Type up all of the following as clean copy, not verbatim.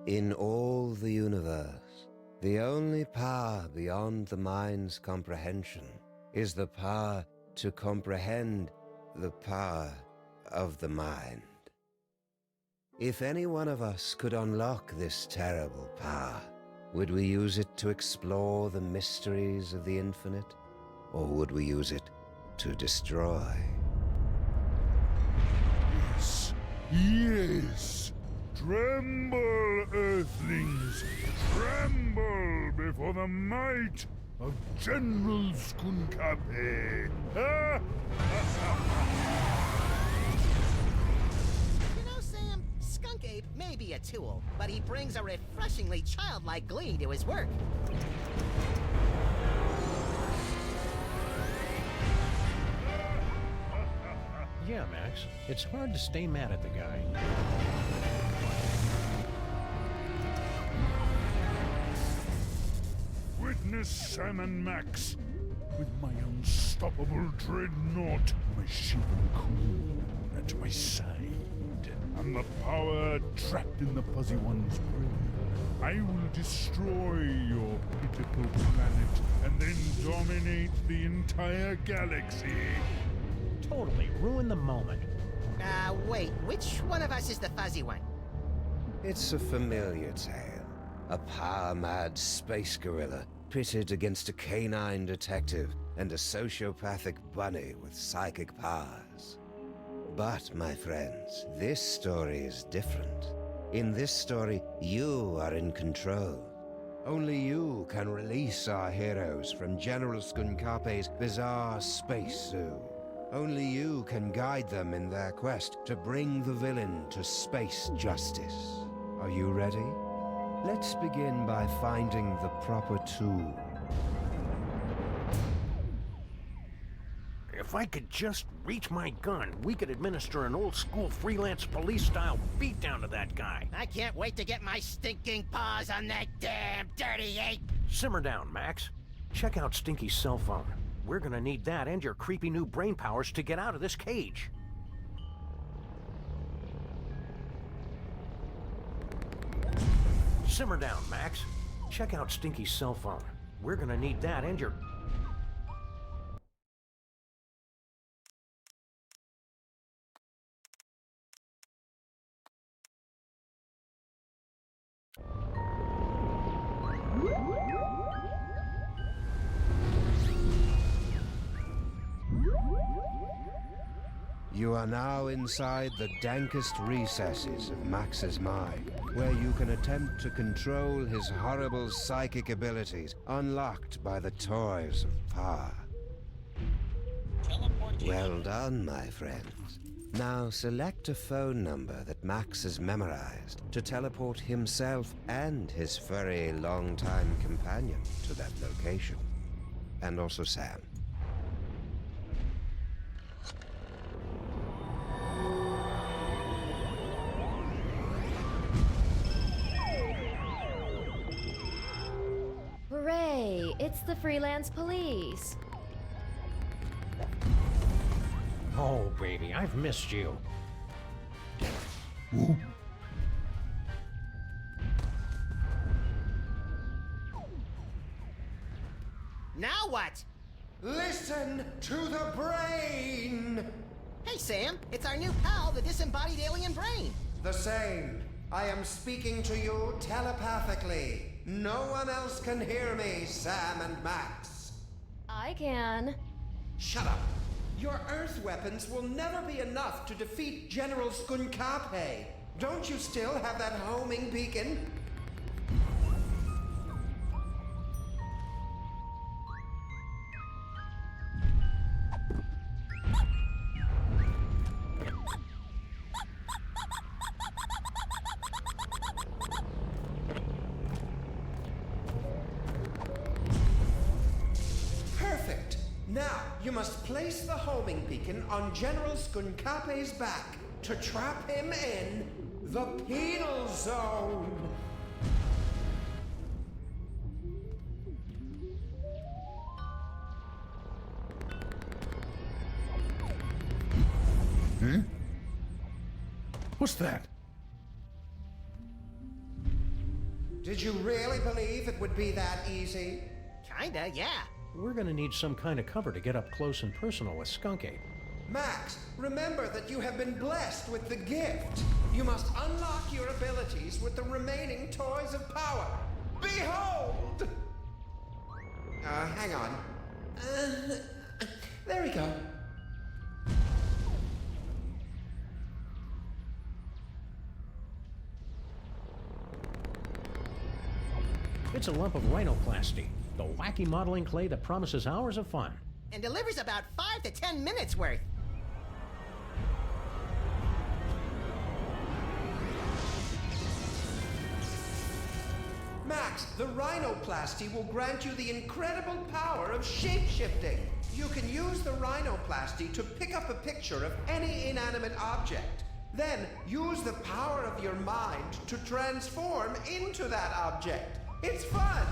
In all the universe, the only power beyond the mind's comprehension is the power to comprehend the power of the mind. If any one of us could unlock this terrible power, would we use it to explore the mysteries of the infinite, or would we use it to destroy? Yes, yes! Tremble, Earthlings! Tremble before the might of General Skunkape! You know, Sam, Skunk Ape may be a tool, but he brings a refreshingly childlike glee to his work. Yeah, Max. It's hard to stay mad at the guy. Witness Sam and Max with my unstoppable dreadnought, my shivering queen at my side, and the power trapped in the Fuzzy One's brain. I will destroy your pitiful planet and then dominate the entire galaxy. Totally ruin the moment. Wait, which one of us is the fuzzy one? It's a familiar tale. A power-mad space gorilla pitted against a canine detective and a sociopathic bunny with psychic powers. But, my friends, this story is different. In this story, you are in control. Only you can release our heroes from General Skunkape's bizarre space zoo. Only you can guide them in their quest to bring the villain to space justice. Are you ready? Let's begin by finding the proper tool. If I could just reach my gun, we could administer an old-school freelance police-style beatdown to that guy. I can't wait to get my stinking paws on that damn dirty ape! Simmer down, Max. Check out Stinky's cell phone. We're gonna need that and your creepy new brain powers to get out of this cage. Simmer down, Max. Check out Stinky's cell phone. We're gonna need that and your... You are now inside the dankest recesses of Max's mind, where you can attempt to control his horrible psychic abilities, unlocked by the toys of power. Well done, my friends. Now select a phone number that Max has memorized to teleport himself and his furry longtime companion to that location. And also Sam. Hooray! It's the freelance police. Oh, baby, I've missed you. Now what? Listen to the brain! Hey, Sam, it's our new pal, the disembodied alien brain. The same. I am speaking to you telepathically. No one else can hear me, Sam and Max. I can. Shut up. Your Earth weapons will never be enough to defeat General Skunkape. Don't you still have that homing beacon? Perfect. Now, you must place the homing beacon on General Skunkape's back to trap him in the Penal Zone. What's that? Did you really believe it would be that easy? Kinda, yeah. We're gonna need some kind of cover to get up close and personal with Skunk Ape. Max, remember that you have been blessed with the gift. You must unlock your abilities with the remaining toys of power. Behold! Hang on. There we go. It's a lump of rhinoplasty, the wacky modeling clay that promises hours of fun. And delivers about 5 to 10 minutes worth. Max, the rhinoplasty will grant you the incredible power of shape-shifting. You can use the rhinoplasty to pick up a picture of any inanimate object. Then use the power of your mind to transform into that object. It's fun!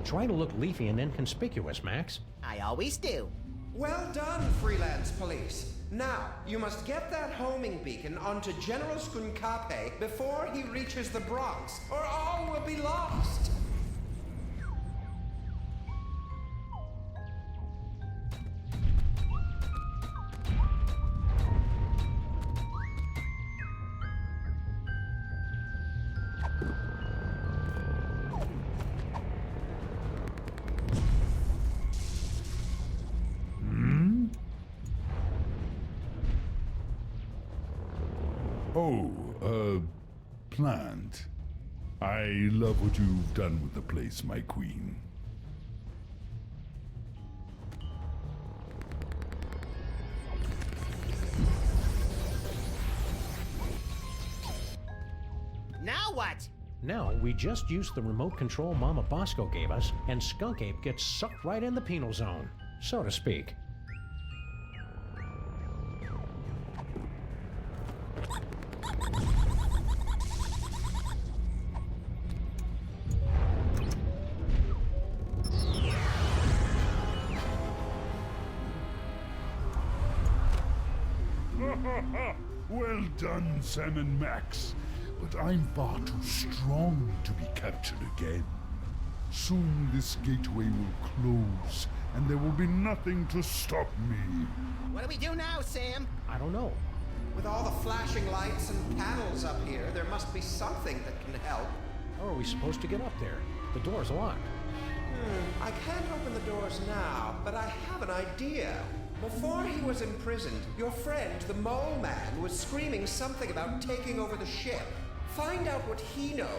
Try to look leafy and inconspicuous, Max. I always do. Well done, freelance police. Now, you must get that homing beacon onto General Skunkape before he reaches the Bronx, or all will be lost. Plant. I love what you've done with the place, my queen. Now what? Now, we just use the remote control Mama Bosco gave us, and Skunk Ape gets sucked right in the penal zone, so to speak. Well done, Sam and Max. But I'm far too strong to be captured again. Soon this gateway will close, and there will be nothing to stop me. What do we do now, Sam? I don't know. With all the flashing lights and panels up here, there must be something that can help. How are we supposed to get up there? The door's locked. I can't open the doors now, but I have an idea. Before he was imprisoned, your friend, the Mole Man, was screaming something about taking over the ship. Find out what he knows.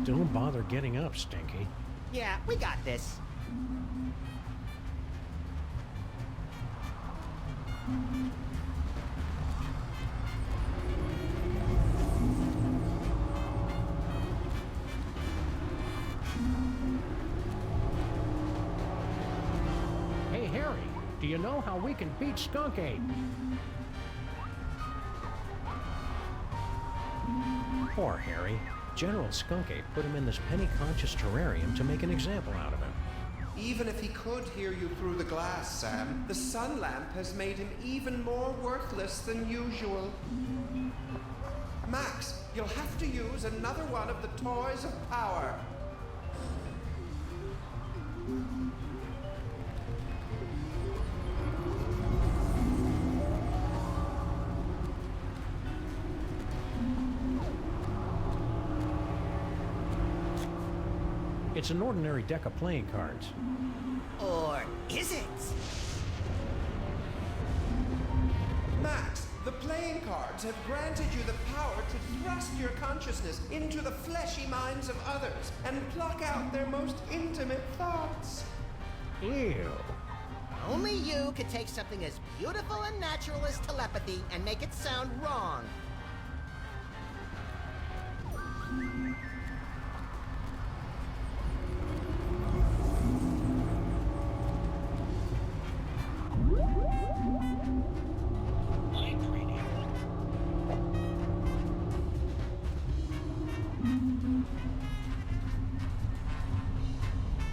Don't bother getting up, Stinky. Yeah, we got this. Hey, Harry, do you know how we can beat Skunk Ape? Poor Harry. General Skunk Ape put him in this penny-conscious terrarium to make an example out of him. Even if he could hear you through the glass, Sam, the sun lamp has made him even more worthless than usual. Max, you'll have to use another one of the toys of power. It's an ordinary deck of playing cards. Or is it? Max, The playing cards have granted you the power to thrust your consciousness into the fleshy minds of others and pluck out their most intimate thoughts. Ew. Only you could take something as beautiful and natural as telepathy and make it sound wrong.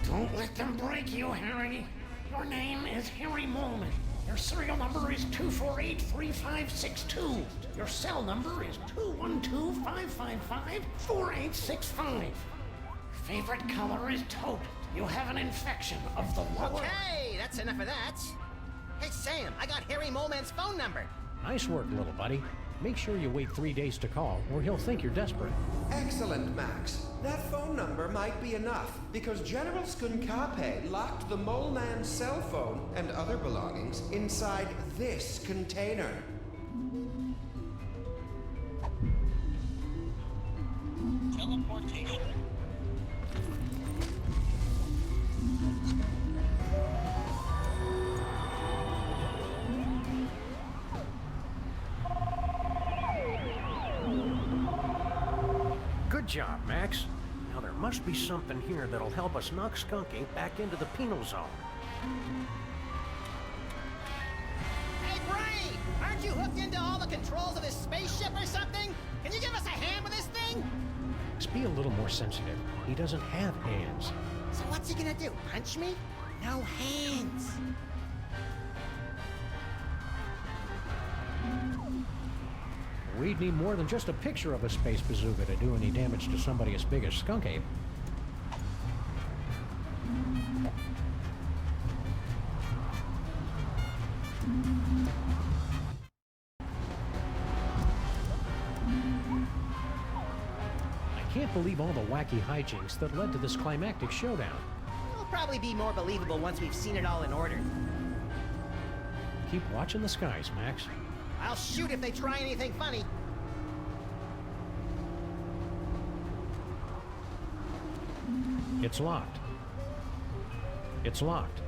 Don't let them break you, Harry. Your name is Harry Molman. Your serial number is 2483562. Your cell number is 212-555-4865. Favorite color is taupe. You have an infection of the lower... Okay, that's enough of that. Hey, Sam, I got Harry Molman's phone number. Nice work, little buddy. Make sure you wait 3 days to call, or he'll think you're desperate. Excellent, Max. That phone number might be enough, because General Skunkape locked the Mole Man's cell phone and other belongings inside this container. Teleportation. Good job, Max. Now there must be something here that'll help us knock Skunk Ape back into the Penal Zone. Hey, Brain! Aren't you hooked into all the controls of this spaceship or something? Can you give us a hand with this thing? Max, be a little more sensitive. He doesn't have hands. So what's he gonna do? Punch me? No hands. We'd need more than just a picture of a space bazooka to do any damage to somebody as big as Skunk Ape. I can't believe all the wacky hijinks that led to this climactic showdown. It'll probably be more believable once we've seen it all in order. Keep watching the skies, Max. I'll shoot if they try anything funny. It's locked. It's locked.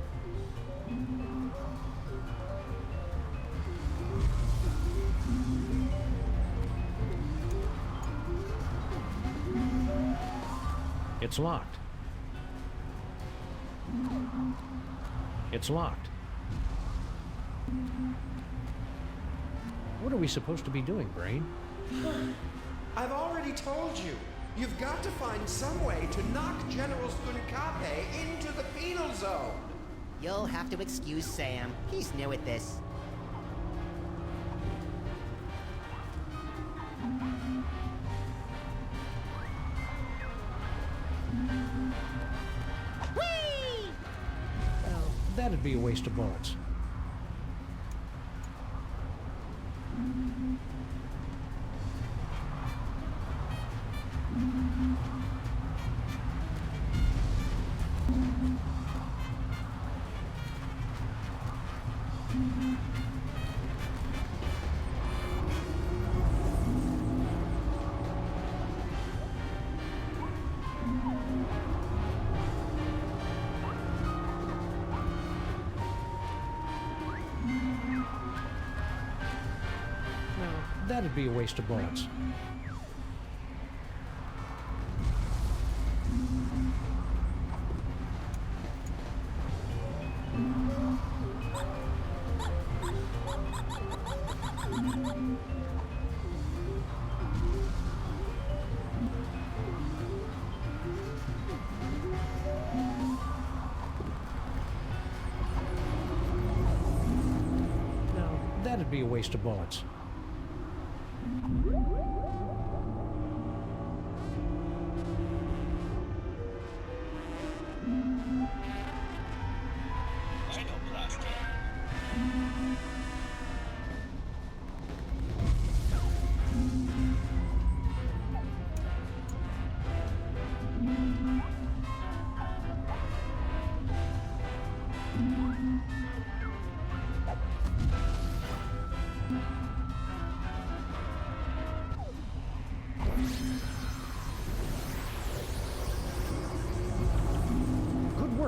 It's locked. It's locked. What are we supposed to be doing, Brain? I've already told you. You've got to find some way to knock General Skunkape into the Penal Zone. You'll have to excuse Sam. He's new at this. Whee! Well, that'd be a waste of bullets. That'd be a waste of bullets. No, that'd be a waste of bullets.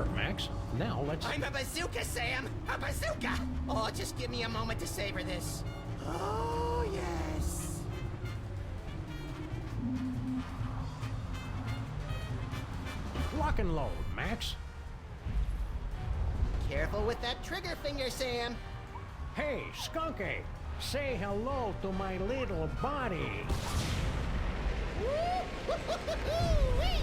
work, Max. Now let's... I'm a bazooka, Sam! A bazooka! Oh, just give me a moment to savor this. Oh, yes. Lock and load, Max. Careful with that trigger finger, Sam. Hey, Skunky! Say hello to my little body. Woo-hoo-hoo-hoo-wee!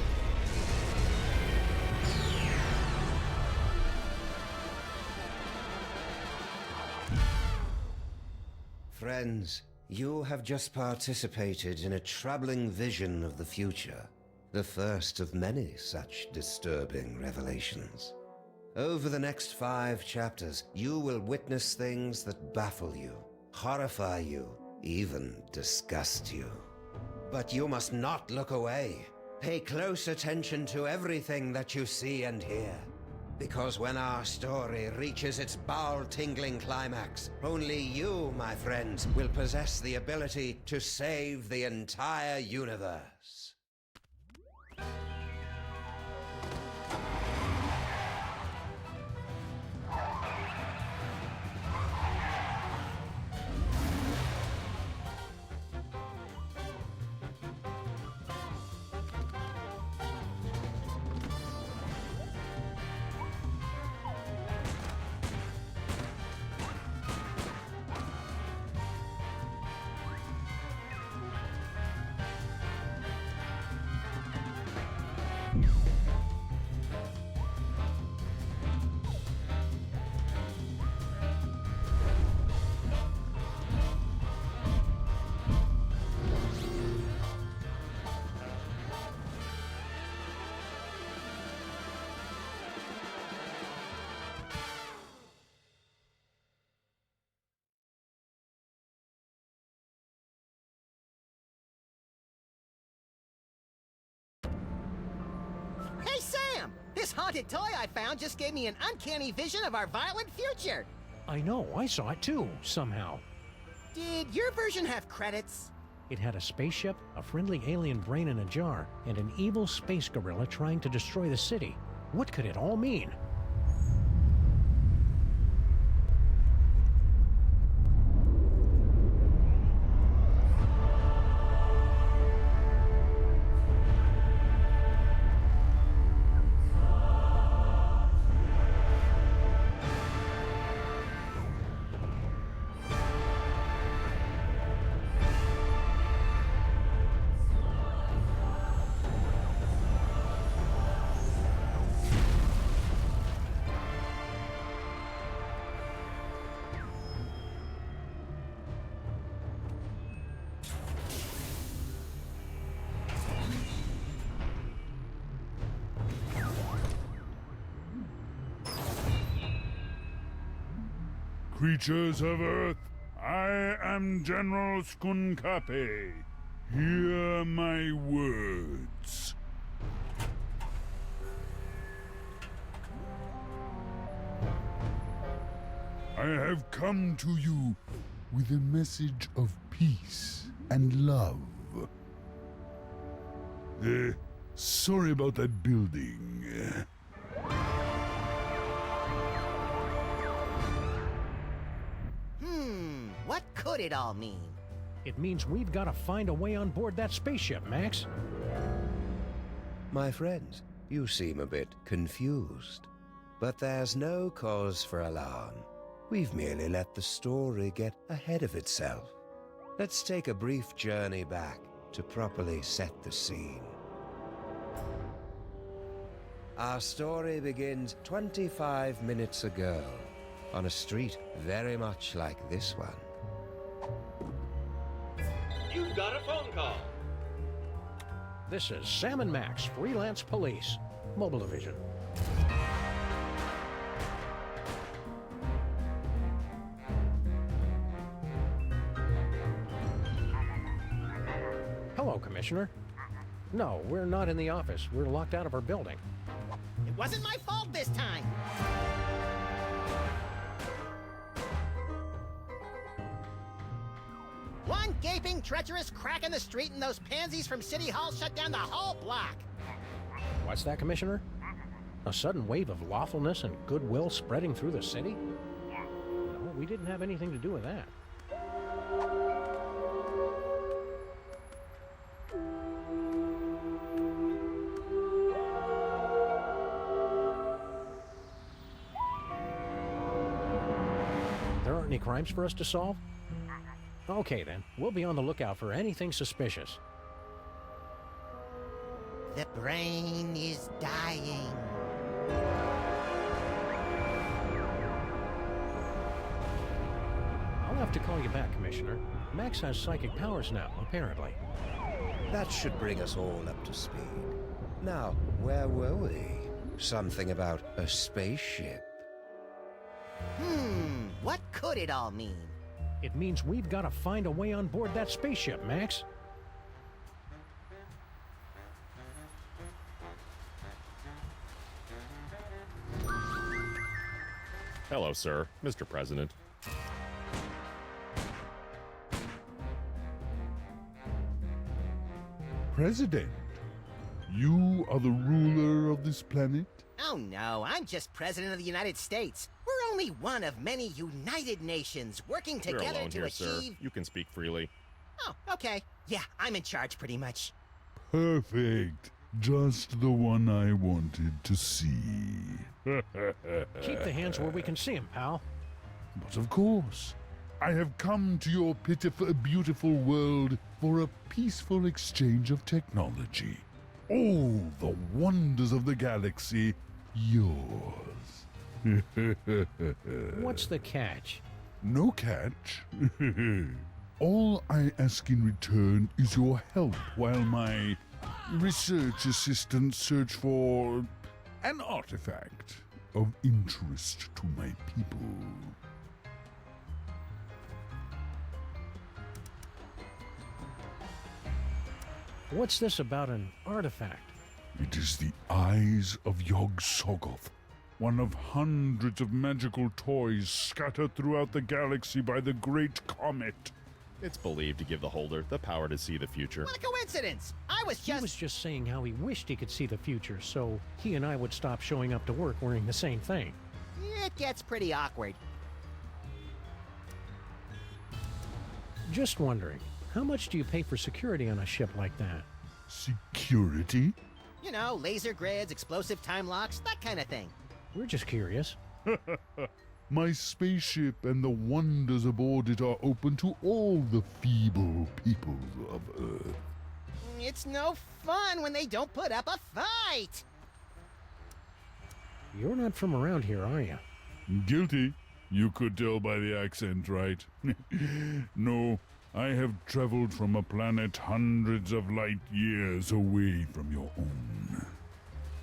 Friends, you have just participated in a troubling vision of the future, the first of many such disturbing revelations. Over the next 5 chapters, you will witness things that baffle you, horrify you, even disgust you. But you must not look away. Pay close attention to everything that you see and hear. Because when our story reaches its bowel-tingling climax, only you, my friends, will possess the ability to save the entire universe. Hey, Sam! This haunted toy I found just gave me an uncanny vision of our violent future. I know, I saw it too, somehow. Did your version have credits? It had a spaceship, a friendly alien brain in a jar, and an evil space gorilla trying to destroy the city. What could it all mean? Creatures of Earth, I am General Skunkape. Hear my words. I have come to you with a message of peace and love. Sorry about that building. What could it all mean? It means we've got to find a way on board that spaceship, Max. My friends, you seem a bit confused. But there's no cause for alarm. We've merely let the story get ahead of itself. Let's take a brief journey back to properly set the scene. Our story begins 25 minutes ago, on a street very much like this one. You've got a phone call. This is Sam and Max, Freelance Police, Mobile Division. Hello, Commissioner. No, we're not in the office. We're locked out of our building. It wasn't my fault this time. One gaping, treacherous crack in the street and those pansies from City Hall shut down the whole block. What's that, Commissioner? A sudden wave of lawfulness and goodwill spreading through the city? No, we didn't have anything to do with that. There aren't any crimes for us to solve? Okay then, we'll be on the lookout for anything suspicious. The brain is dying. I'll have to call you back, Commissioner. Max has psychic powers now, apparently. That should bring us all up to speed. Now, where were we? Something about a spaceship. What could it all mean? It means we've got to find a way on board that spaceship, Max. Hello, sir. Mr. President. President, you are the ruler of this planet? Oh no, I'm just President of the United States. We're only one of many united nations working You're together alone to here, achieve... sir. You can speak freely. Oh, okay. Yeah, I'm in charge pretty much. Perfect. Just the one I wanted to see. Keep the hands where we can see them, pal. But of course, I have come to your pitiful, beautiful world for a peaceful exchange of technology. All the wonders of the galaxy, yours. What's the catch? No catch. All I ask in return is your help while my research assistants search for an artifact of interest to my people. What's this about an artifact? It is the eyes of Yog-Sothoth, one of hundreds of magical toys scattered throughout the galaxy by the Great Comet. It's believed to give the holder the power to see the future. What a coincidence! I was He just... was just saying how he wished he could see the future, so he and I would stop showing up to work wearing the same thing. It gets pretty awkward. Just wondering, how much do you pay for security on a ship like that? Security? You know, laser grids, explosive time locks, that kind of thing. We're just curious. My spaceship and the wonders aboard it are open to all the feeble people of Earth. It's no fun when they don't put up a fight! You're not from around here, are you? Guilty. You could tell by the accent, right? No, I have traveled from a planet hundreds of light years away from your own.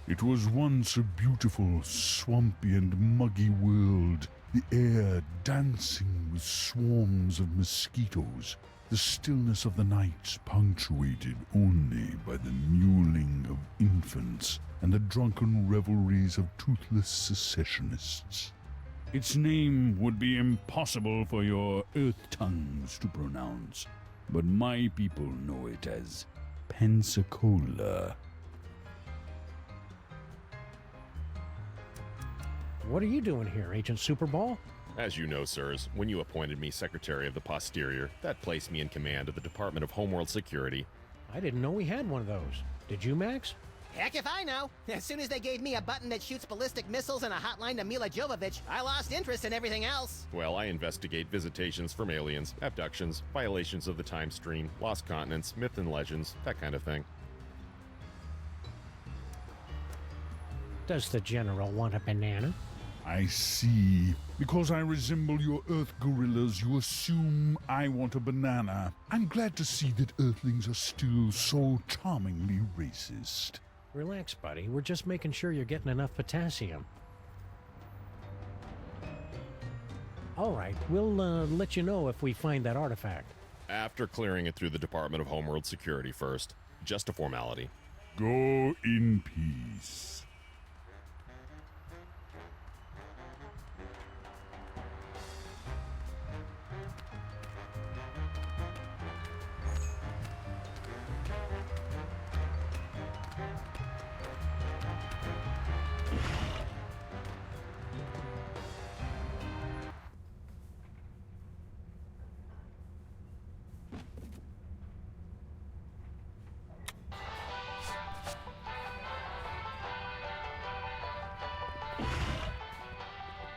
It was once a beautiful, swampy and muggy world, the air dancing with swarms of mosquitoes, the stillness of the nights punctuated only by the mewling of infants and the drunken revelries of toothless secessionists. Its name would be impossible for your earth tongues to pronounce, but my people know it as Pensacola. What are you doing here, Agent Superball? As you know, sirs, when you appointed me Secretary of the Posterior, that placed me in command of the Department of Homeworld Security. I didn't know we had one of those. Did you, Max? Heck if I know! As soon as they gave me a button that shoots ballistic missiles and a hotline to Mila Jovovich, I lost interest in everything else. Well, I investigate visitations from aliens, abductions, violations of the time stream, lost continents, myth and legends, that kind of thing. Does the General want a banana? I see. Because I resemble your Earth gorillas, you assume I want a banana. I'm glad to see that Earthlings are still so charmingly racist. Relax, buddy. We're just making sure you're getting enough potassium. All right, we'll let you know if we find that artifact. After clearing it through the Department of Homeworld Security first. Just a formality. Go in peace.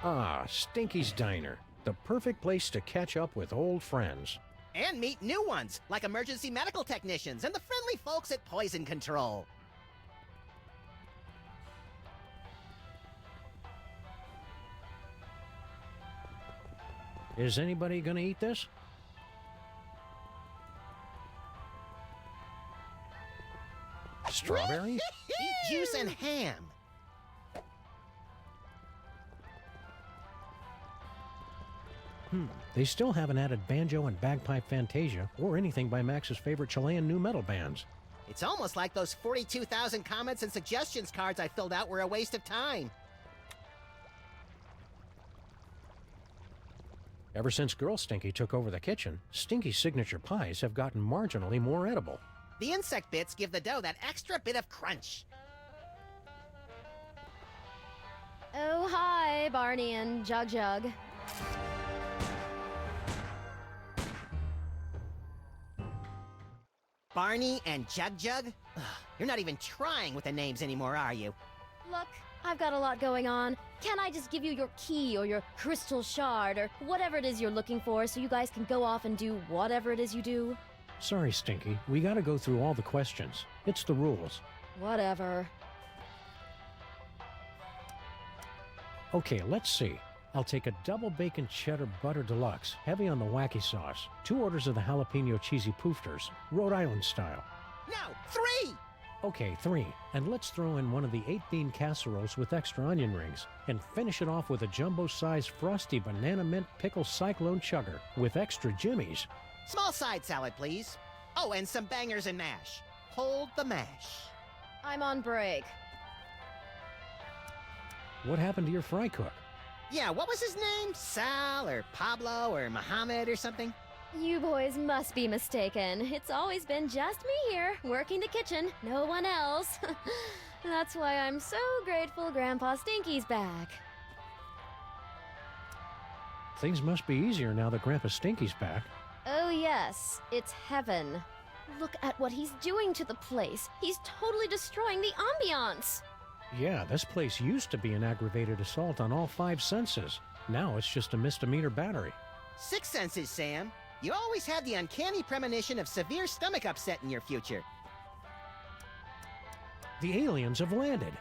Ah, Stinky's Diner. The perfect place to catch up with old friends. And meet new ones, like emergency medical technicians and the friendly folks at Poison Control. Is anybody gonna eat this? Strawberry? Eat juice and ham. They still haven't added banjo and bagpipe fantasia or anything by Max's favorite Chilean nu metal bands. It's almost like those 42,000 comments and suggestions cards I filled out were a waste of time. Ever since Girl Stinky took over the kitchen, Stinky's signature pies have gotten marginally more edible. The insect bits give the dough that extra bit of crunch. Oh, hi, Barney and Jug Jug. Barney and Jug Jug? Ugh, you're not even trying with the names anymore, are you? Look, I've got a lot going on. Can't I just give you your key or your crystal shard or whatever it is you're looking for so you guys can go off and do whatever it is you do? Sorry, Stinky. We gotta go through all the questions. It's the rules. Whatever. Okay, let's see. I'll take a double bacon cheddar butter deluxe, heavy on the wacky sauce. 2 orders of the jalapeno cheesy poofters, Rhode Island style. No, 3! Okay, 3. And let's throw in one of the 8-bean casseroles with extra onion rings. And finish it off with a jumbo-sized frosty banana mint pickle cyclone chugger with extra jimmies. Small side salad, please. Oh, and some bangers and mash. Hold the mash. I'm on break. What happened to your fry cook? Yeah, what was his name? Sal or Pablo or Mohammed or something? You boys must be mistaken. It's always been just me here, working the kitchen, no one else. That's why I'm so grateful Grandpa Stinky's back. Things must be easier now that Grandpa Stinky's back. Oh yes, it's heaven. Look at what he's doing to the place. He's totally destroying the ambiance. Yeah, this place used to be an aggravated assault on all 5 senses. Now it's just a misdemeanor battery. 6 senses, Sam. You always have the uncanny premonition of severe stomach upset in your future. The aliens have landed.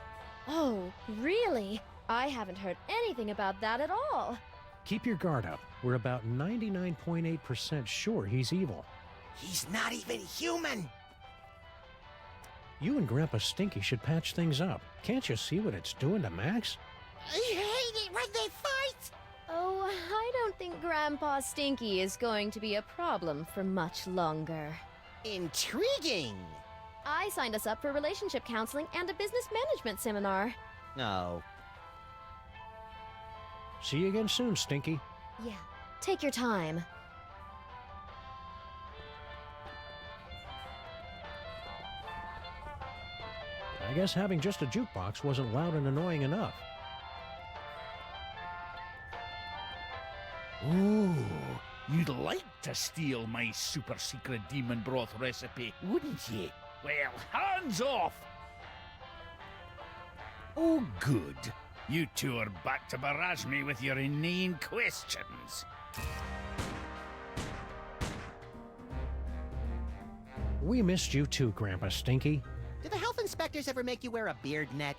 Oh, really? I haven't heard anything about that at all. Keep your guard up. We're about 99.8% sure he's evil. He's not even human! You and Grandpa Stinky should patch things up. Can't you see what it's doing to Max? I hate it when they fight! Oh, I don't think Grandpa Stinky is going to be a problem for much longer. Intriguing! I signed us up for relationship counseling and a business management seminar. No. See you again soon, Stinky. Yeah, take your time. I guess having just a jukebox wasn't loud and annoying enough. Ooh, you'd like to steal my super secret demon broth recipe, wouldn't you? Well, hands off! Oh, good. You two are back to barrage me with your inane questions. We missed you too, Grandpa Stinky. Did the health inspectors ever make you wear a beard net?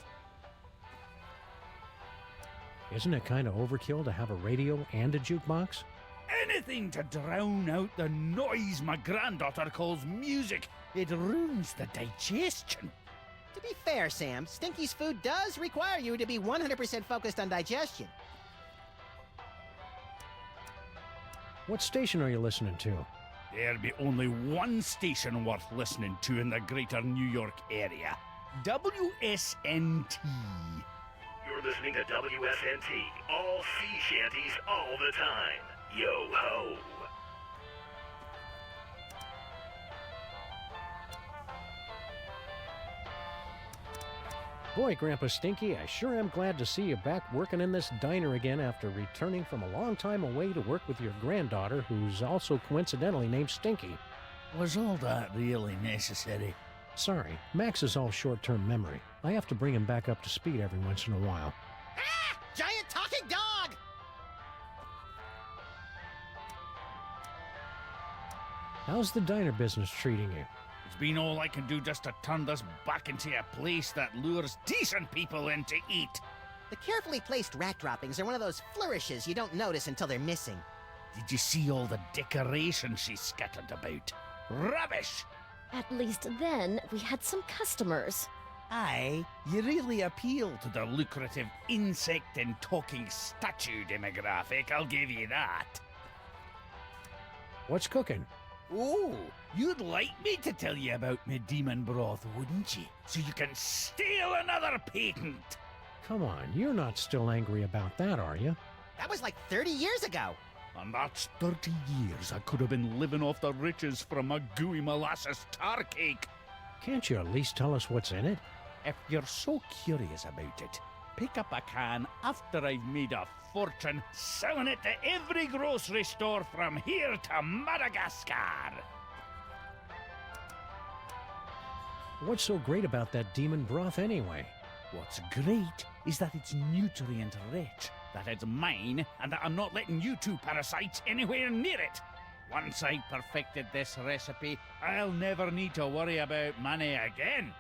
Isn't it kind of overkill to have a radio and a jukebox? Anything to drown out the noise my granddaughter calls music. It ruins the digestion. To be fair, Sam, Stinky's food does require you to be 100% focused on digestion. What station are you listening to? There'll be only one station worth listening to in the greater New York area. WSNT. You're listening to WSNT, all sea shanties all the time. Yo ho! Boy, Grandpa Stinky, I sure am glad to see you back working in this diner again after returning from a long time away to work with your granddaughter, who's also coincidentally named Stinky. Was all that really necessary? Sorry, Max is all short-term memory. I have to bring him back up to speed every once in a while. Ah! Giant talking dog! How's the diner business treating you? It's been all I can do just to turn this back into a place that lures decent people in to eat. The carefully placed rat droppings are one of those flourishes you don't notice until they're missing. Did you see all the decorations she scattered about? Rubbish! At least then, we had some customers. Aye, you really appeal to the lucrative insect and talking statue demographic, I'll give you that. What's cooking? Oh, you'd like me to tell you about my demon broth, wouldn't you? So you can steal another patent. Come on, you're not still angry about that, are you? That was like 30 years ago. And that's 30 years I could have been living off the riches from a gooey molasses tar cake. Can't you at least tell us what's in it? If you're so curious about it, pick up a can after I've made a fortune selling it to every grocery store from here to Madagascar. What's so great about that demon broth anyway? What's great is that it's nutrient-rich, that it's mine, and that I'm not letting you two parasites anywhere near it. Once I've perfected this recipe, I'll never need to worry about money again.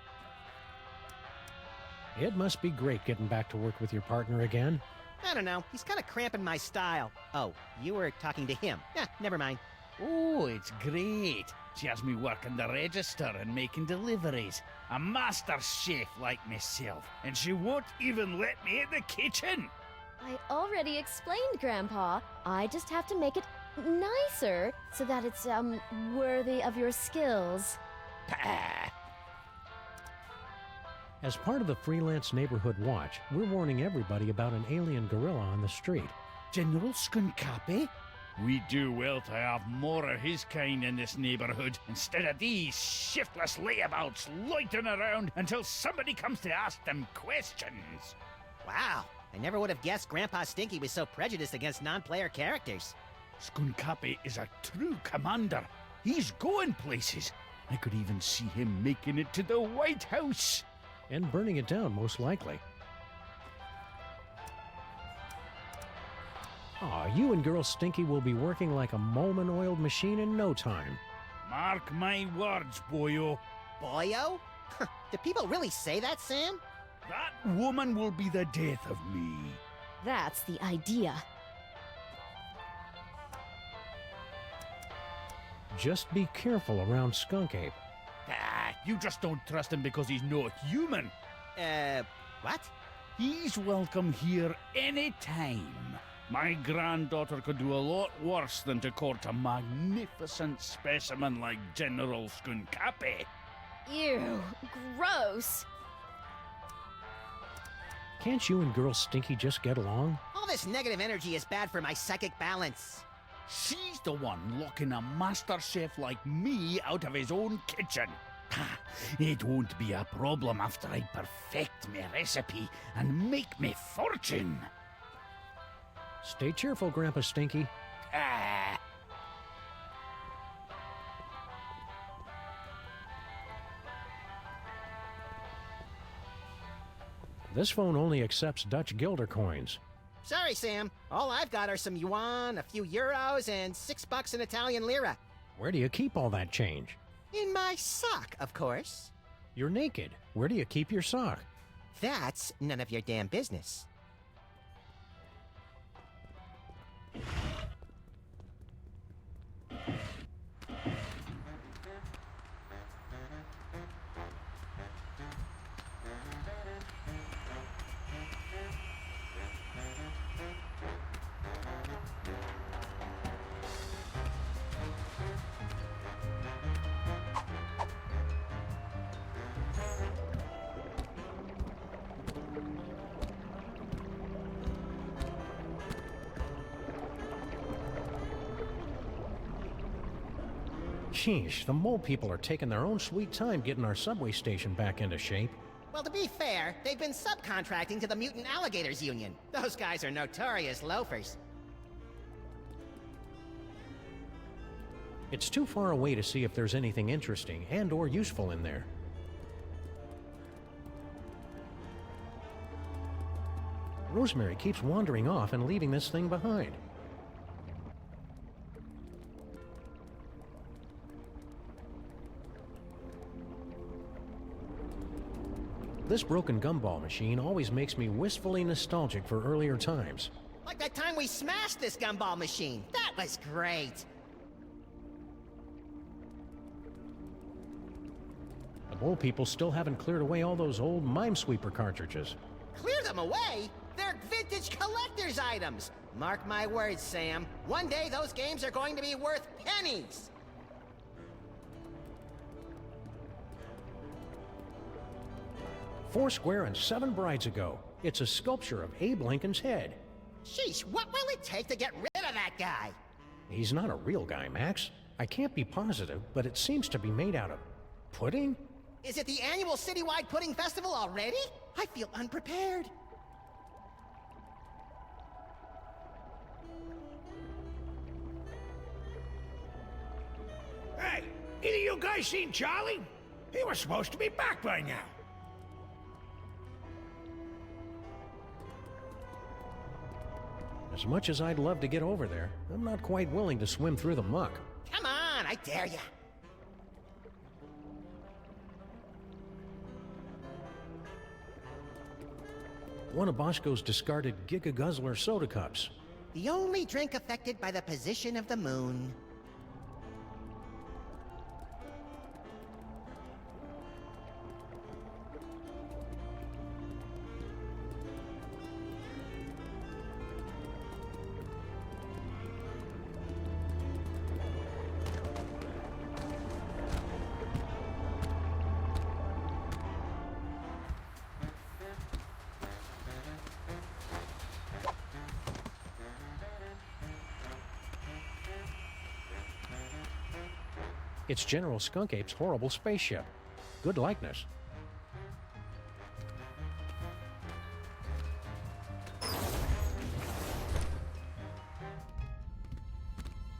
It must be great getting back to work with your partner again. I don't know, he's kind of cramping my style. Oh, you were talking to him. Never mind. Oh, it's great. She has me working the register and making deliveries. A master chef like myself, and she won't even let me in the kitchen. I already explained, Grandpa. I just have to make it nicer so that it's, worthy of your skills. Pah! As part of the Freelance Neighborhood Watch, we're warning everybody about an alien gorilla on the street. General Skunkapi? We do well to have more of his kind in this neighborhood instead of these shiftless layabouts loitering around until somebody comes to ask them questions. Wow, I never would have guessed Grandpa Stinky was so prejudiced against non-player characters. Skunkapi is a true commander. He's going places. I could even see him making it to the White House. And burning it down, most likely. Aw, you and Girl Stinky will be working like a Molman-oiled machine in no time. Mark my words, boyo. Boyo? Do people really say that, Sam? That woman will be the death of me. That's the idea. Just be careful around Skunk Ape. Ah, you just don't trust him because he's not human. What? He's welcome here any time. My granddaughter could do a lot worse than to court a magnificent specimen like General Skunkapi. Ew, gross. Can't you and Girl Stinky just get along? All this negative energy is bad for my psychic balance. She's the one locking a master chef like me out of his own kitchen. It won't be a problem after I perfect my recipe and make me fortune. Stay cheerful, Grandpa Stinky. Ah. This phone only accepts Dutch guilder coins. Sorry, Sam. All I've got are some yuan, a few euros, and $6 in Italian lira. Where do you keep all that change? In my sock, of course. You're naked. Where do you keep your sock? That's none of your damn business. Sheesh, the mole people are taking their own sweet time getting our subway station back into shape. Well, to be fair, they've been subcontracting to the Mutant Alligators Union. Those guys are notorious loafers. It's too far away to see if there's anything interesting and or useful in there. Rosemary keeps wandering off and leaving this thing behind. This broken gumball machine always makes me wistfully nostalgic for earlier times. Like that time we smashed this gumball machine. That was great. The mole people still haven't cleared away all those old Minesweeper cartridges. Clear them away? They're vintage collector's items. Mark my words, Sam. One day those games are going to be worth pennies. Foursquare and 7 brides ago. It's a sculpture of Abe Lincoln's head. Sheesh, what will it take to get rid of that guy? He's not a real guy, Max. I can't be positive, but it seems to be made out of pudding? Is it the annual citywide pudding festival already? I feel unprepared. Hey, either you guys seen Charlie? He was supposed to be back by now. As much as I'd love to get over there, I'm not quite willing to swim through the muck. Come on, I dare ya. One of Bosco's discarded Giga Guzzler soda cups. The only drink affected by the position of the moon. It's General Skunk Ape's horrible spaceship. Good likeness.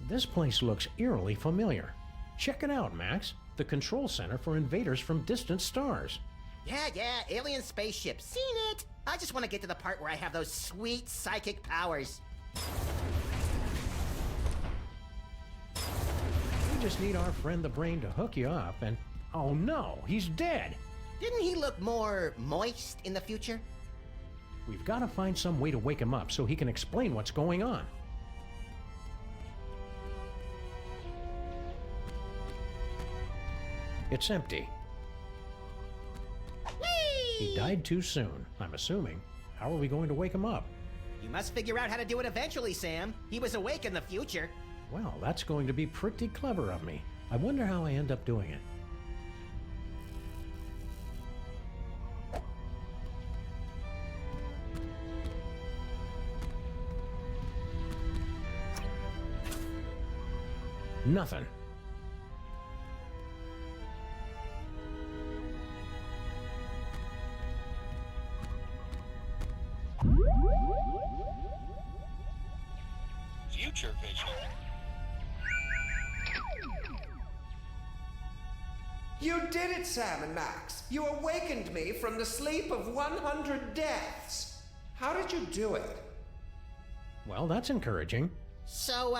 This place looks eerily familiar. Check it out, Max. The control center for invaders from distant stars. Yeah, alien spaceship. Seen it! I just want to get to the part where I have those sweet psychic powers. We just need our friend the Brain to hook you up and... Oh no, he's dead! Didn't he look more moist in the future? We've got to find some way to wake him up so he can explain what's going on. It's empty. Whee! He died too soon, I'm assuming. How are we going to wake him up? You must figure out how to do it eventually, Sam. He was awake in the future. Well, that's going to be pretty clever of me. I wonder how I end up doing it. Nothing. Future vision. You did it, Sam and Max. You awakened me from the sleep of 100 deaths. How did you do it? Well, that's encouraging. So,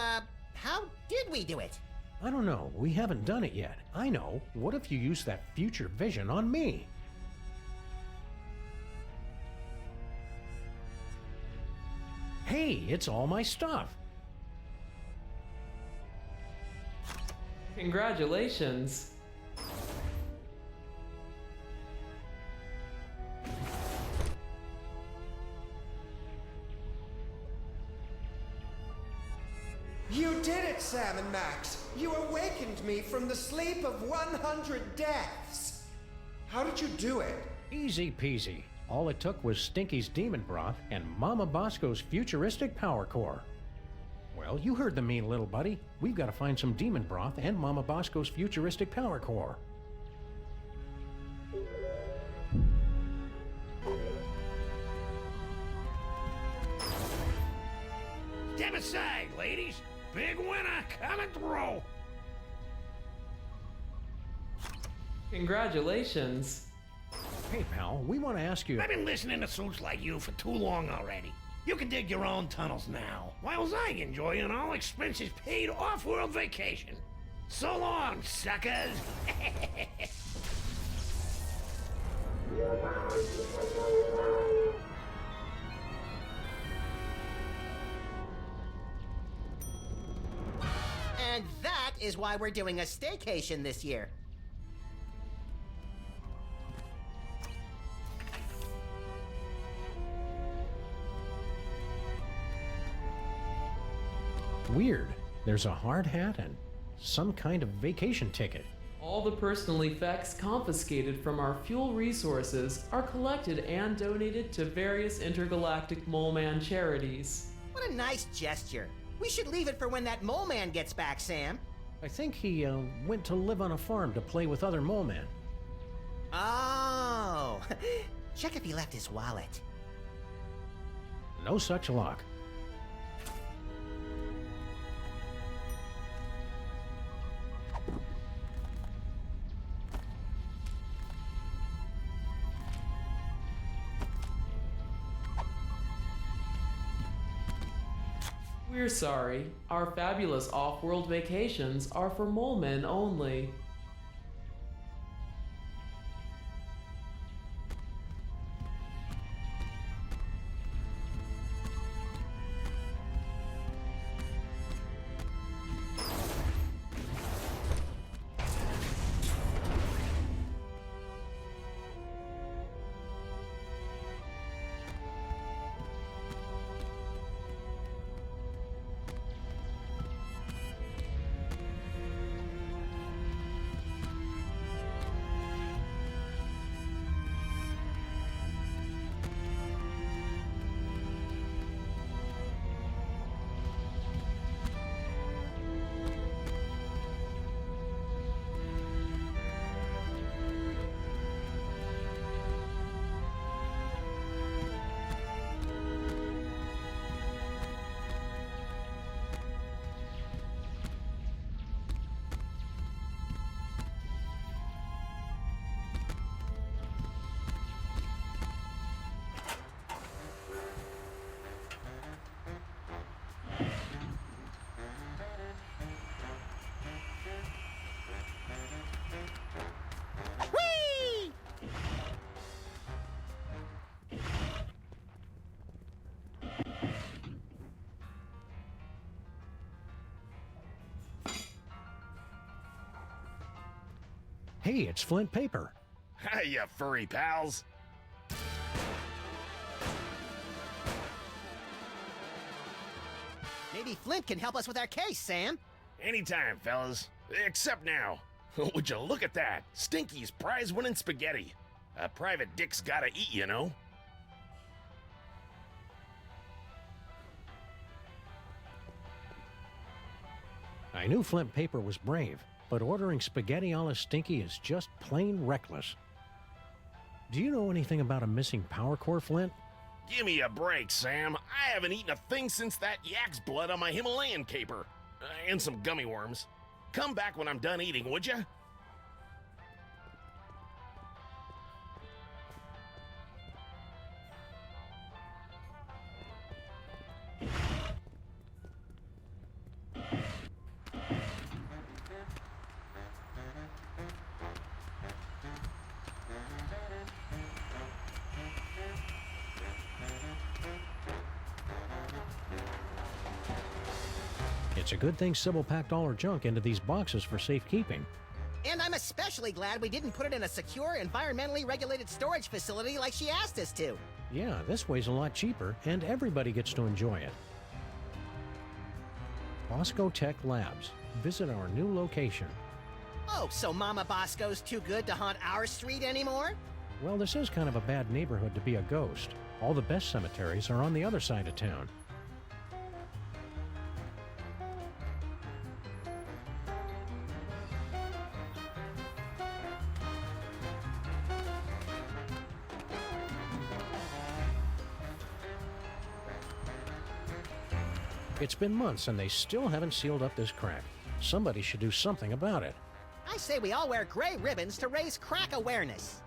how did we do it? I don't know. We haven't done it yet. I know. What if you use that future vision on me? Hey, it's all my stuff. Congratulations. You did it, Sam and Max. You awakened me from the sleep of 100 deaths. How did you do it? Easy peasy. All it took was Stinky's demon broth and Mama Bosco's futuristic power core. Well, you heard the mean little buddy. We've got to find some demon broth and Mama Bosco's futuristic power core. Step aside, ladies. Big winner coming through. Congratulations. Hey, pal, we want to ask you... I've been listening to suits like you for too long already. You can dig your own tunnels now, whilst I enjoy an all-expenses paid off-world vacation. So long, suckers! And that is why we're doing a staycation this year. Weird. There's a hard hat and some kind of vacation ticket. All the personal effects confiscated from our fuel resources are collected and donated to various intergalactic Mole Man charities. What a nice gesture. We should leave it for when that mole man gets back, Sam. I think he went to live on a farm to play with other mole men. Oh, check if he left his wallet. No such luck. We're sorry. Our fabulous off-world vacations are for mole men only. Hey, it's Flint Paper. Hi, you furry pals. Maybe Flint can help us with our case, Sam. Anytime, fellas. Except now. Would you look at that? Stinky's prize-winning spaghetti. A private dick's gotta eat, you know? I knew Flint Paper was brave, but ordering spaghetti a la Stinky is just plain reckless. Do you know anything about a missing power core, Flint? Give me a break, Sam. I haven't eaten a thing since that yak's blood on my Himalayan caper. And some gummy worms. Come back when I'm done eating, would ya? It's a good thing Sybil packed all her junk into these boxes for safekeeping. And I'm especially glad we didn't put it in a secure, environmentally regulated storage facility like she asked us to. Yeah, this way's a lot cheaper, and everybody gets to enjoy it. Bosco Tech Labs. Visit our new location. Oh, so Mama Bosco's too good to haunt our street anymore? Well, this is kind of a bad neighborhood to be a ghost. All the best cemeteries are on the other side of town. It's been months and they still haven't sealed up this crack. Somebody should do something about it. I say we all wear gray ribbons to raise crack awareness.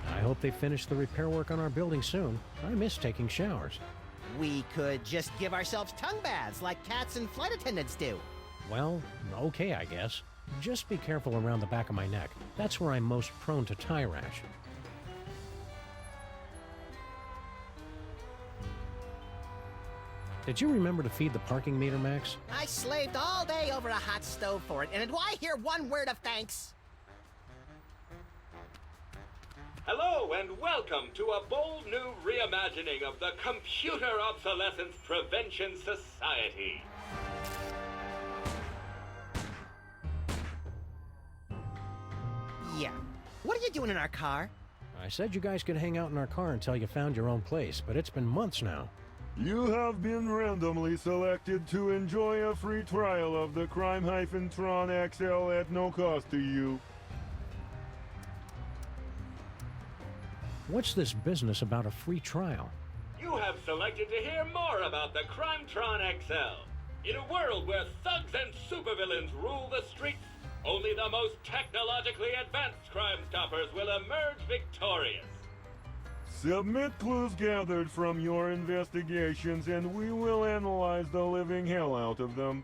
I hope they finish the repair work on our building soon. I miss taking showers. We could just give ourselves tongue baths like cats and flight attendants do. Well, okay, I guess. Just be careful around the back of my neck. That's where I'm most prone to tie rash. Did you remember to feed the parking meter, Max? I slaved all day over a hot stove for it, and do I hear one word of thanks? Hello and welcome to a bold new reimagining of the Computer Obsolescence Prevention Society. Yeah. What are you doing in our car? I said you guys could hang out in our car until you found your own place, but it's been months now. You have been randomly selected to enjoy a free trial of the Crime-Tron XL at no cost to you. What's this business about a free trial? You have selected to hear more about the Crime-Tron XL. In a world where thugs and supervillains rule the streets, only the most technologically advanced Crime Stoppers will emerge victorious. Submit clues gathered from your investigations and we will analyze the living hell out of them.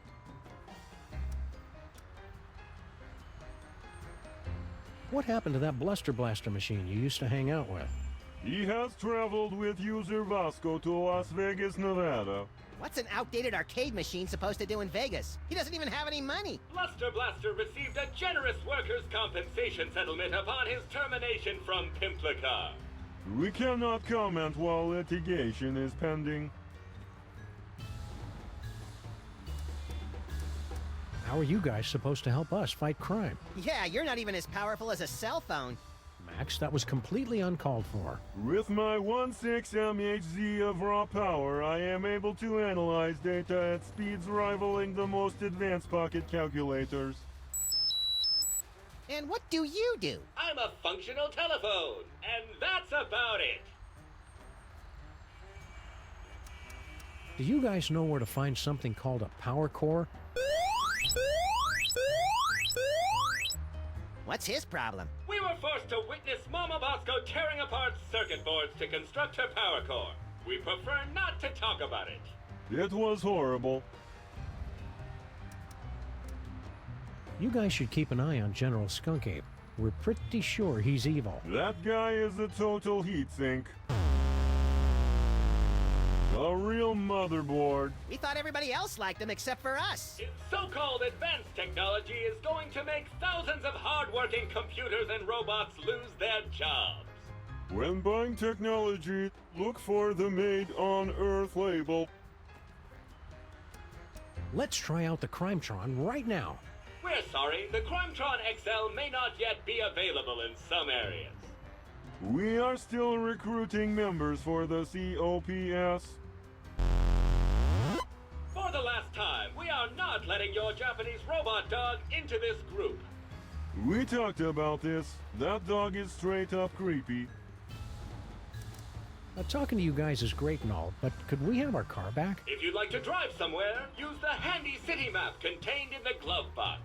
What happened to that Bluster Blaster machine you used to hang out with? He has traveled with user Vasco to Las Vegas, Nevada. What's an outdated arcade machine supposed to do in Vegas? He doesn't even have any money. Bluster Blaster received a generous workers' compensation settlement upon his termination from Pimplica. We cannot comment while litigation is pending. How are you guys supposed to help us fight crime? Yeah, you're not even as powerful as a cell phone. Max, that was completely uncalled for. With my 1.6 mHz of raw power, I am able to analyze data at speeds rivaling the most advanced pocket calculators. And what do you do? I'm a functional telephone, and that's about it. Do you guys know where to find something called a power core? What's his problem? We were forced to witness Mama Bosco tearing apart circuit boards to construct her power core. We prefer not to talk about it. It was horrible. You guys should keep an eye on General Skunk Ape. We're pretty sure he's evil. That guy is a total heatsink. A real motherboard. We thought everybody else liked him except for us. His so-called advanced technology is going to make thousands of hard-working computers and robots lose their jobs. When buying technology, look for the Made on Earth label. Let's try out the Crime-Tron right now. We're sorry, the Crime-Tron XL may not yet be available in some areas. We are still recruiting members for the COPS. For the last time, we are not letting your Japanese robot dog into this group. We talked about this. That dog is straight up creepy. Talking to you guys is great and all, but could we have our car back? If you'd like to drive somewhere, use the handy city map contained in the glove box.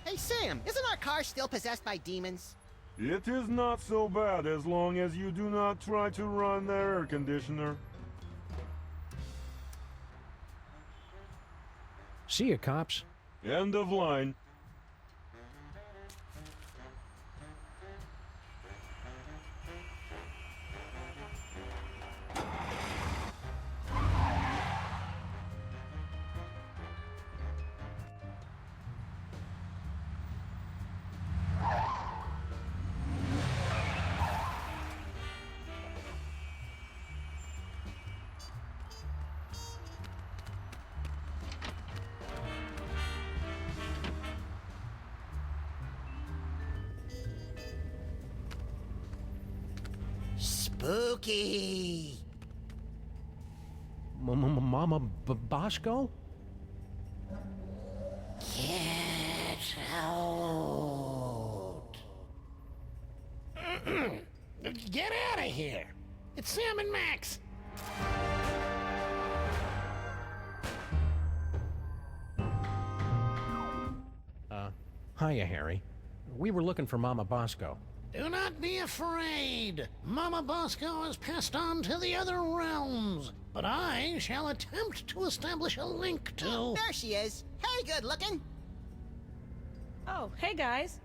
Hey, Sam, isn't our car still possessed by demons? It is not so bad as long as you do not try to run the air conditioner. See ya, cops. End of line. Spooky! Mama Bosco? Get out! Get out of here! It's Sam and Max! Hiya, Harry. We were looking for Mama Bosco. Do not be afraid. Mama Bosco has passed on to the other realms, but I shall attempt to establish a link to... Oh, there she is. Hey, good looking. Oh, hey guys.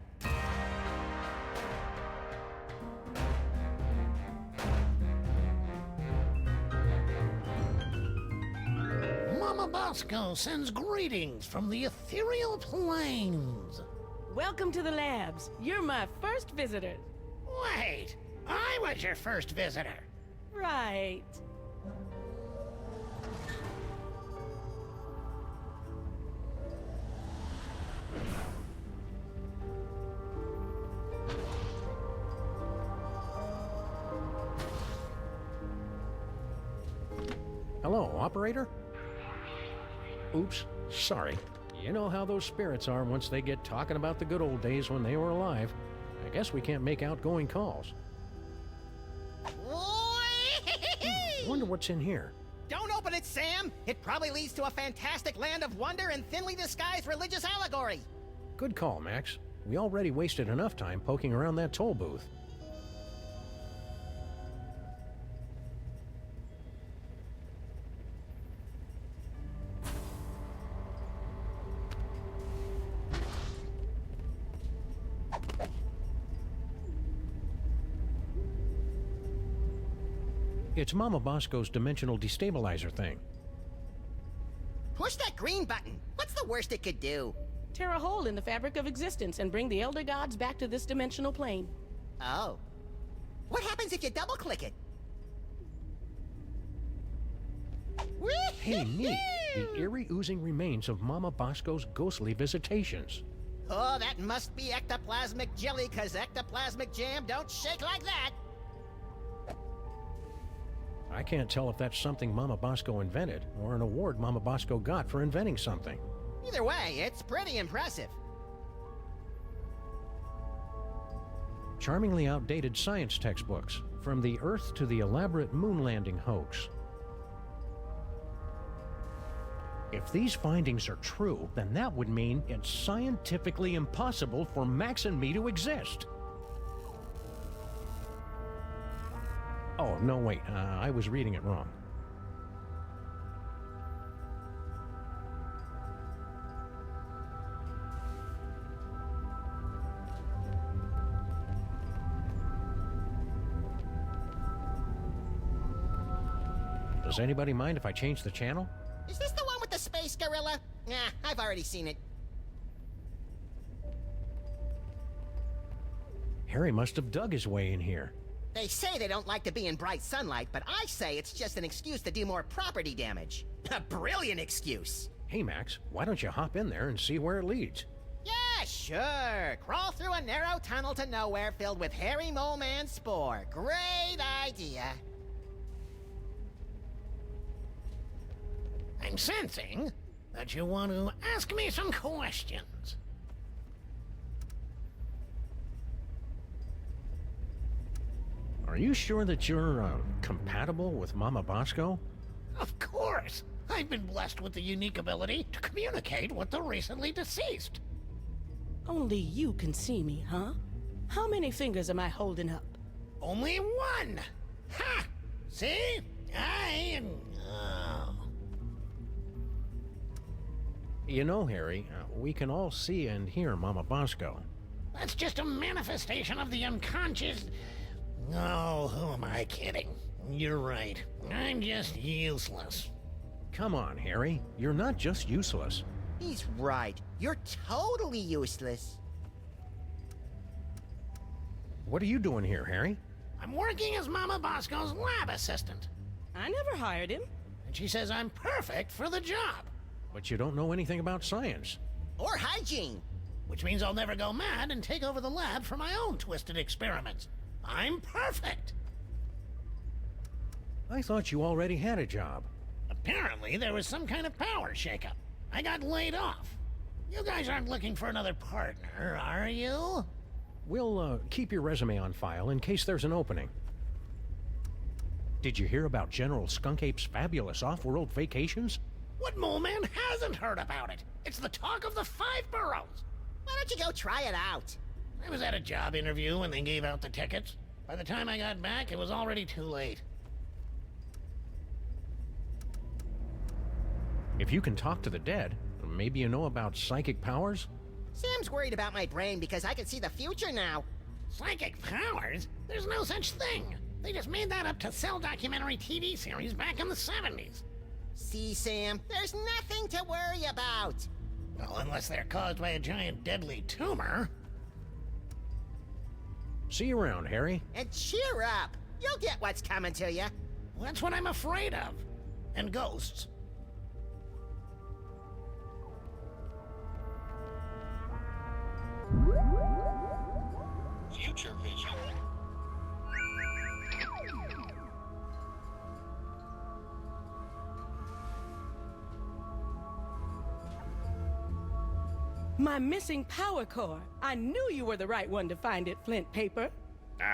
Mama Bosco sends greetings from the ethereal plains. Welcome to the labs. You're my first visitor. Wait, I was your first visitor. Right. Hello, operator? Oops, sorry. You know how those spirits are once they get talking about the good old days when they were alive. I guess we can't make outgoing calls. Wonder what's in here. Don't open it, Sam. It probably leads to a fantastic land of wonder and thinly disguised religious allegory. Good call, Max. We already wasted enough time poking around that toll booth. It's Mama Bosco's dimensional destabilizer thing. Push that green button. What's the worst it could do? Tear a hole in the fabric of existence and bring the Elder Gods back to this dimensional plane. Oh. What happens if you double-click it? Hey, neat. The eerie oozing remains of Mama Bosco's ghostly visitations. Oh, that must be ectoplasmic jelly, 'cause ectoplasmic jam don't shake like that. I can't tell if that's something Mama Bosco invented or an award Mama Bosco got for inventing something. Either way, it's pretty impressive. Charmingly outdated science textbooks, from the Earth to the elaborate moon landing hoax. If these findings are true, then that would mean it's scientifically impossible for Max and me to exist. Oh, no, wait. I was reading it wrong. Does anybody mind if I change the channel? Is this the one with the space gorilla? Nah, I've already seen it. Harry must have dug his way in here. They say they don't like to be in bright sunlight, but I say it's just an excuse to do more property damage. A brilliant excuse. Hey, Max, why don't you hop in there and see where it leads? Yeah, sure. Crawl through a narrow tunnel to nowhere filled with hairy mole man spore. Great idea. I'm sensing that you want to ask me some questions. Are you sure that you're compatible with Mama Bosco? Of course. I've been blessed with the unique ability to communicate with the recently deceased. Only you can see me, huh? How many fingers am I holding up? Only one! Ha! See? I am... Oh. You know, Harry, we can all see and hear Mama Bosco. That's just a manifestation of the unconscious... Oh, who am I kidding? You're right. I'm just useless. Come on, Harry. You're not just useless. He's right. You're totally useless. What are you doing here, Harry? I'm working as Mama Bosco's lab assistant. I never hired him. And she says I'm perfect for the job. But you don't know anything about science. Or hygiene. Which means I'll never go mad and take over the lab for my own twisted experiments. I'm perfect. I thought you already had a job. Apparently, there was some kind of power shakeup. I got laid off. You guys aren't looking for another partner, are you? We'll keep your resume on file in case there's an opening. Did you hear about General Skunk Ape's fabulous off-world vacations? What mole man hasn't heard about it? It's the talk of the 5 boroughs. Why don't you go try it out? I was at a job interview when they gave out the tickets. By the time I got back, it was already too late. If you can talk to the dead, maybe you know about psychic powers? Sam's worried about my brain because I can see the future now. Psychic powers? There's no such thing. They just made that up to sell documentary TV series back in the 70s. See, Sam, there's nothing to worry about. Well, unless they're caused by a giant deadly tumor. See you around, Harry. And cheer up. You'll get what's coming to you. Well, that's what I'm afraid of. And ghosts. Future vision. My missing power core. I knew you were the right one to find it, Flint Paper.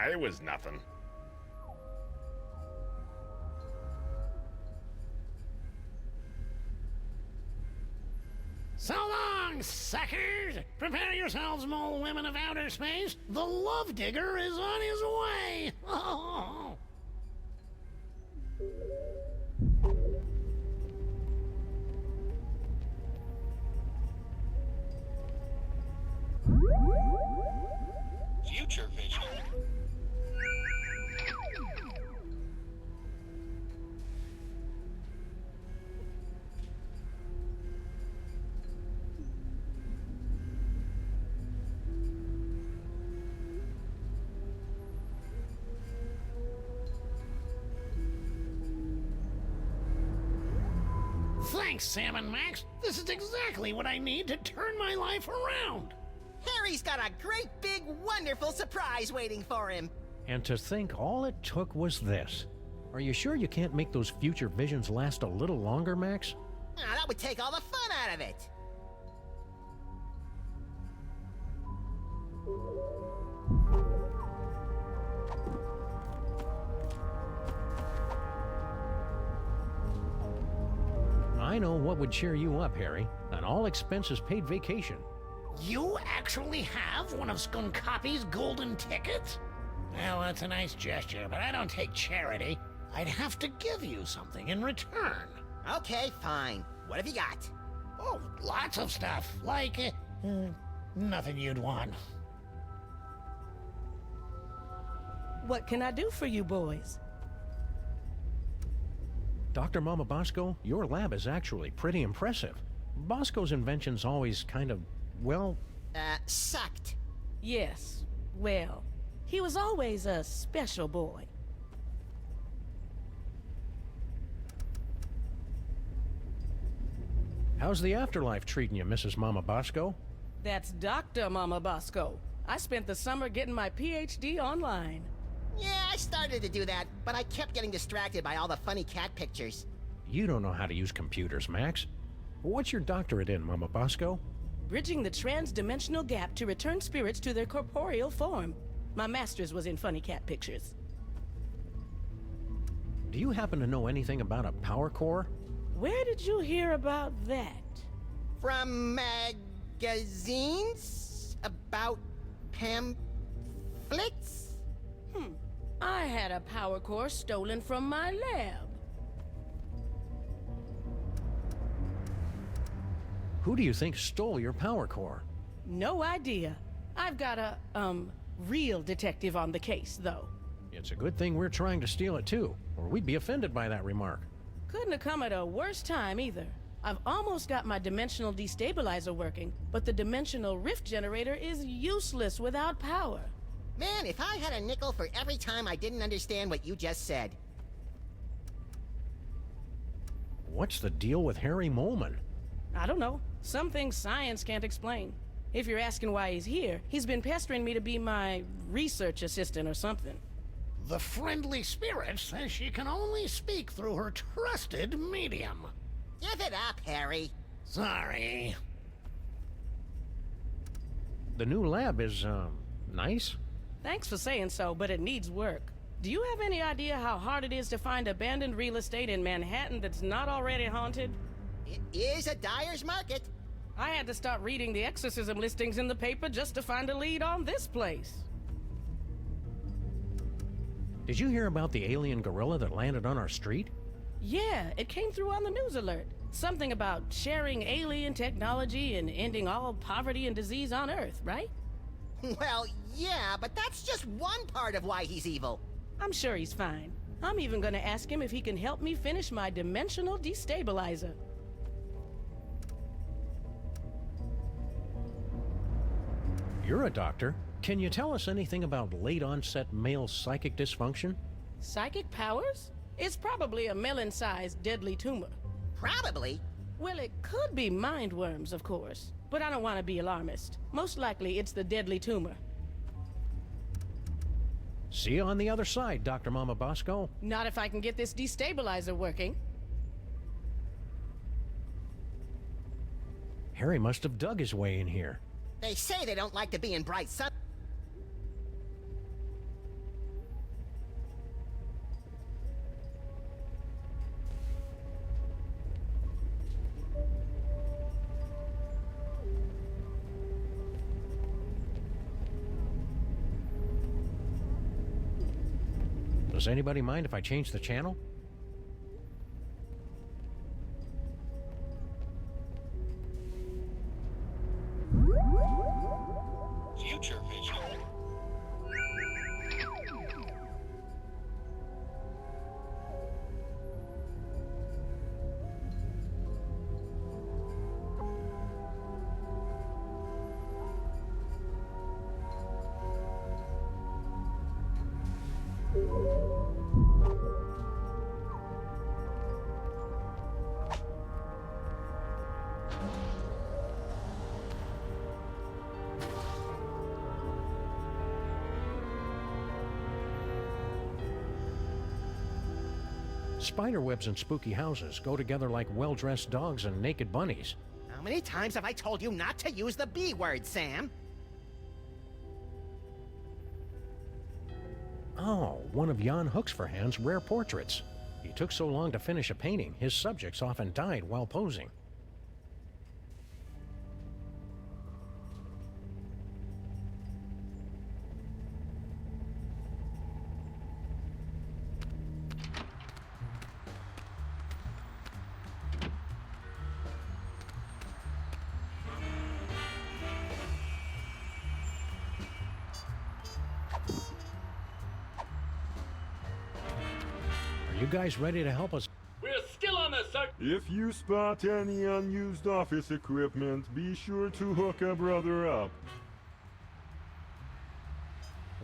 It was nothing. So long, suckers! Prepare yourselves, mole women of outer space. The Love Digger is on his way! Oh. Future vision. Thanks, Sam and Max. This is exactly what I need to turn my life around. Harry's got a great big wonderful surprise waiting for him. And to think all it took was this. Are you sure you can't make those future visions last a little longer, Max? That would take all the fun out of it. I know what would cheer you up, Harry. An all-expenses-paid vacation. You actually have one of Skunkopy's golden tickets? Well, that's a nice gesture, but I don't take charity. I'd have to give you something in return. Okay, fine. What have you got? Oh, lots of stuff. Like, nothing you'd want. What can I do for you boys? Dr. Mama Bosco, your lab is actually pretty impressive. Bosco's inventions always kind of, well... sucked. Yes, well, he was always a special boy. How's the afterlife treating you, Mrs. Mama Bosco? That's Dr. Mama Bosco. I spent the summer getting my PhD online. Yeah, I started to do that, but I kept getting distracted by all the funny cat pictures. You don't know how to use computers, Max. What's your doctorate in, Mama Bosco? Bridging the trans-dimensional gap to return spirits to their corporeal form. My master's was in funny cat pictures. Do you happen to know anything about a power core? Where did you hear about that? From magazines? About pamphlets? I had a power core stolen from my lab. Who do you think stole your power core? No idea. I've got a, real detective on the case, though. It's a good thing we're trying to steal it too, or we'd be offended by that remark. Couldn't have come at a worse time either. I've almost got my dimensional destabilizer working, but the dimensional rift generator is useless without power. Man, if I had a nickel for every time I didn't understand what you just said. What's the deal with Harry Molman? I don't know. Some things science can't explain. If you're asking why he's here, he's been pestering me to be my research assistant or something. The friendly spirit says she can only speak through her trusted medium. Give it up, Harry. Sorry. The new lab is, nice? Thanks for saying so, but it needs work. Do you have any idea how hard it is to find abandoned real estate in Manhattan that's not already haunted? It is a dyer's market. I had to start reading the exorcism listings in the paper just to find a lead on this place. Did you hear about the alien gorilla that landed on our street? Yeah, it came through on the news alert. Something about sharing alien technology and ending all poverty and disease on Earth, right? Well, yeah, but that's just one part of why he's evil. I'm sure he's fine. I'm even gonna ask him if he can help me finish my dimensional destabilizer. You're a doctor. Can you tell us anything about late-onset male psychic dysfunction? Psychic powers? It's probably a melon-sized deadly tumor. Probably? Well, it could be mind worms, of course. But I don't want to be alarmist. Most likely, it's the deadly tumor. See you on the other side, Dr. Mama Bosco. Not if I can get this destabilizer working. Harry must have dug his way in here. They say they don't like to be in bright sun. Does anybody mind if I change the channel? Future vision. Spiderwebs and spooky houses go together like well-dressed dogs and naked bunnies. How many times have I told you not to use the B word, Sam? Oh, one of Jan Hoeksverhand's rare portraits. He took so long to finish a painting, his subjects often died while posing. Are you guys ready to help us? We're still on the search. If you spot any unused office equipment, be sure to hook a brother up.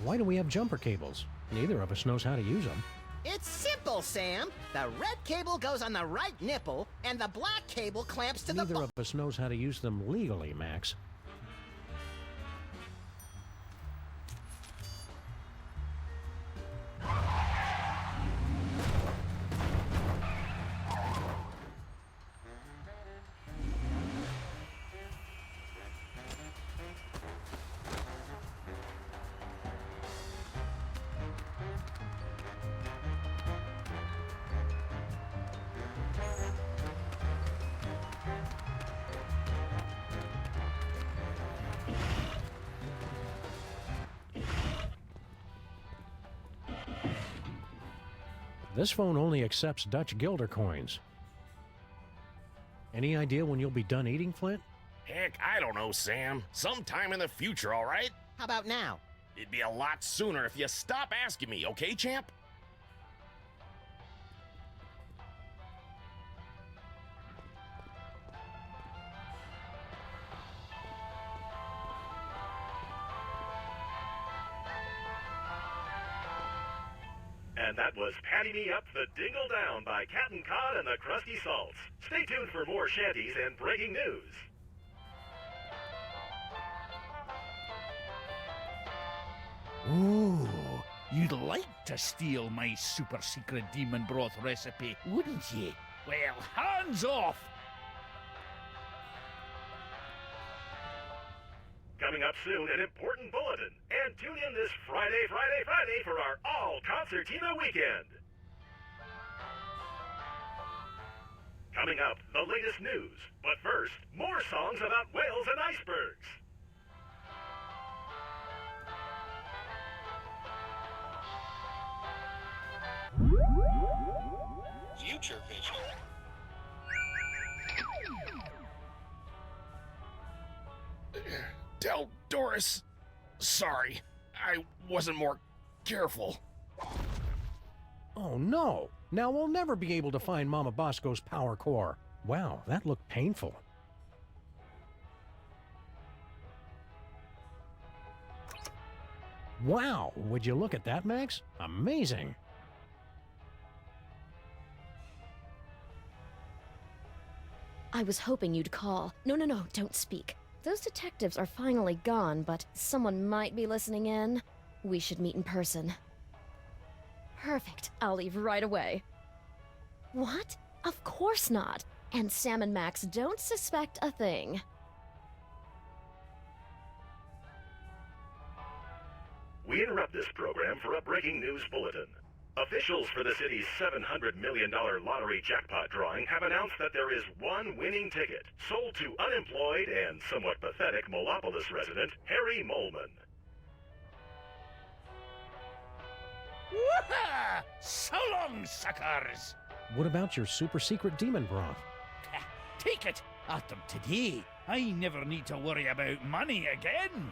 Why do we have jumper cables? Neither of us knows how to use them. It's simple, Sam. The red cable goes on the right nipple, and the black cable clamps to Neither of us knows how to use them legally, Max. This phone only accepts Dutch guilder coins. Any idea when you'll be done eating, Flint? Heck, I don't know, Sam. Sometime in the future, all right? How about now? It'd be a lot sooner if you stop asking me, okay, champ? And that was Patty Me Up the Dingle Down by Captain Cod and the Krusty Salts. Stay tuned for more shanties and breaking news. Ooh, you'd like to steal my super secret demon broth recipe, wouldn't ye? Well, hands off! Coming up soon, an important bulletin. And tune in this Friday for our all-concertina weekend. Coming up, the latest news. But first, more songs about whales and icebergs. Future vision. Tell Doris. Sorry, I wasn't more careful. Oh no! Now we'll never be able to find Mama Bosco's power core. Wow, that looked painful. Wow, would you look at that, Max? Amazing! I was hoping you'd call. No, don't speak. Those detectives are finally gone, but someone might be listening in. We should meet in person. Perfect. I'll leave right away. What? Of course not. And Sam and Max don't suspect a thing. We interrupt this program for a breaking news bulletin. Officials for the city's $700 million lottery jackpot drawing have announced that there is one winning ticket, sold to unemployed and somewhat pathetic Molopolis resident Harry Molman. Woohoo! So long, suckers! What about your super secret demon broth? Take it! After today, I never need to worry about money again!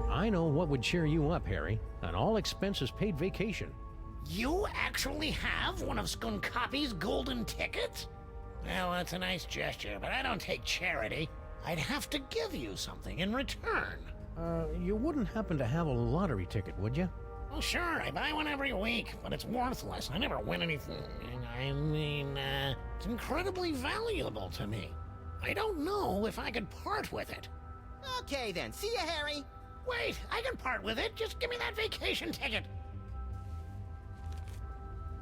I know what would cheer you up, Harry. An all-expenses-paid vacation. You actually have one of Skunkopy's golden tickets? Well, that's a nice gesture, but I don't take charity. I'd have to give you something in return. You wouldn't happen to have a lottery ticket, would you? Well, sure, I buy one every week, but it's worthless. I never win anything. I mean, it's incredibly valuable to me. I don't know if I could part with it. Okay then, see ya, Harry. Wait, I can part with it. Just give me that vacation ticket.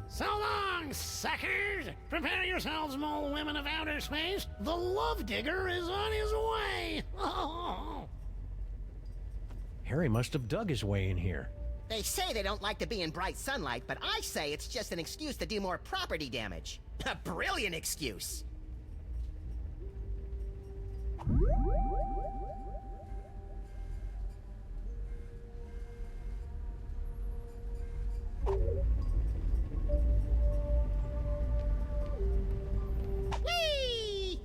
So long, suckers! Prepare yourselves, mole women of outer space. The love digger is on his way. Oh. Harry must have dug his way in here. They say they don't like to be in bright sunlight, but I say it's just an excuse to do more property damage. A brilliant excuse. Whee!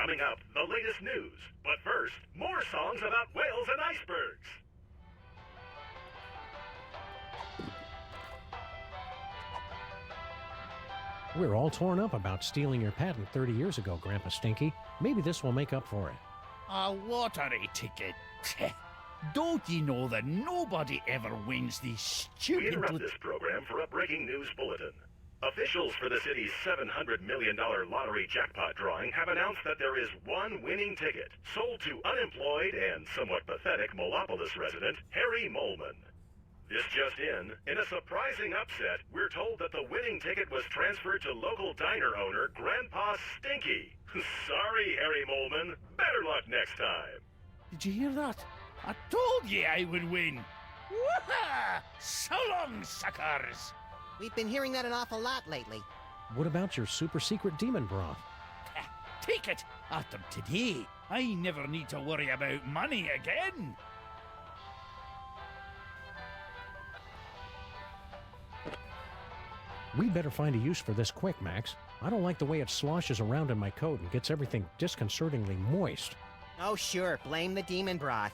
Coming up, the latest news. But first, more songs about whales and icebergs. We're all torn up about stealing your patent 30 years ago, Grandpa Stinky. Maybe this will make up for it. A lottery ticket. Don't you know that nobody ever wins these We stupid... interrupt this program for a breaking news bulletin. Officials for the city's $700 million lottery jackpot drawing have announced that there is one winning ticket sold to unemployed and somewhat pathetic Molopolis resident Harry Molman. This just in a surprising upset, we're told that the winning ticket was transferred to local diner owner Grandpa Stinky. Sorry, Harry Molman. Better luck next time. Did you hear that? I told you I would win. Woohoo! So long, suckers! We've been hearing that an awful lot lately. What about your super secret demon broth? Take it! After today, I never need to worry about money again. We'd better find a use for this quick, Max. I don't like the way it sloshes around in my coat and gets everything disconcertingly moist. Oh, sure. Blame the demon broth.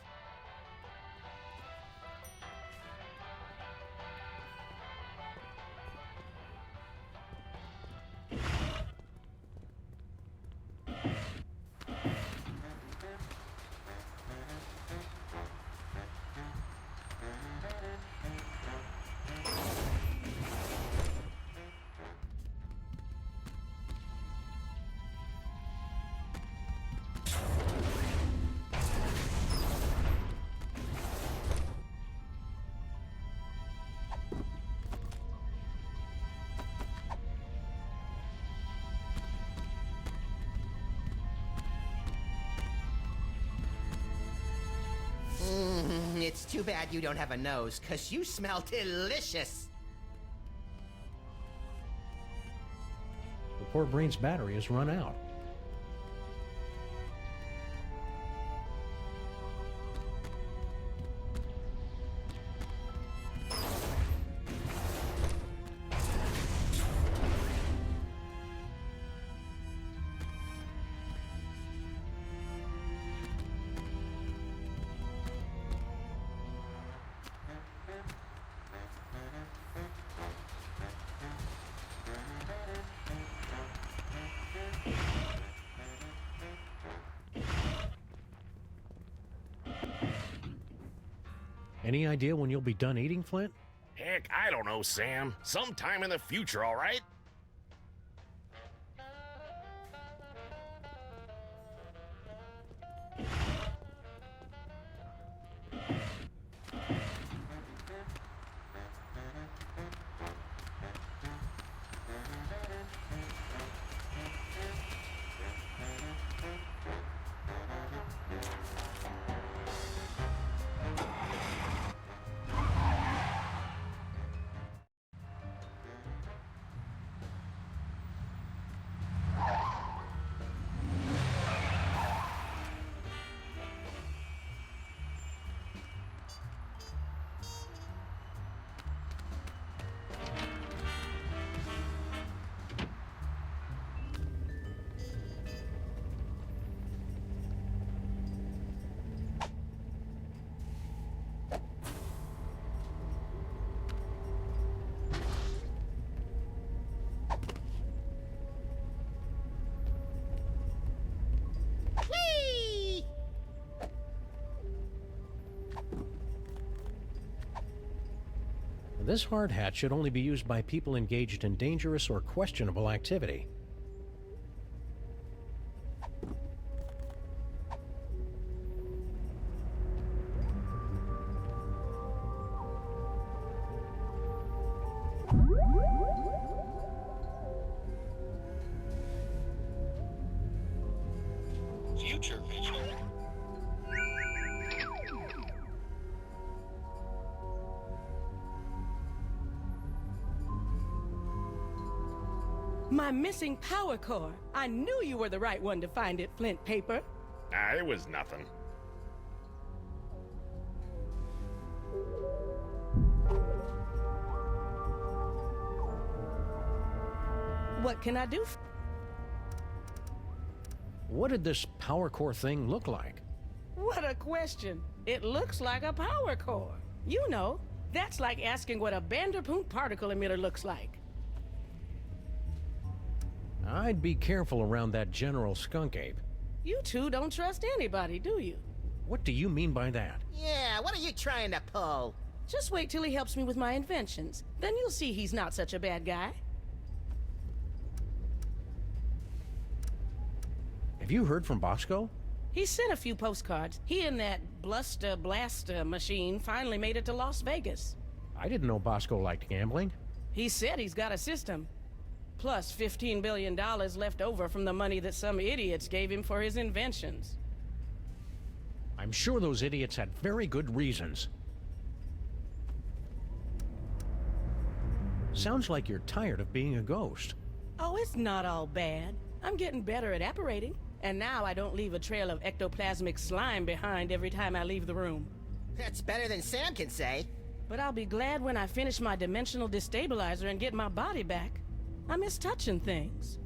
It's too bad you don't have a nose, 'cause you smell delicious. The poor brain's battery has run out. Any idea when you'll be done eating, Flint? Heck, I don't know, Sam. Sometime in the future, all right? This hard hat should only be used by people engaged in dangerous or questionable activity. Future vision. My missing power core. I knew you were the right one to find it, Flint Paper. It was nothing. What can I do? What did this power core thing look like? What a question. It looks like a power core. You know, that's like asking what a Vanderpool particle emitter looks like. I'd be careful around that General Skunk Ape. You two don't trust anybody, do you? What do you mean by that? Yeah, what are you trying to pull? Just wait till he helps me with my inventions. Then you'll see he's not such a bad guy. Have you heard from Bosco? He sent a few postcards. He and that Bluster Blaster machine finally made it to Las Vegas. I didn't know Bosco liked gambling. He said he's got a system. Plus $15 billion left over from the money that some idiots gave him for his inventions. I'm sure those idiots had very good reasons. Sounds like you're tired of being a ghost. Oh, it's not all bad. I'm getting better at apparating. And now I don't leave a trail of ectoplasmic slime behind every time I leave the room. That's better than Sam can say. But I'll be glad when I finish my dimensional destabilizer and get my body back. I miss touching things.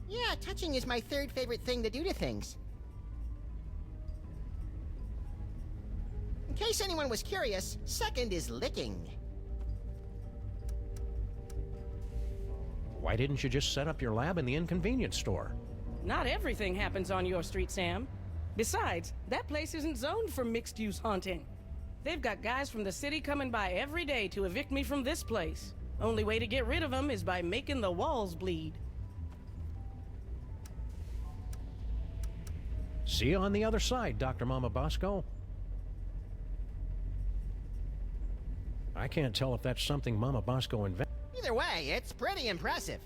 Yeah, touching is my third favorite thing to do to things. In case anyone was curious, second is licking. Why didn't you just set up your lab in the inconvenience store? Not everything happens on your street, Sam. Besides, that place isn't zoned for mixed-use haunting. They've got guys from the city coming by every day to evict me from this place. Only way to get rid of them is by making the walls bleed. See you on the other side, Dr. Mama Bosco. I can't tell if that's something Mama Bosco invented. Either way, it's pretty impressive.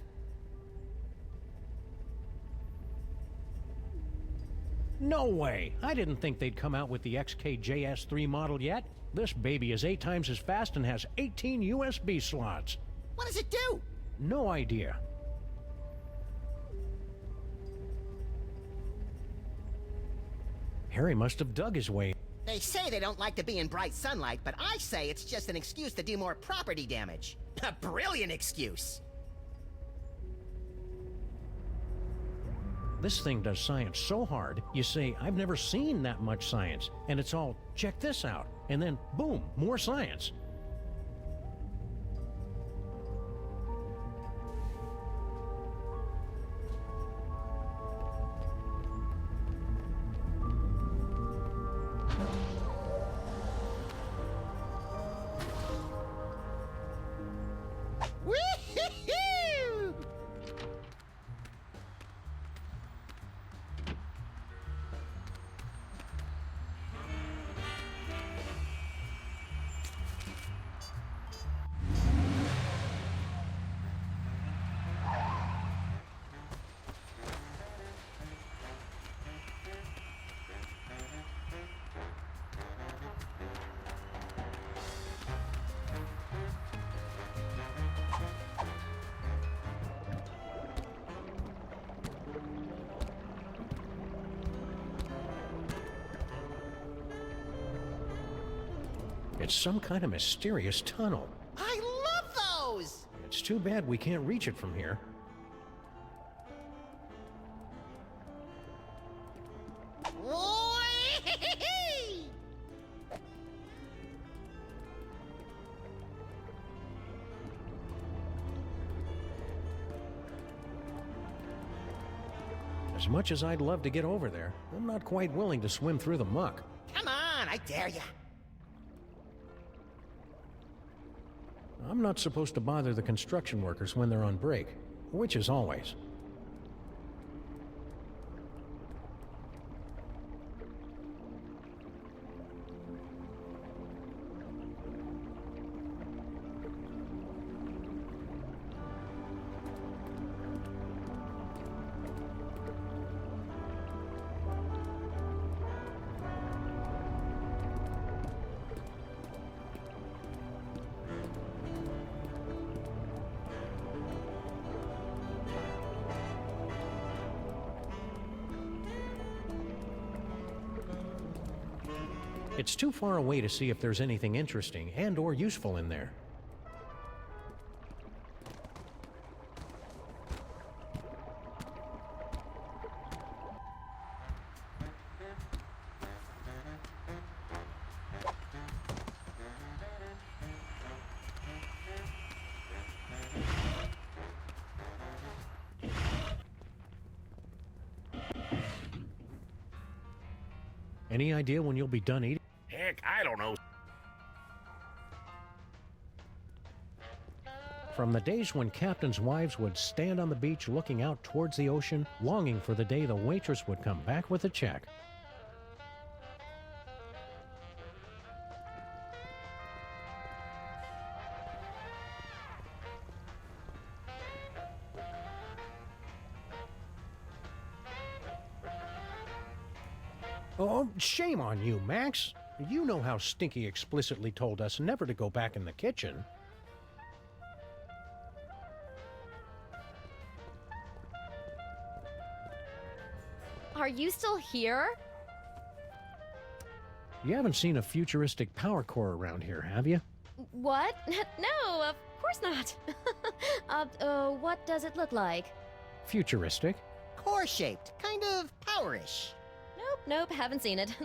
No way! I didn't think they'd come out with the XKJS3 model yet. This baby is 8 times as fast and has 18 USB slots. What does it do? No idea. Harry must have dug his way. They say they don't like to be in bright sunlight, but I say it's just an excuse to do more property damage. A brilliant excuse. This thing does science so hard, you say, I've never seen that much science. And it's all, check this out. And then, boom, more science. Woo-hoo-hoo! It's some kind of mysterious tunnel. I love those! It's too bad we can't reach it from here. Whee! As much as I'd love to get over there, I'm not quite willing to swim through the muck. Come on, I dare ya. I'm not supposed to bother the construction workers when they're on break, which is always. It's too far away to see if there's anything interesting and or useful in there. Any idea when you'll be done eating? Heck, I don't know. From the days when captains' wives would stand on the beach looking out towards the ocean, longing for the day the waitress would come back with a check. Oh, shame on you, Max. You know how Stinky explicitly told us never to go back in the kitchen. Are you still here? You haven't seen a futuristic power core around here, have you? What? No, of course not. What does it look like? Futuristic? Core-shaped, kind of powerish. Nope, haven't seen it.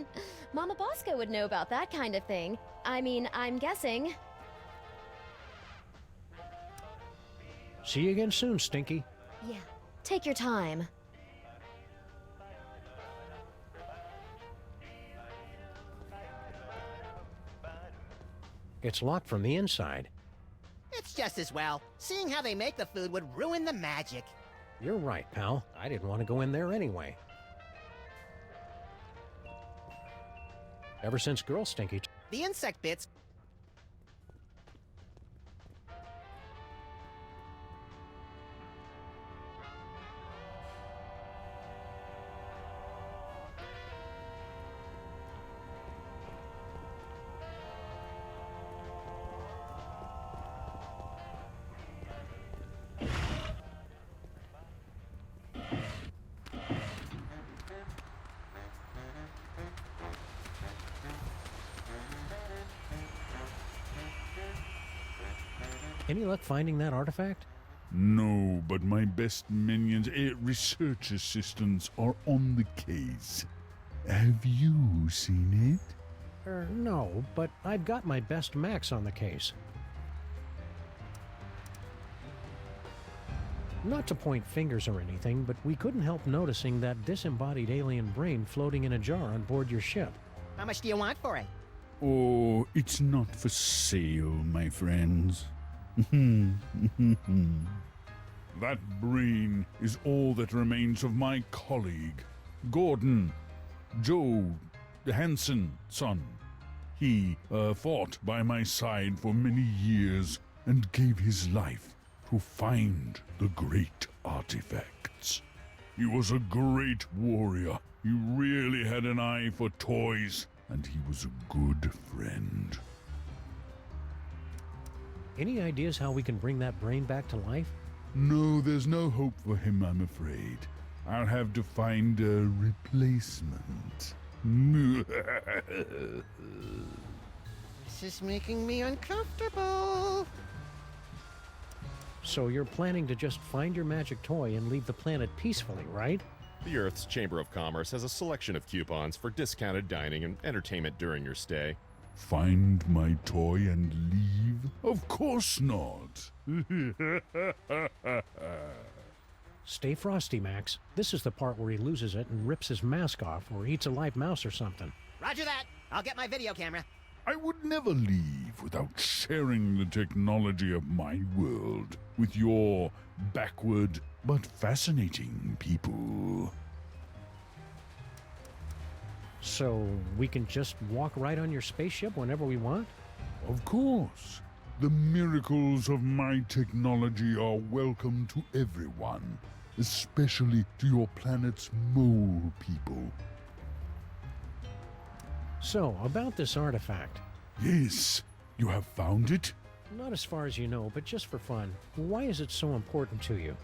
Mama Bosco would know about that kind of thing. I mean, I'm guessing. See you again soon, Stinky. Yeah, take your time. It's locked from the inside. It's just as well. Seeing how they make the food would ruin the magic. You're right, pal. I didn't want to go in there anyway. Ever since Girl Stinky... The insect bits... Any luck finding that artifact? No, but my best minions, research assistants, are on the case. Have you seen it? No, but I've got my best Max on the case. Not to point fingers or anything, but we couldn't help noticing that disembodied alien brain floating in a jar on board your ship. How much do you want for it? Oh, it's not for sale, my friends. That brain is all that remains of my colleague, Gordon, Joe Hansen's son. He fought by my side for many years and gave his life to find the great artifacts. He was a great warrior. He really had an eye for toys, and he was a good friend. Any ideas how we can bring that brain back to life? No, there's no hope for him, I'm afraid. I'll have to find a replacement. This is making me uncomfortable. So you're planning to just find your magic toy and leave the planet peacefully, right? The Earth's Chamber of Commerce has a selection of coupons for discounted dining and entertainment during your stay. Find my toy and leave? Of course not. Stay frosty, Max. This is the part where he loses it and rips his mask off or eats a live mouse or something. Roger that. I'll get my video camera. I would never leave without sharing the technology of my world with your backward but fascinating people. So we can just walk right on your spaceship whenever we want? Of course. The miracles of my technology are welcome to everyone, especially to your planet's mole people. So, about this artifact. Yes, you have found it? Not as far as you know, but just for fun. Why is it so important to you?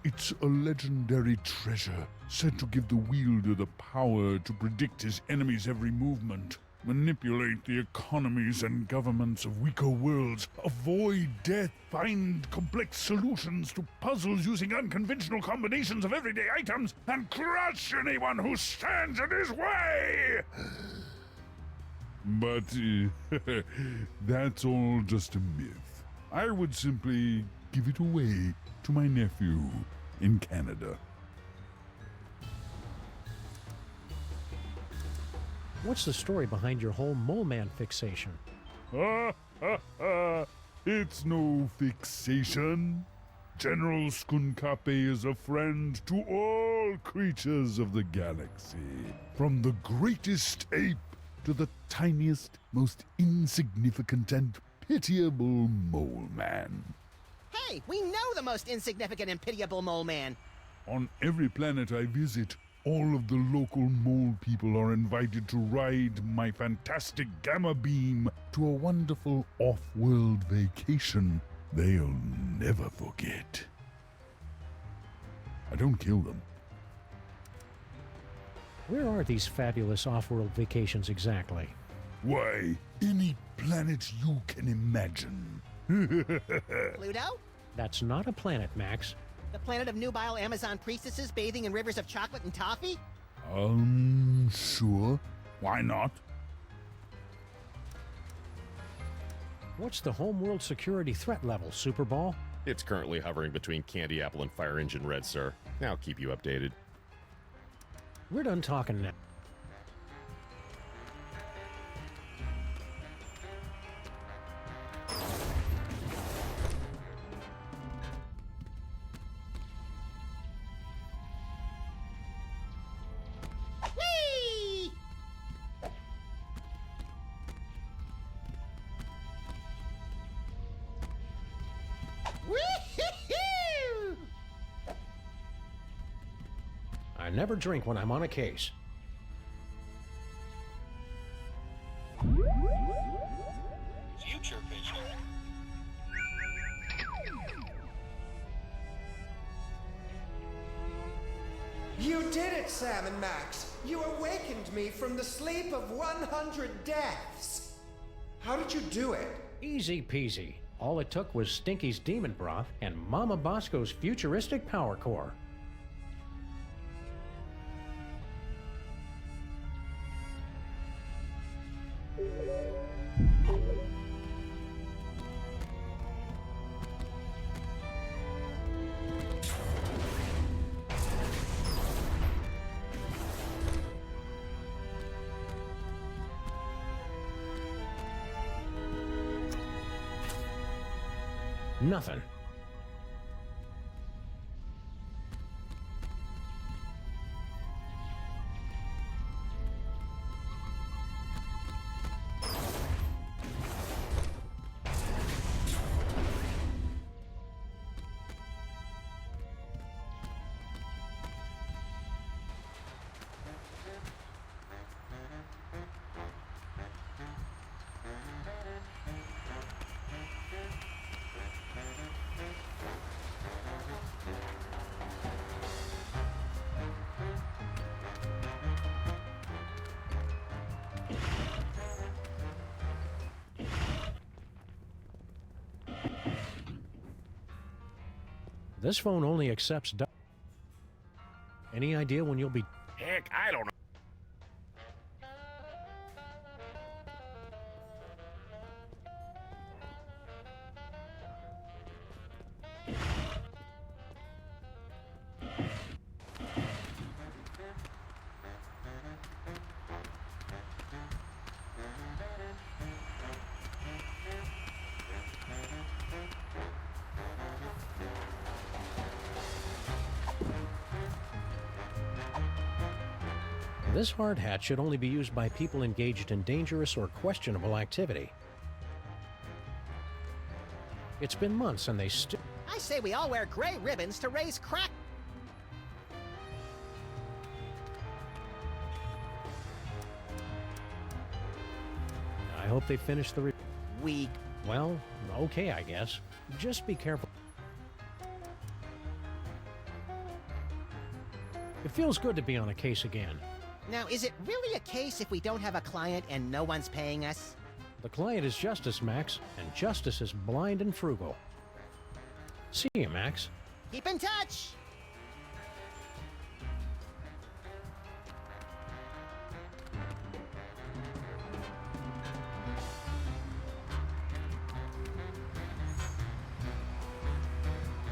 It's a legendary treasure, said to give the wielder the power to predict his enemy's every movement, manipulate the economies and governments of weaker worlds, avoid death, find complex solutions to puzzles using unconventional combinations of everyday items, and crush anyone who stands in his way! But that's all just a myth. I would simply give it away to my nephew in Canada. What's the story behind your whole mole man fixation? Ha ha ha! It's no fixation. General Skunkape is a friend to all creatures of the galaxy, from the greatest ape to the tiniest, most insignificant and pitiable mole man. Hey, we know the most insignificant and pitiable mole man. On every planet I visit, all of the local mole people are invited to ride my fantastic gamma beam to a wonderful off-world vacation they'll never forget. I don't kill them. Where are these fabulous off-world vacations exactly? Why, any planet you can imagine. Pluto? That's not a planet, Max. The planet of nubile Amazon priestesses bathing in rivers of chocolate and toffee? Sure. Why not? What's the homeworld security threat level, Superball? It's currently hovering between Candy Apple and Fire Engine Red, sir. I'll keep you updated. We're done talking now. Whee! Wee-hee-hoo! I never drink when I'm on a case. Future vision. You did it, Sam and Max! You awakened me from the sleep of 100 deaths! How did you do it? Easy peasy. All it took was Stinky's demon broth and Mama Bosco's futuristic power core. Nothing. This phone only accepts. Any idea when you'll be? Heck, I don't know. This hard hat should only be used by people engaged in dangerous or questionable activity. It's been months and they still... I say we all wear gray ribbons to raise crack. I hope they finish the... Weak. Well, okay, I guess. Just be careful. It feels good to be on a case again. Now, is it really a case if we don't have a client and no one's paying us? The client is Justice, Max, and Justice is blind and frugal. See you, Max. Keep in touch!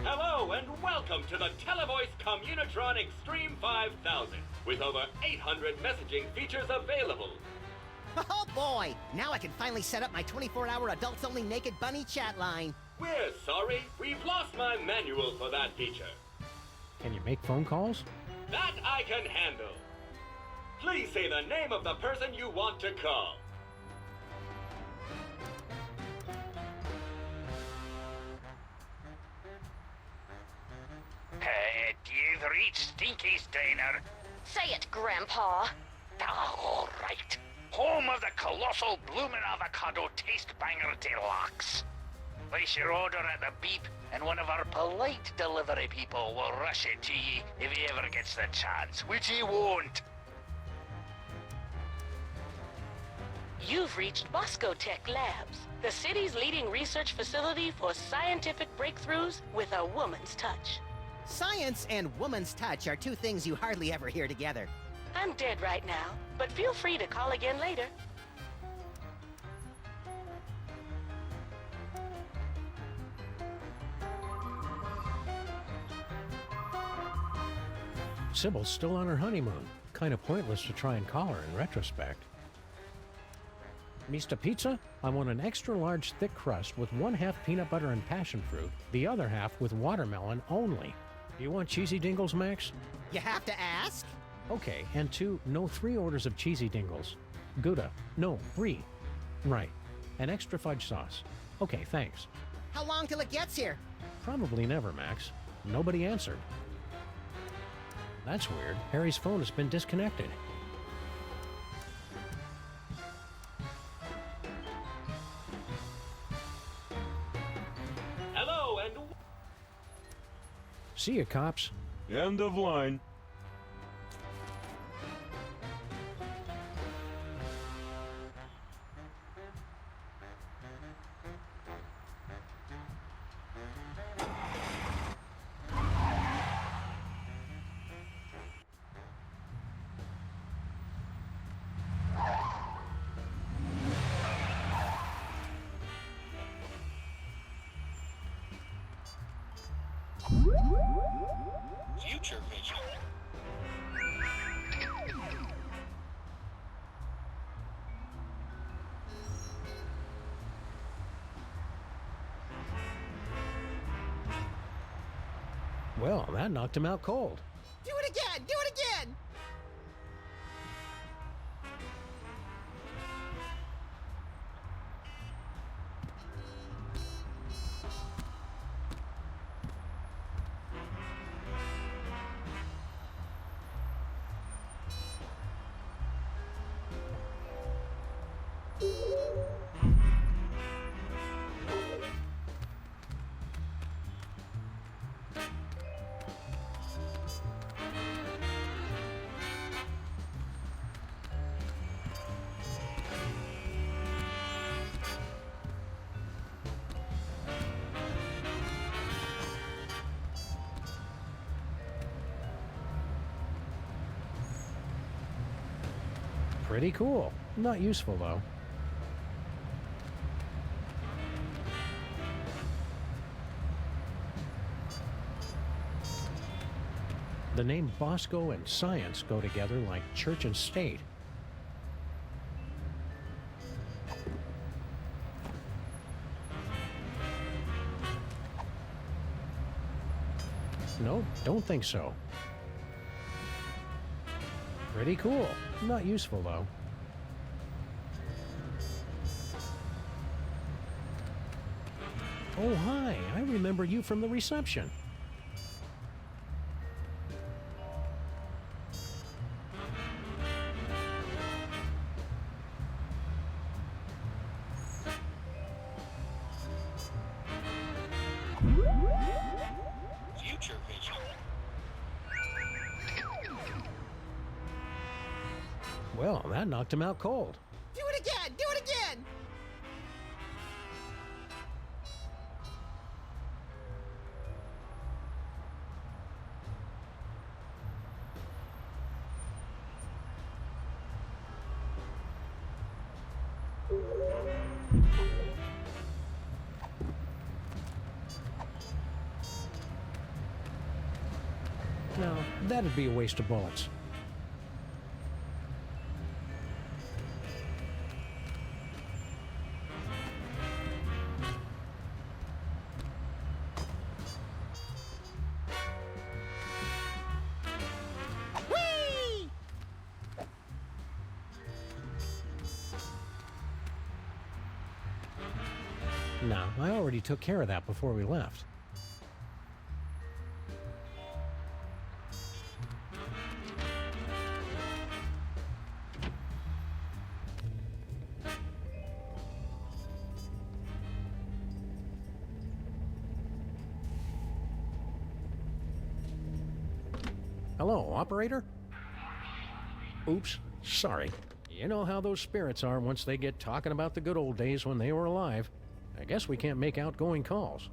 Hello and welcome to the Televoice Communitron Extreme 5000. With over 800 messaging features available. Oh boy! Now I can finally set up my 24-hour adults-only naked bunny chat line. We're sorry, we've lost my manual for that feature. Can you make phone calls? That I can handle. Please say the name of the person you want to call. You've reached Stinky's Diner. Say it, Grandpa. All right. Home of the colossal bloomin' avocado taste banger deluxe. Place your order at the beep, and one of our polite delivery people will rush it to ye if he ever gets the chance, which he won't. You've reached Bosco Tech Labs, the city's leading research facility for scientific breakthroughs with a woman's touch. Science and woman's touch are two things you hardly ever hear together. I'm dead right now, but feel free to call again later. Sybil's still on her honeymoon. Kind of pointless to try and call her in retrospect. Mr. Pizza, I want an extra large thick crust with 1/2 peanut butter and passion fruit, the other half with watermelon only. Do you want cheesy dingles, Max? You have to ask? Okay, and 2, no 3 orders of cheesy dingles. Gouda, no, Brie. Right. An extra fudge sauce. Okay, thanks. How long till it gets here? Probably never, Max. Nobody answered. That's weird. Harry's phone has been disconnected. Hello and... See you, cops. End of line. Future vision. Well, that knocked him out cold. Do it again! Do it again! Pretty cool. Not useful, though. The name Bosco and science go together like church and state. No, don't think so. Pretty cool. Not useful, though. Oh, hi. I remember you from the reception. Future vision. Well, that knocked him out cold. Do it again! Do it again! No, that'd be a waste of bullets. No, I already took care of that before we left. Hello, operator? Oops, sorry. You know how those spirits are once they get talking about the good old days when they were alive. I guess we can't make outgoing calls.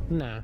Nah.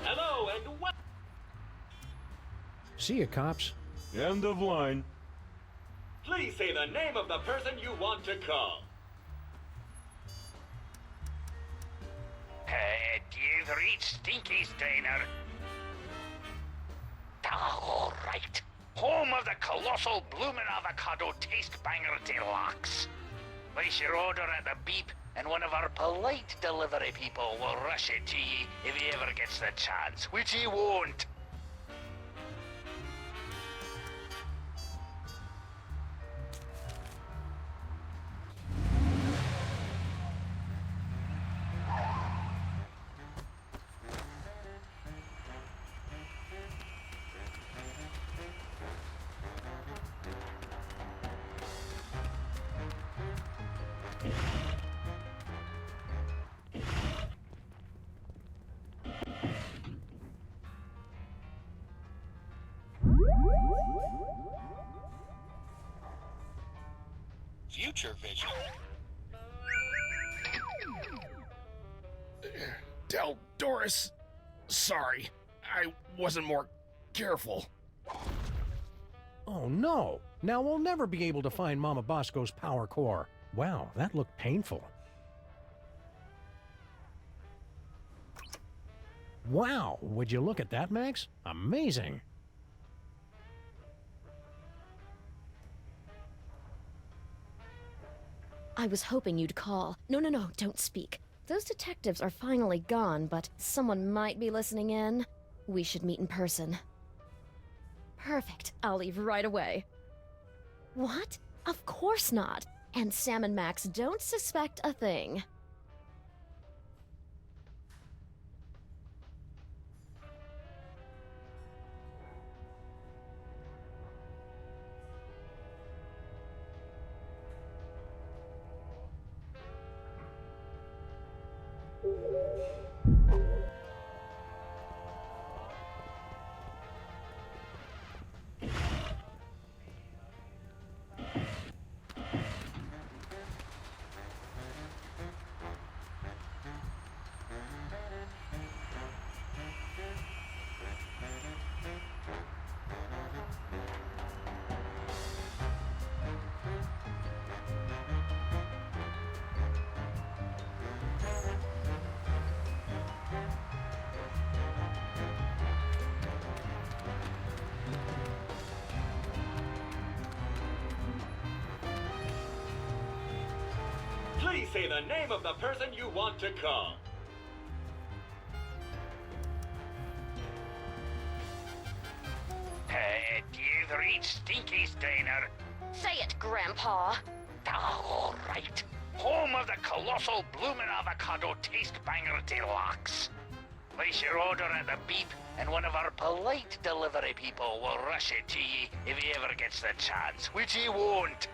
Hello and what? See ya, cops. End of line. Please say the name of the person you want to call. You've reached Stinky's Diner. All right. Home of the colossal bloomin' avocado taste banger deluxe. Place your order at the beep, and one of our polite delivery people will rush it to ye if he ever gets the chance, which he won't. Future vision. Doris, sorry. I wasn't more careful. Oh no! Now we'll never be able to find Mama Bosco's power core. Wow, that looked painful. Wow, would you look at that, Max? Amazing! I was hoping you'd call. No, don't speak. Those detectives are finally gone, but someone might be listening in. We should meet in person. Perfect. I'll leave right away. What? Of course not. And Sam and Max don't suspect a thing. Please say the name of the person you want to call. You've reached Stinky's Diner. Say it, Grandpa. All right. Home of the colossal bloomin' avocado taste banger deluxe. Place your order at the beep, and one of our polite delivery people will rush it to ye if he ever gets the chance, which he won't.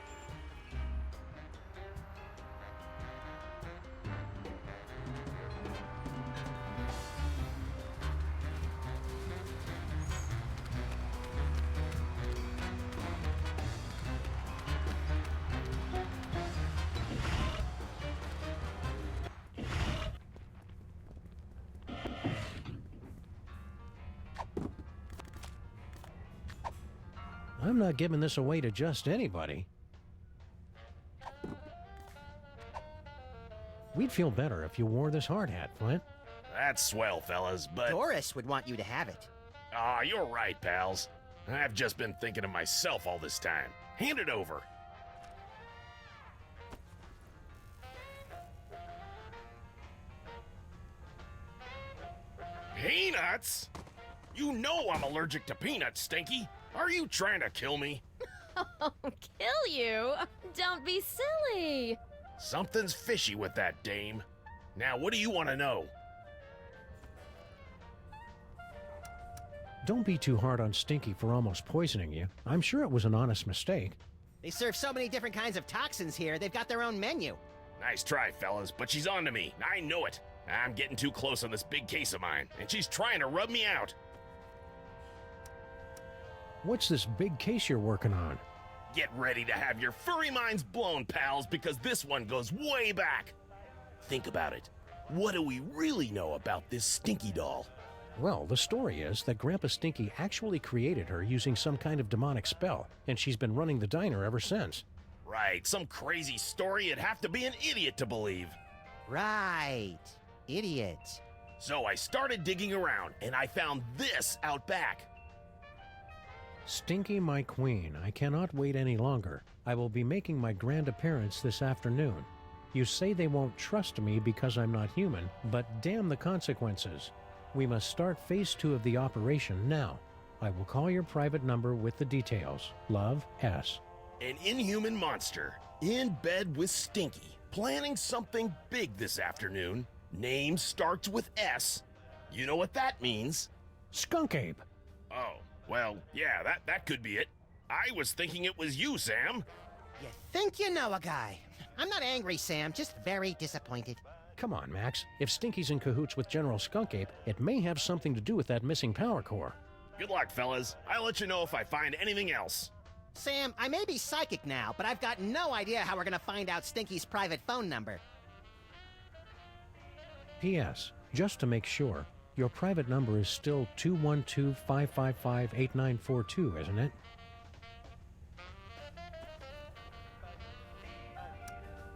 I'm not giving this away to just anybody. We'd feel better if you wore this hard hat, Flint. That's swell, fellas, but... Doris would want you to have it. Ah, you're right, pals. I've just been thinking of myself all this time. Hand it over. Peanuts? You know I'm allergic to peanuts, Stinky. Are you trying to kill me? Oh, kill you? Don't be silly. Something's fishy with that dame. Now, what do you want to know? Don't be too hard on Stinky for almost poisoning you. I'm sure it was an honest mistake. They serve so many different kinds of toxins here, they've got their own menu. Nice try, fellas, but she's on to me. I know it. I'm getting too close on this big case of mine, and she's trying to rub me out. What's this big case you're working on? Get ready to have your furry minds blown, pals, because this one goes way back. Think about it. What do we really know about this Stinky doll? Well, the story is that Grandpa Stinky actually created her using some kind of demonic spell, and she's been running the diner ever since. Right, some crazy story you'd have to be an idiot to believe. Right, idiot. So I started digging around, and I found this out back. Stinky, my queen, I cannot wait any longer. I will be making my grand appearance this afternoon. You say they won't trust me because I'm not human, but damn the consequences. We must start phase 2 of the operation now. I will call your private number with the details. Love, S. An inhuman monster, in bed with Stinky, planning something big this afternoon. Name starts with S. You know what that means? Skunk Ape. Oh. Well, yeah, that could be it. I was thinking it was you, Sam. You think you know a guy. I'm not angry, Sam, just very disappointed. Come on, Max. If Stinky's in cahoots with General Skunk Ape, it may have something to do with that missing power core. Good luck, fellas. I'll let you know if I find anything else. Sam, I may be psychic now, but I've got no idea how we're gonna find out Stinky's private phone number. P.S. Just to make sure, your private number is still 212-555-8942, isn't it?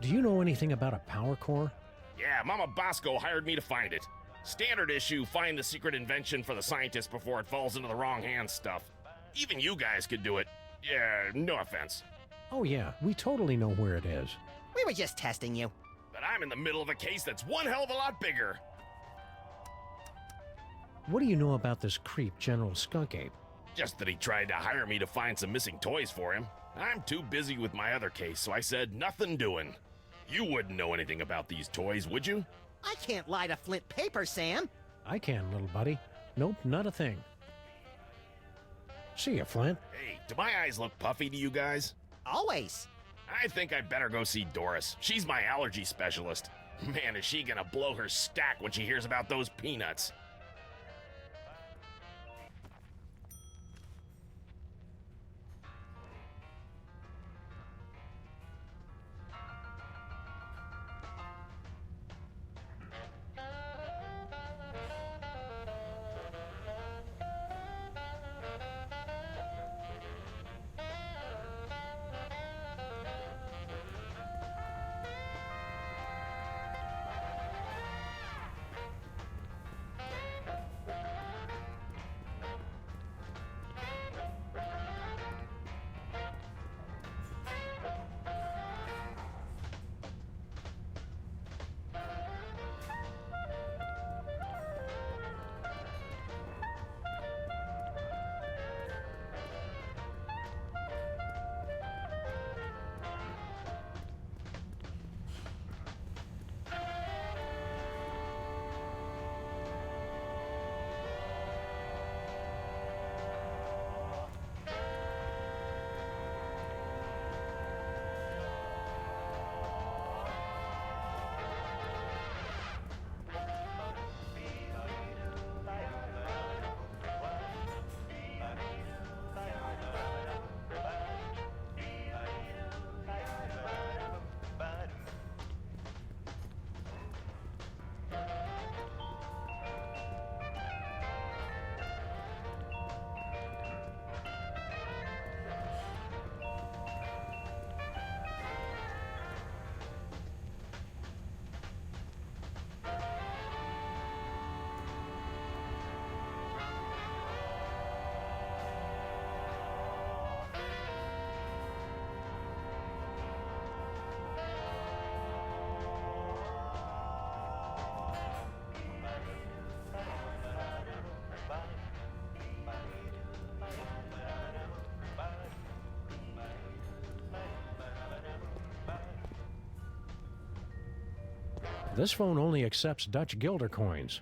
Do you know anything about a power core? Yeah, Mama Bosco hired me to find it. Standard issue, find the secret invention for the scientists before it falls into the wrong hands stuff. Even you guys could do it. Yeah, no offense. Oh yeah, we totally know where it is. We were just testing you. But I'm in the middle of a case that's one hell of a lot bigger. What do you know about this creep, General Skunk Ape? Just that he tried to hire me to find some missing toys for him. I'm too busy with my other case, so I said nothing doing. You wouldn't know anything about these toys, would you? I can't lie to Flint paper, Sam. I can, little buddy. Nope, not a thing. See ya, Flint. Hey, do my eyes look puffy to you guys? Always. I think I'd better go see Doris. She's my allergy specialist. Man, is she gonna blow her stack when she hears about those peanuts. This phone only accepts Dutch guilder coins.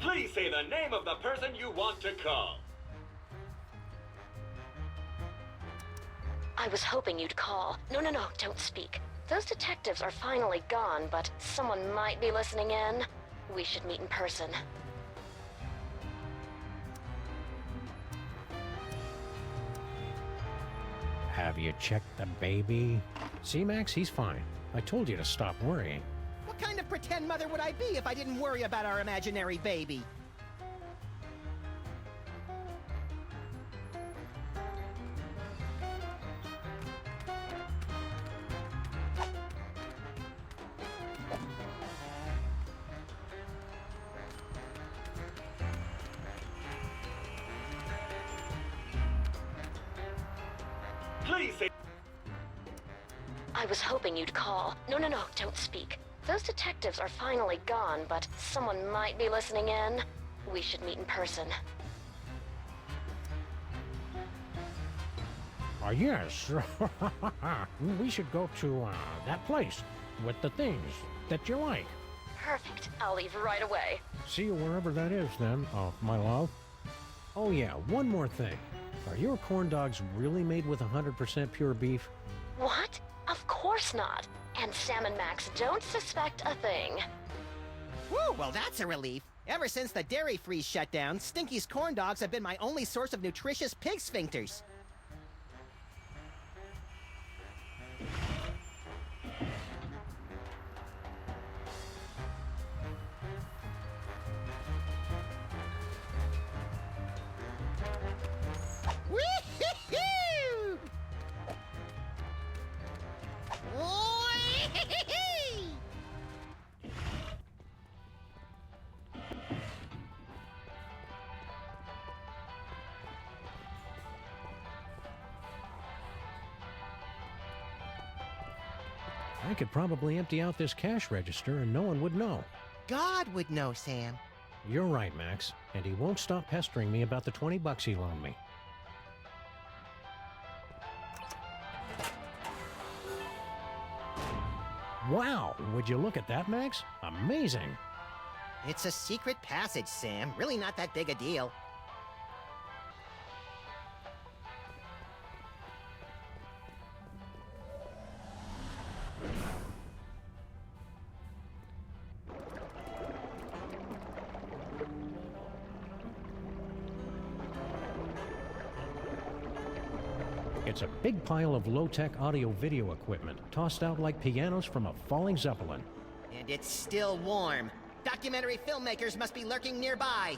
Please say the name of the person you want to call. I was hoping you'd call. No, don't speak. Those detectives are finally gone, but someone might be listening in. We should meet in person. Have you checked the baby? See, Max, he's fine. I told you to stop worrying. What kind of pretend mother would I be if I didn't worry about our imaginary baby? Please say... I was hoping you'd call. No, don't speak. Those detectives are finally gone, but someone might be listening in. We should meet in person. Yes. We should go to that place with the things that you like. Perfect. I'll leave right away. See you wherever that is, then, my love. Oh, yeah, one more thing. Are your corn dogs really made with 100% pure beef? What? Of course not. And Sam and Max don't suspect a thing. Woo, well that's a relief. Ever since the dairy freeze shut down, Stinky's corn dogs have been my only source of nutritious pig sphincters. Wee-hee-hoo! Wee-hee-hee! I could probably empty out this cash register and no one would know. God would know, Sam. You're right, Max. And he won't stop pestering me about the $20 he loaned me. Wow, would you look at that, Max? Amazing. It's a secret passage, Sam. Really not that big a deal. It's a big pile of low-tech audio-video equipment, tossed out like pianos from a falling Zeppelin. And it's still warm. Documentary filmmakers must be lurking nearby.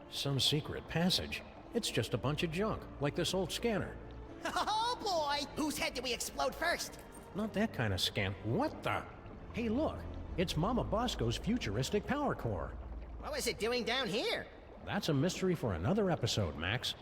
Some secret passage. It's just a bunch of junk, like this old scanner. Oh boy! Whose head do we explode first? Not that kind of scan. What the? Hey, look. It's Mama Bosco's futuristic power core. What was it doing down here? That's a mystery for another episode, Max.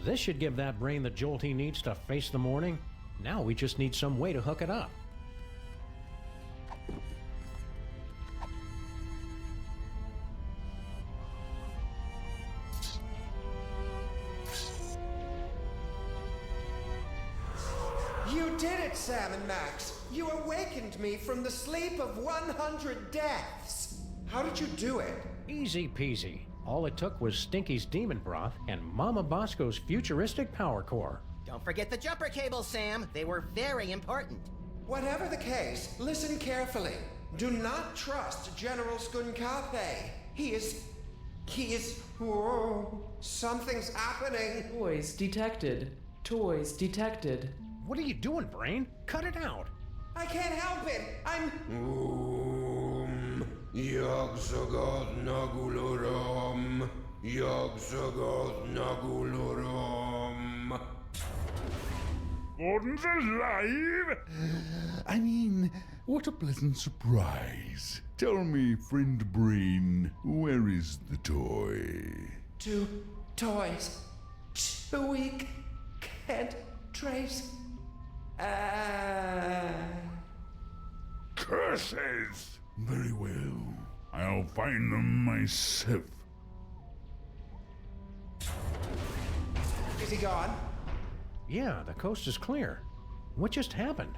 This should give that brain the jolt he needs to face the morning. Now we just need some way to hook it up. You did it, Sam and Max. You awakened me from the sleep of 100 deaths. How did you do it? Easy peasy. All it took was Stinky's demon broth and Mama Bosco's futuristic power core. Don't forget the jumper cables, Sam. They were very important. Whatever the case, listen carefully. Do not trust General Skunkape. He is... Whoa, something's happening. Toys detected. Toys detected. What are you doing, Brain? Cut it out. I can't help it. I'm... Yogsagot Nagulorum. Yogsagot Nagulorum. Gordon's alive? I mean, what a pleasant surprise. Tell me, friend Brain, where is the toy? 2 toys. 2 week. Can't trace. Curses! Very well. I'll find them myself. Is he gone? Yeah, the coast is clear. What just happened?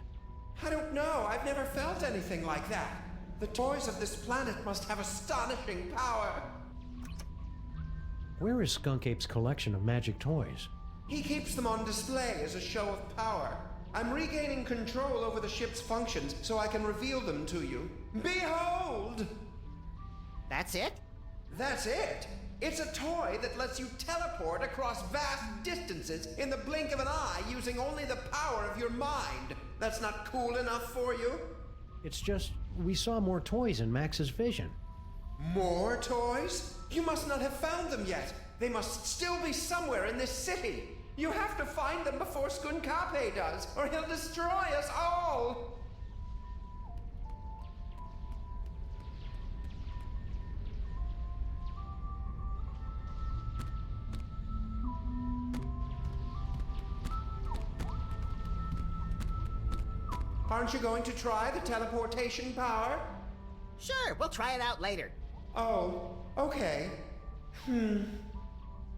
I don't know. I've never felt anything like that. The toys of this planet must have astonishing power. Where is Skunk Ape's collection of magic toys? He keeps them on display as a show of power. I'm regaining control over the ship's functions so I can reveal them to you. Behold! That's it? That's it! It's a toy that lets you teleport across vast distances in the blink of an eye using only the power of your mind. That's not cool enough for you? It's just, we saw more toys in Max's vision. More toys? You must not have found them yet. They must still be somewhere in this city. You have to find them before Skunkape does, or he'll destroy us all! Aren't you going to try the teleportation power? Sure, we'll try it out later. Oh, okay.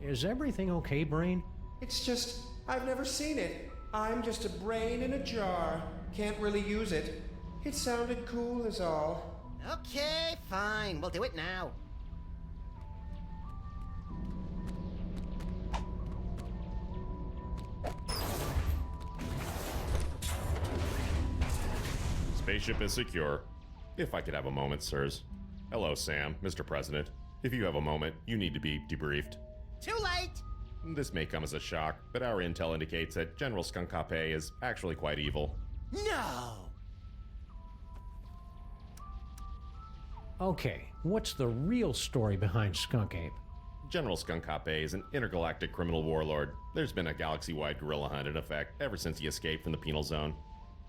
Is everything okay, Brain? It's just, I've never seen it. I'm just a brain in a jar. Can't really use it. It sounded cool is all. Okay, fine. We'll do it now. Spaceship is secure. If I could have a moment, sirs. Hello, Sam, Mr. President. If you have a moment, you need to be debriefed. Too late! This may come as a shock, but our intel indicates that General Skunkape is actually quite evil. No! Okay, what's the real story behind Skunk Ape? General Skunkape is an intergalactic criminal warlord. There's been a galaxy-wide gorilla hunt in effect ever since he escaped from the Penal Zone.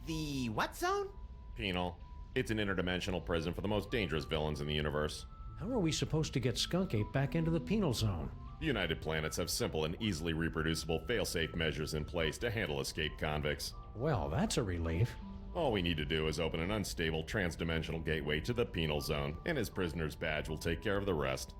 The what zone? Penal. It's an interdimensional prison for the most dangerous villains in the universe. How are we supposed to get Skunk Ape back into the Penal Zone? The United Planets have simple and easily reproducible fail-safe measures in place to handle escaped convicts. Well, that's a relief. All we need to do is open an unstable trans-dimensional gateway to the Penal Zone, and his prisoner's badge will take care of the rest.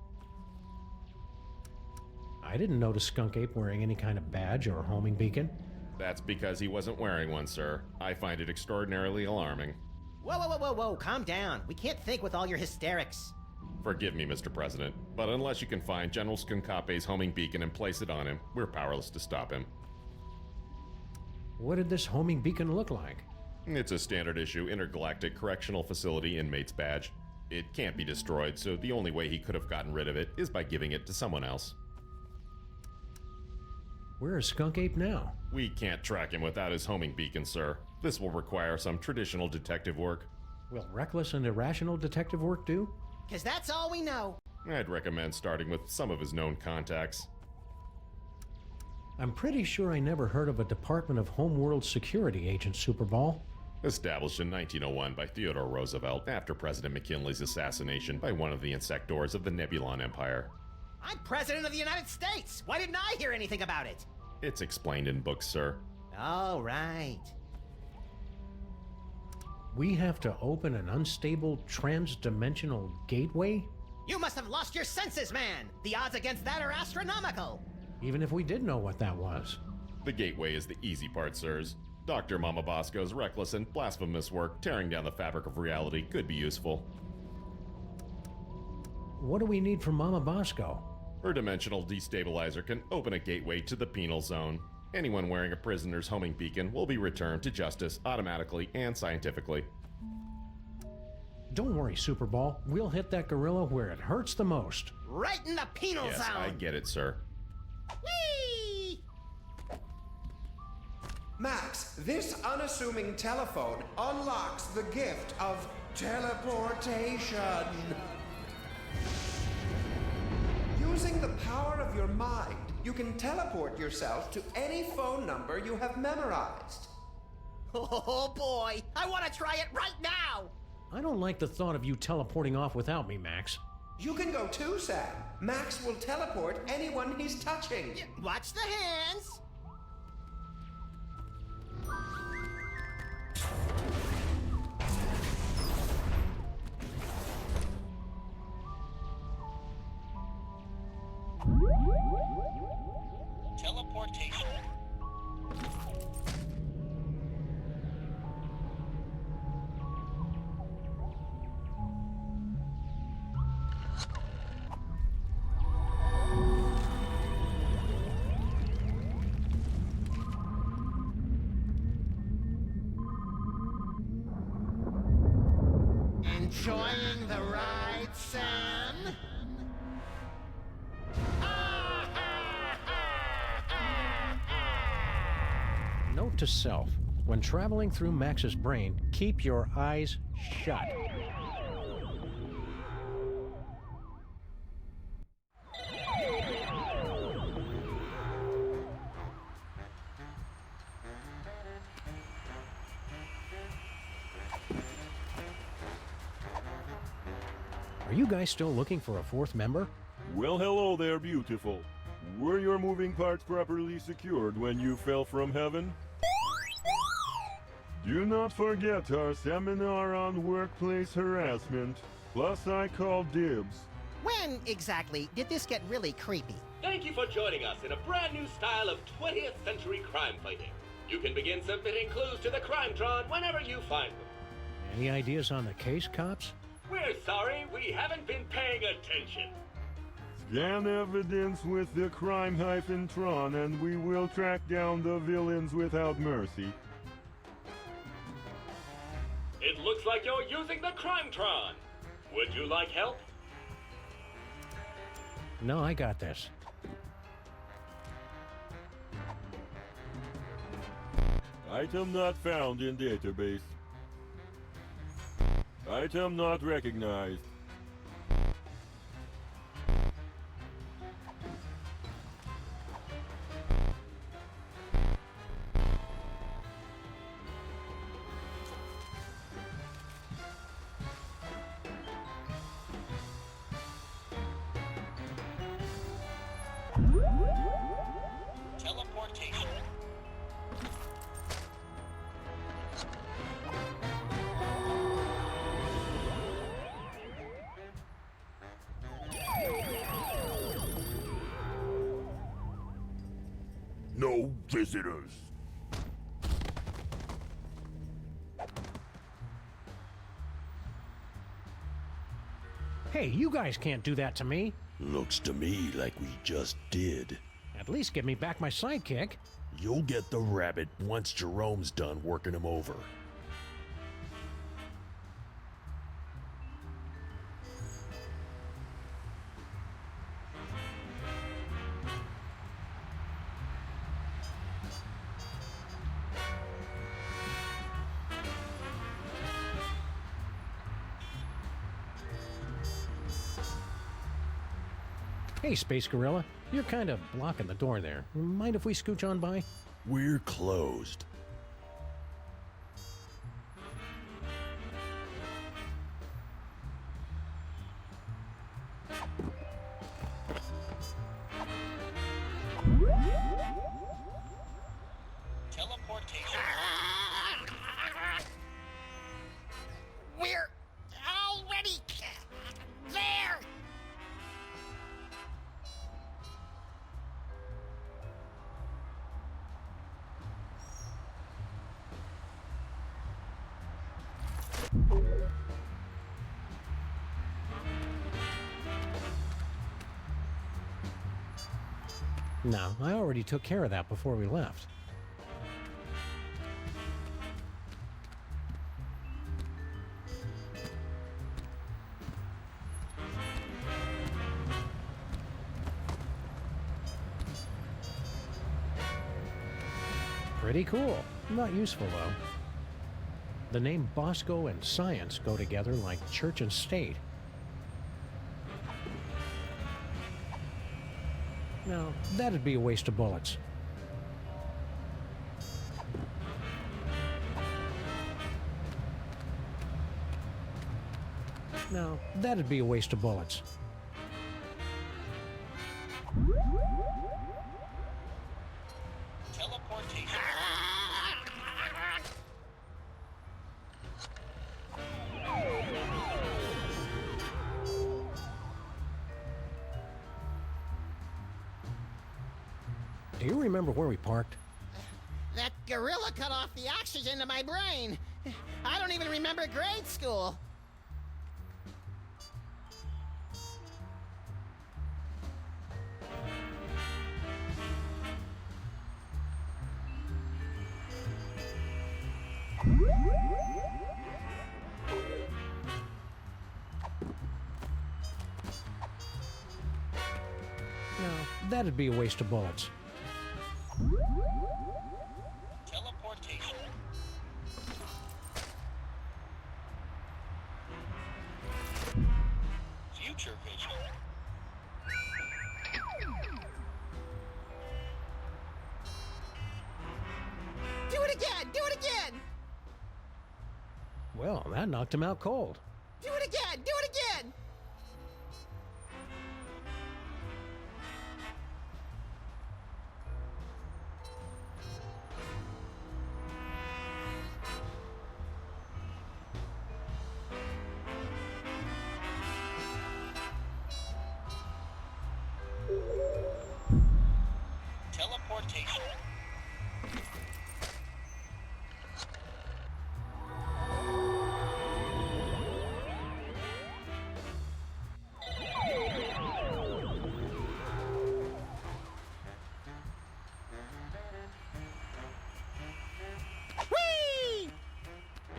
I didn't notice Skunk Ape wearing any kind of badge or homing beacon. That's because he wasn't wearing one, sir. I find it extraordinarily alarming. Whoa, whoa, whoa, whoa, whoa, calm down. We can't think with all your hysterics. Forgive me, Mr. President, but unless you can find General Skunkape's homing beacon and place it on him, we're powerless to stop him. What did this homing beacon look like? It's a standard issue intergalactic correctional facility inmate's badge. It can't be destroyed, so the only way he could have gotten rid of it is by giving it to someone else. Where is Skunk Ape now? We can't track him without his homing beacon, sir. This will require some traditional detective work. Will reckless and irrational detective work do? 'Cause that's all we know. I'd recommend starting with some of his known contacts. I'm pretty sure I never heard of a Department of Homeworld Security agent, Superball. Established in 1901 by Theodore Roosevelt after President McKinley's assassination by one of the insectors of the Nebulon Empire. I'm President of the United States! Why didn't I hear anything about it? It's explained in books, sir. Oh, right. We have to open an unstable trans-dimensional gateway? You must have lost your senses, man! The odds against that are astronomical! Even if we did know what that was. The gateway is the easy part, sirs. Dr. Mama Bosco's reckless and blasphemous work tearing down the fabric of reality could be useful. What do we need from Mama Bosco? Her dimensional destabilizer can open a gateway to the Penal Zone. Anyone wearing a prisoner's homing beacon will be returned to justice automatically and scientifically. Don't worry, Superball. We'll hit that gorilla where it hurts the most. Right in the Penal Yes, Zone! I get it, sir. Whee! Max, this unassuming telephone unlocks the gift of teleportation. Using the power of your mind, you can teleport yourself to any phone number you have memorized. Oh boy, I want to try it right now! I don't like the thought of you teleporting off without me, Max. You can go too, Sam. Max will teleport anyone he's touching. Watch the hands! Teleportation. Enjoying the ride, Sam? Note to self, when traveling through Max's brain, keep your eyes shut. Are you guys still looking for a fourth member? Well, hello there, beautiful. Were your moving parts properly secured when you fell from heaven? Do not forget our seminar on workplace harassment. Plus, I called dibs. When exactly did this get really creepy? Thank you for joining us in a brand new style of 20th century crime fighting. You can begin submitting clues to the Crimetron whenever you find them. Any ideas on the case, cops? We're sorry, we haven't been paying attention. Scan evidence with the crime-tron and we will track down the villains without mercy. It looks Looks like you're using the Crimetron. Would you like help? No, I got this. Item not found in database. Item not recognized. Teleportation. No visitors. Hey, you guys can't do that to me. Looks to me like we just did. At least give me back my sidekick. You'll get the rabbit once Jerome's done working him over. Hey, Space Gorilla, you're kind of blocking the door there. Mind if we scooch on by? We're closed. Teleportation. We're already there. No, I already took care of that before we left. Pretty cool. Not useful, though. The name Bosco and science go together like church and state. No, that'd be a waste of bullets. No, that'd be a waste of bullets. Teleportation. Do you remember where we parked? That gorilla cut off the oxygen to my brain. I don't even remember grade school. No, that'd be a waste of bullets. Teleportation. Future vision. Do it again! Do it again! Well, that knocked him out cold. Do it again! Do it again! Teleportation.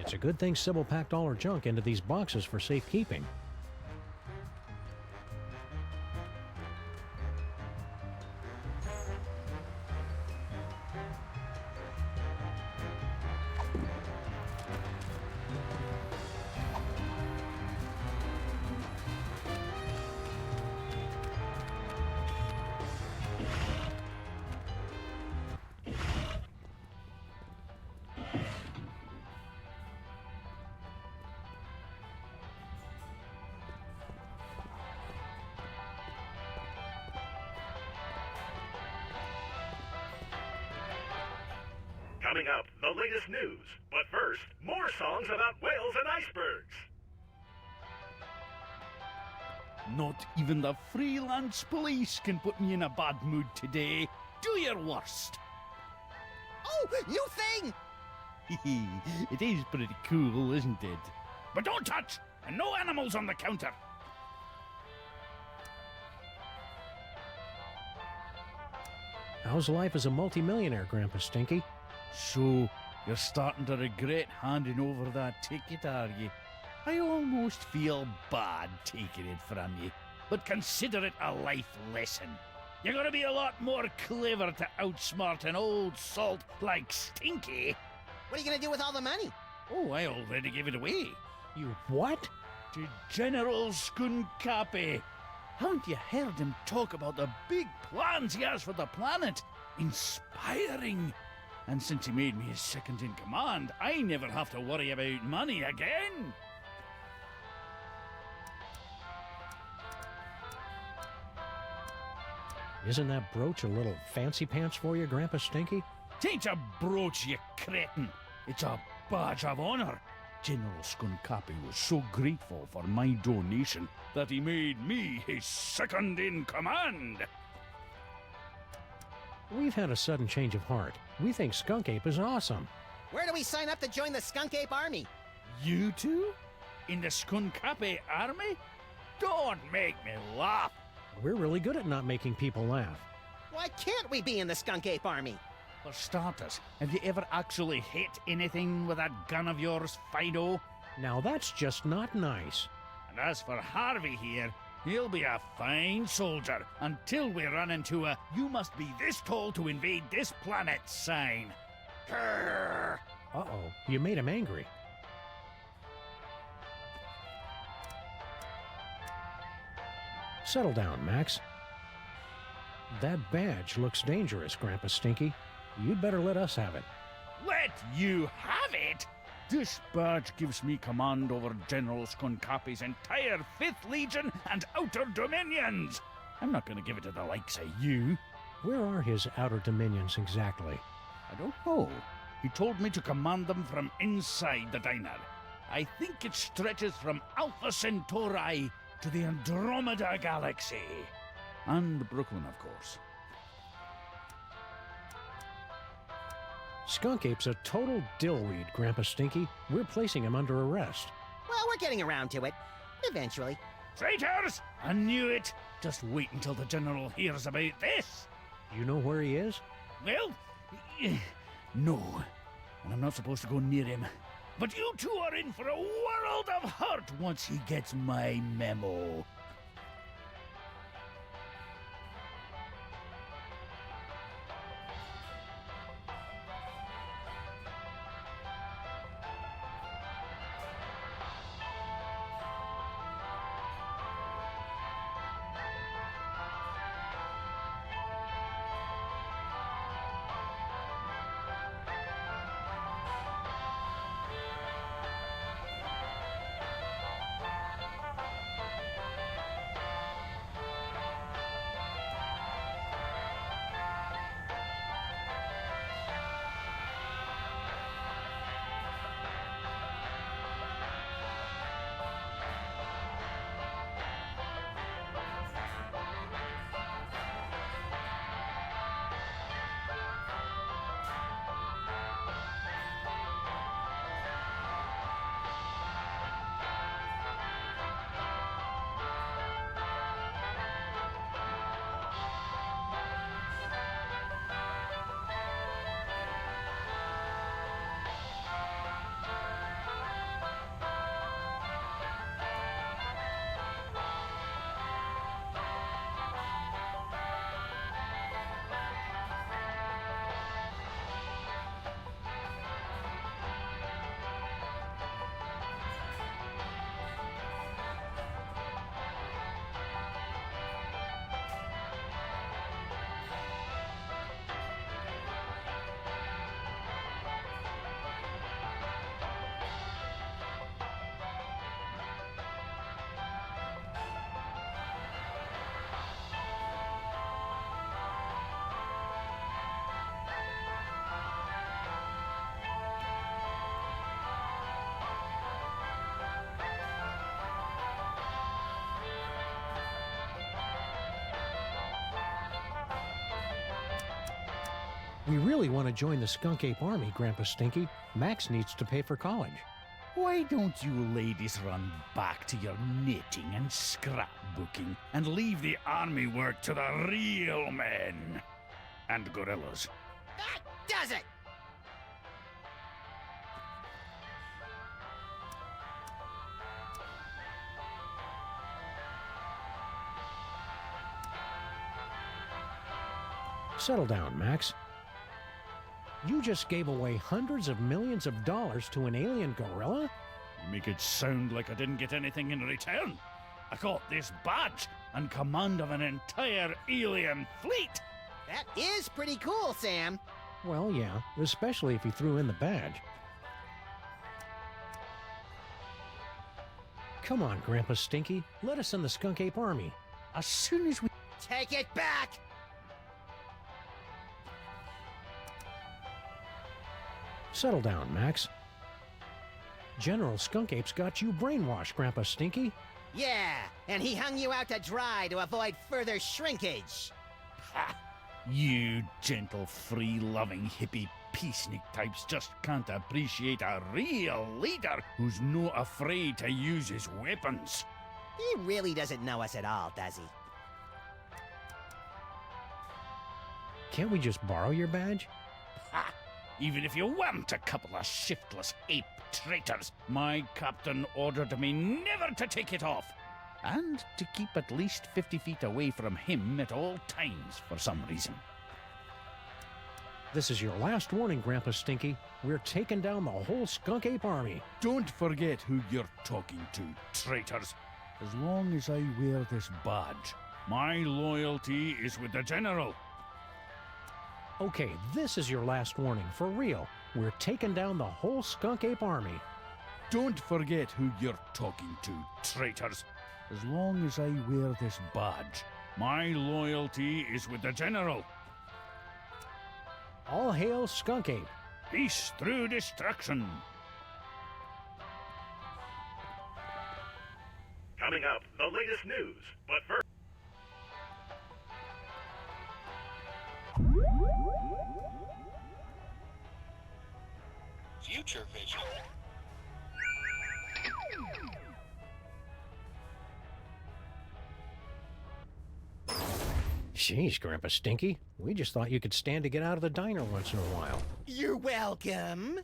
It's a good thing Sybil packed all her junk into these boxes for safekeeping. Coming up, the latest news. But first, more songs about whales and icebergs. Not even the freelance police can put me in a bad mood today. Do your worst. Oh, new thing! It is pretty cool, isn't it? But don't touch! And no animals on the counter! How's life as a multimillionaire, Grandpa Stinky? So, you're starting to regret handing over that ticket, are you? I almost feel bad taking it from you, but consider it a life lesson. You're gonna be a lot more clever to outsmart an old salt like Stinky. What are you gonna do with all the money? Oh, I already gave it away. You what? To General Skunkapi. Haven't you heard him talk about the big plans he has for the planet? Inspiring. And since he made me his second in command, I never have to worry about money again. Isn't that brooch a little fancy pants for you, Grandpa Stinky? Tain't a brooch, you cretin. It's a badge of honor. General Skunkapi was so grateful for my donation that he made me his second in command. We've had a sudden change of heart. We think Skunk Ape is awesome. Where do we sign up to join the Skunk Ape Army? You two? In the Skunkapi army? Don't make me laugh. We're really good at not making people laugh. Why can't we be in the Skunk Ape Army? For starters, have you ever actually hit anything with that gun of yours, Fido? Now that's just not nice. And as for Harvey here, he'll be a fine soldier until we run into a "you must be this tall to invade this planet" sign. Grrr. Uh-oh, you made him angry. Settle down, Max. That badge looks dangerous, Grandpa Stinky. You'd better let us have it. Let you have it? This badge gives me command over General Skunkapi's entire 5th Legion and Outer Dominions. I'm not going to give it to the likes of you. Where are his Outer Dominions exactly? I don't know. He told me to command them from inside the diner. I think it stretches from Alpha Centauri to the Andromeda Galaxy. And Brooklyn, of course. Skunk Ape's a total dillweed, Grandpa Stinky. We're placing him under arrest. Well, we're getting around to it. Eventually. Traitors! I knew it! Just wait until the General hears about this. You know where he is? Well, no. And I'm not supposed to go near him. But you two are in for a world of hurt once he gets my memo. We really want to join the Skunk Ape Army, Grandpa Stinky. Max needs to pay for college. Why don't you ladies run back to your knitting and scrapbooking and leave the army work to the real men and gorillas? That does it! Settle down, Max. You just gave away hundreds of millions of dollars to an alien gorilla? You make it sound like I didn't get anything in return. I got this badge and command of an entire alien fleet. That is pretty cool, Sam. Well, yeah, especially if you threw in the badge. Come on, Grandpa Stinky. Let us in the Skunk Ape Army. As soon as we... Take it back! Settle down, Max. General Skunk Ape's got you brainwashed, Grandpa Stinky. Yeah, and he hung you out to dry to avoid further shrinkage. Ha! You gentle, free-loving, hippie peacenik types just can't appreciate a real leader who's not afraid to use his weapons. He really doesn't know us at all, does he? Can't we just borrow your badge? Ha! Even if you weren't a couple of shiftless ape traitors, my captain ordered me never to take it off, and to keep at least 50 feet away from him at all times for some reason. This is your last warning, Grandpa Stinky. We're taking down the whole Skunk Ape Army. Don't forget who you're talking to, traitors. As long as I wear this badge, my loyalty is with the General. Okay, this is your last warning, for real. We're taking down the whole Skunk Ape Army. Don't forget who you're talking to, traitors. As long as I wear this badge, my loyalty is with the General. All hail Skunk Ape. Peace through destruction. Coming up, the latest news. But first... Future vision. Sheesh, Grandpa Stinky. We just thought you could stand to get out of the diner once in a while. You're welcome.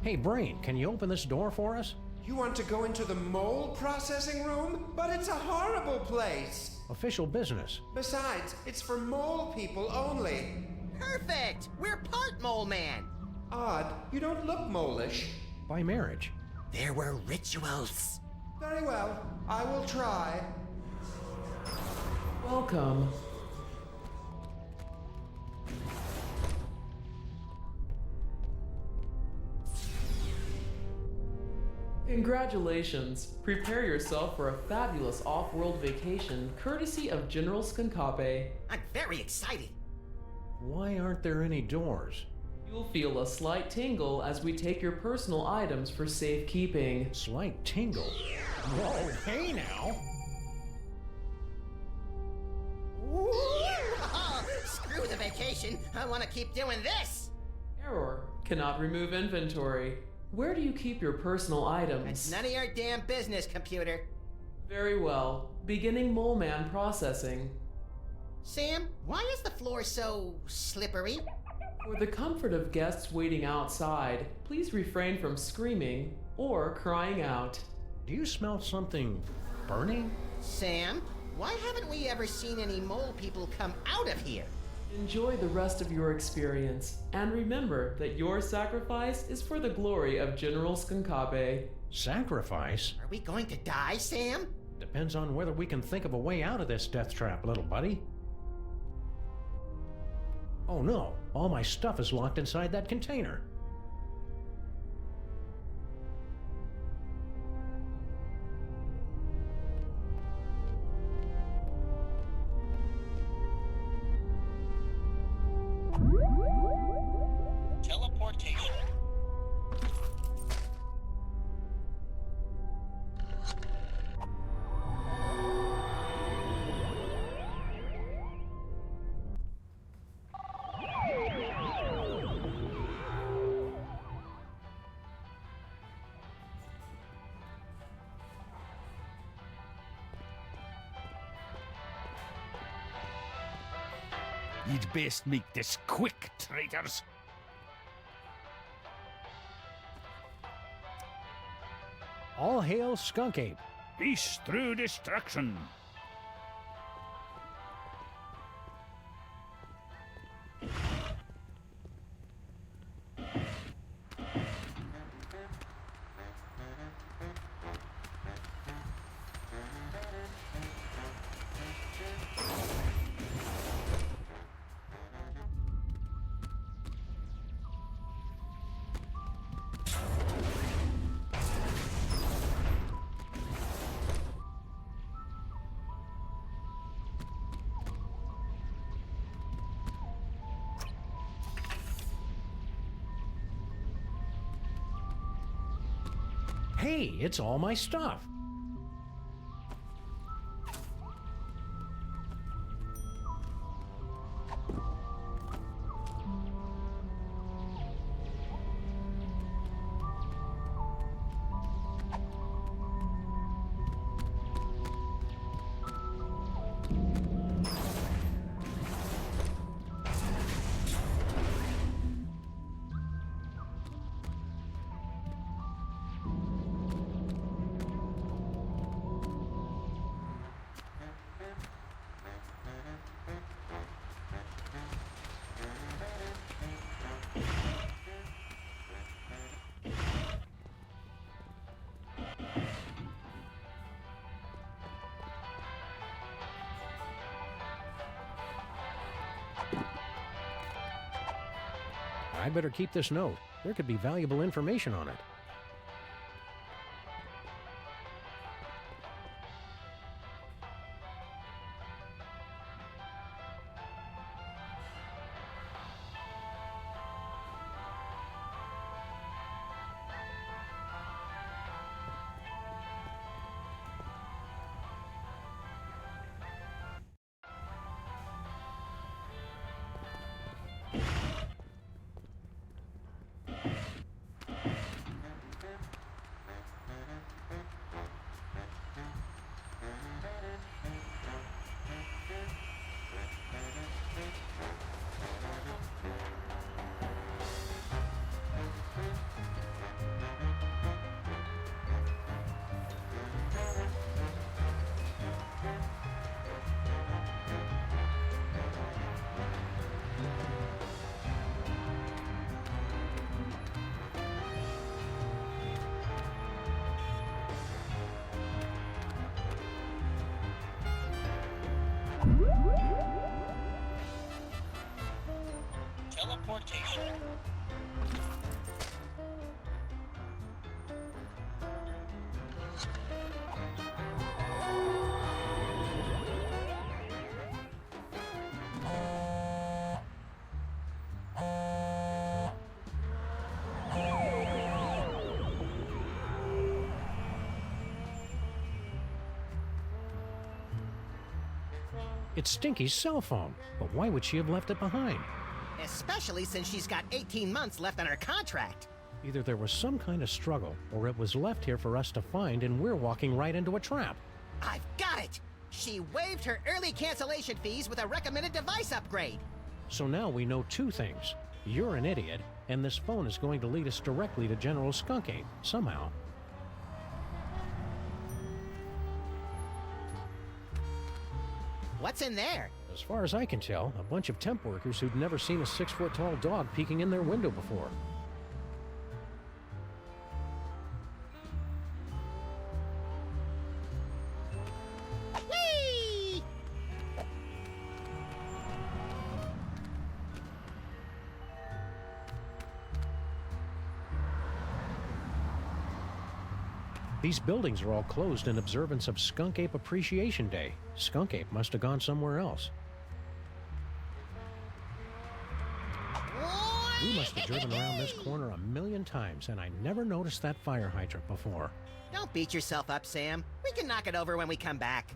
Hey, Brain, can you open this door for us? You want to go into the mole processing room? But it's a horrible place. Official business. Besides, it's for mole people only. Perfect! We're part mole man. Odd, you don't look mole-ish. By marriage. There were rituals. Very well, I will try. Welcome. Congratulations! Prepare yourself for a fabulous off-world vacation courtesy of General Skunkape. I'm very excited. Why aren't there any doors? You'll feel a slight tingle as we take your personal items for safekeeping. Slight tingle? Whoa, hey now! teleportation, I want to keep doing this. Error. Cannot remove inventory. Where do you keep your personal items? It's none of your damn business, computer. Very well. Beginning Mole Man processing. Sam, why is the floor so slippery? For the comfort of guests waiting outside, please refrain from screaming or crying out. Do you smell something burning? Sam, why haven't we ever seen any mole people come out of here? Enjoy the rest of your experience, and remember that your sacrifice is for the glory of General Skunkabe. Sacrifice? Are we going to die, Sam? Depends on whether we can think of a way out of this death trap, little buddy. Oh no, all my stuff is locked inside that container. Teleportation. You'd best make this quick, traitors. All hail Skunk Ape. Peace through destruction. Hey, it's all my stuff. I better keep this note. There could be valuable information on it. Teleportation. It's Stinky's cell phone, but why would she have left it behind? Especially since she's got 18 months left on her contract. Either there was some kind of struggle, or it was left here for us to find, and we're walking right into a trap. I've got it! She waived her early cancellation fees with a recommended device upgrade. So now we know two things. You're an idiot, and this phone is going to lead us directly to General Skunk Ape, somehow. What's in there? As far as I can tell, a bunch of temp workers who'd never seen a 6-foot-tall dog peeking in their window before. Whee! These buildings are all closed in observance of Skunk Ape Appreciation Day. Skunk Ape must have gone somewhere else. We must have driven around this corner a million times, and I never noticed that fire hydrant before. Don't beat yourself up, Sam. We can knock it over when we come back.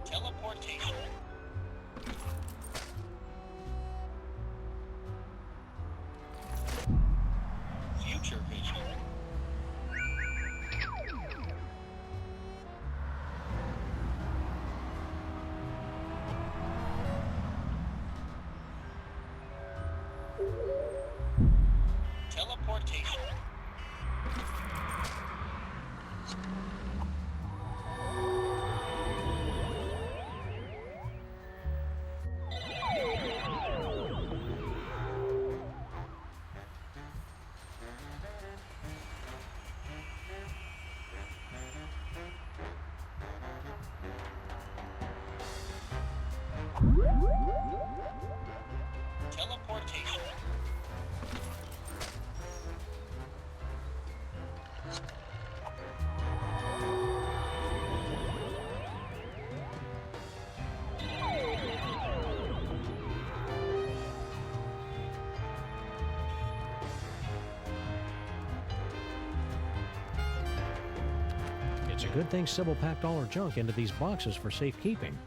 Teleportation. Future vision. Teleportation. Teleportation. It's a good thing Sybil packed all her junk into these boxes for safekeeping.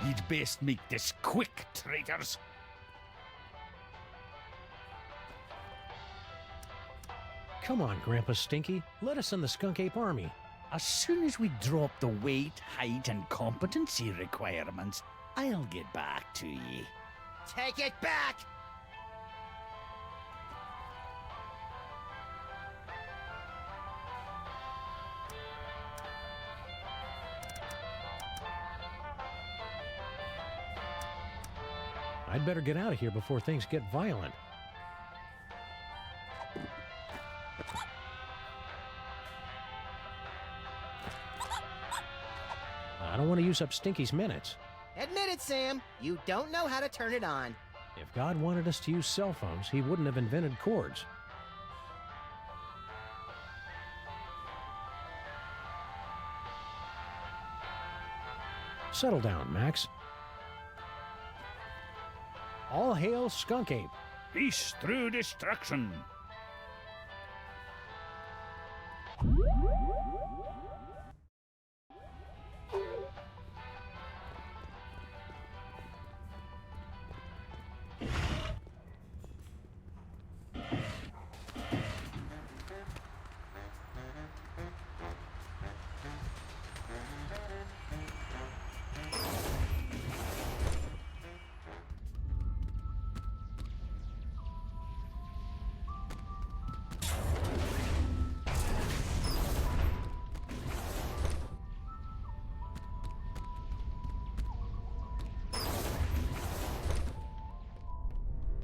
You'd best make this quick, traitors. Come on, Grandpa Stinky. Let us in the Skunk Ape Army. As soon as we drop the weight, height, and competency requirements, I'll get back to ye. Take it back! I'd better get out of here before things get violent. I don't want to use up Stinky's minutes. Admit it, Sam. You don't know how to turn it on. If God wanted us to use cell phones, he wouldn't have invented cords. Settle down, Max. All hail Skunk Ape. Peace through destruction.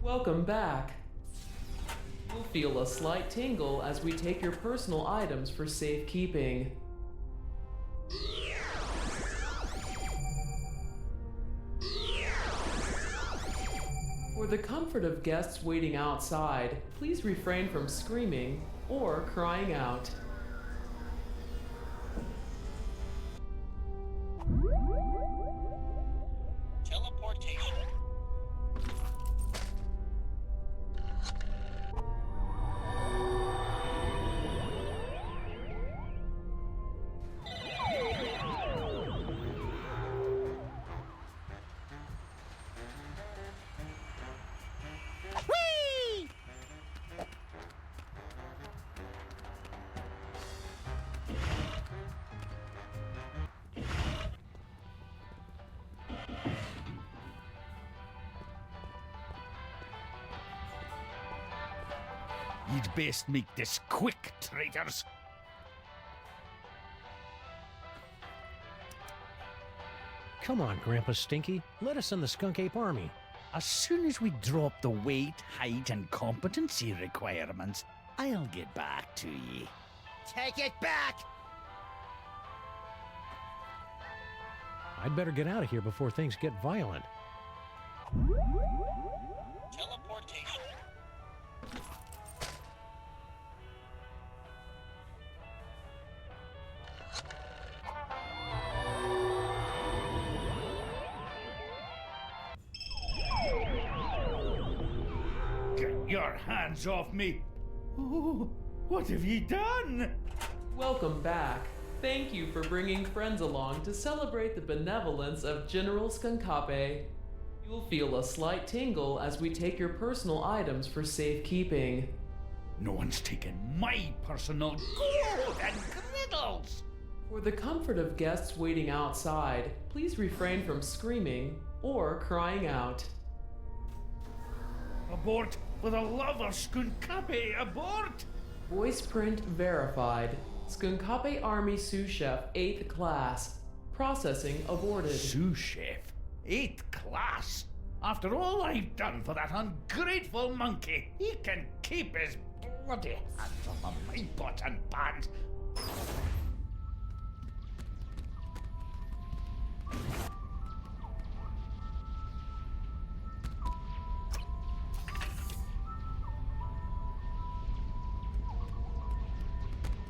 Welcome back. You'll feel a slight tingle as we take your personal items for safekeeping. For the comfort of guests waiting outside, please refrain from screaming or crying out. Teleportation. Whee! You'd best make this quick, traitors. Come on, Grandpa Stinky. Let us in the Skunk Ape Army. As soon as we drop the weight, height, and competency requirements, I'll get back to ye. Take it back! I'd better get out of here before things get violent. Teleportation. Get your hands off me! Oh, what have ye done? Welcome back. Thank you for bringing friends along to celebrate the benevolence of General Skunkape. You'll feel a slight tingle as we take your personal items for safekeeping. No one's taken my personal gold and griddles! For the comfort of guests waiting outside, please refrain from screaming or crying out. Abort! For the love of Skunkape, abort! Voice print verified. Skunkape Army Sous Chef 8th Class. Processing aborted. Sous Chef? 8th Class? After all I've done for that ungrateful monkey, he can keep his bloody hands off of my pots and pans.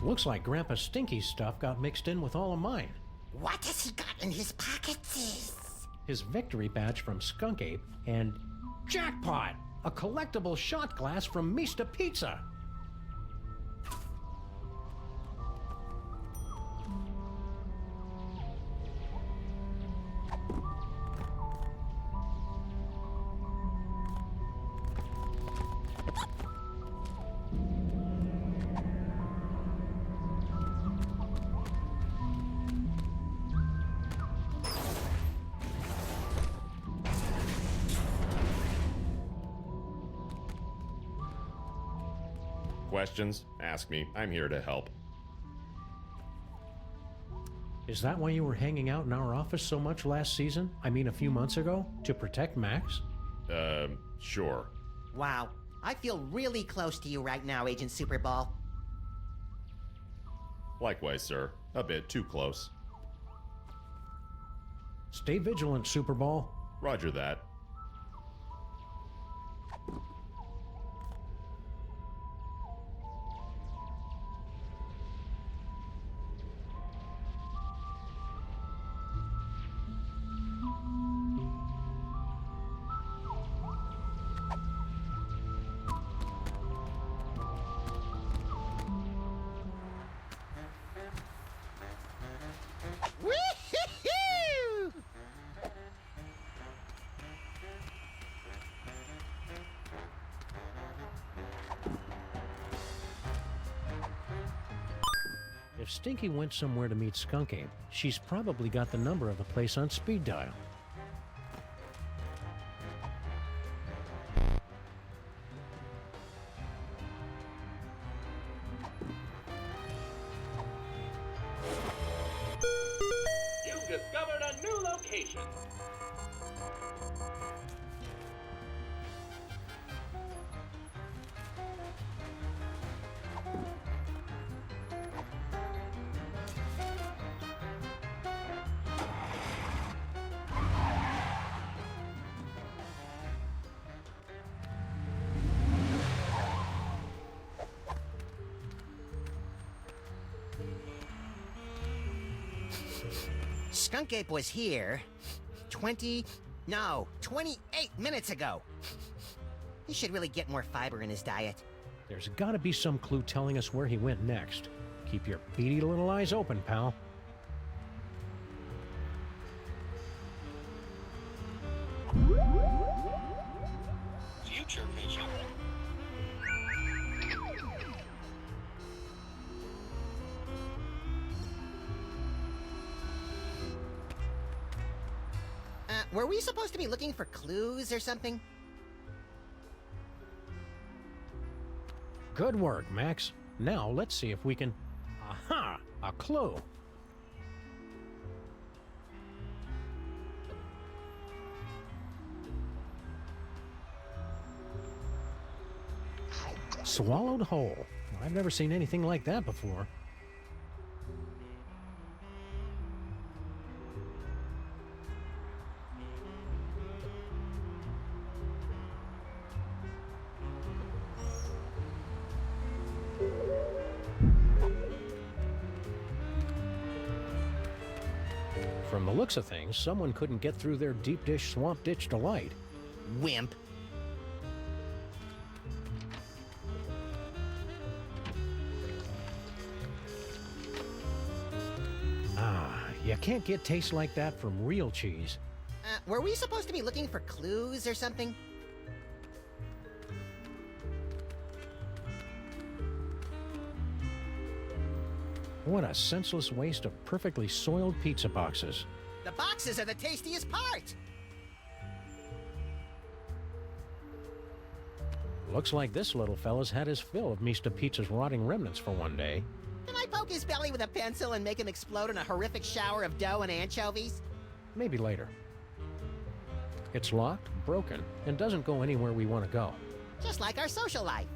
Looks like Grandpa Stinky's stuff got mixed in with all of mine. What has he got in his pockets? His victory badge from Skunk Ape, and jackpot! A collectible shot glass from Mista Pizza! Questions? Ask me. I'm here to help. Is that why you were hanging out in our office so much last season? I mean, a few months ago? To protect Max? Sure. Wow, I feel really close to you right now, Agent Superball. Likewise, sir. A bit too close. Stay vigilant, Superball. Roger that. Wee-hee-hoo! If Stinky went somewhere to meet Skunk Ape, she's probably got the number of the place on speed dial. You've discovered a new location. Skunk Ape was here 28 minutes ago. He should really get more fiber in his diet. There's gotta be some clue telling us where he went next. Keep your beady little eyes open, pal. Future vision. Were we supposed to be looking for clues or something? Good work, Max. Now let's see if we can... Aha! A clue! Swallowed whole. I've never seen anything like that before. From the looks of things, someone couldn't get through their deep dish swamp ditch delight. Wimp. Ah, you can't get taste like that from real cheese. Were we supposed to be looking for clues or something? What a senseless waste of perfectly soiled pizza boxes. The boxes are the tastiest part! Looks like this little fella's had his fill of Mr. Pizza's rotting remnants for one day. Can I poke his belly with a pencil and make him explode in a horrific shower of dough and anchovies? Maybe later. It's locked, broken, and doesn't go anywhere we want to go. Just like our social life.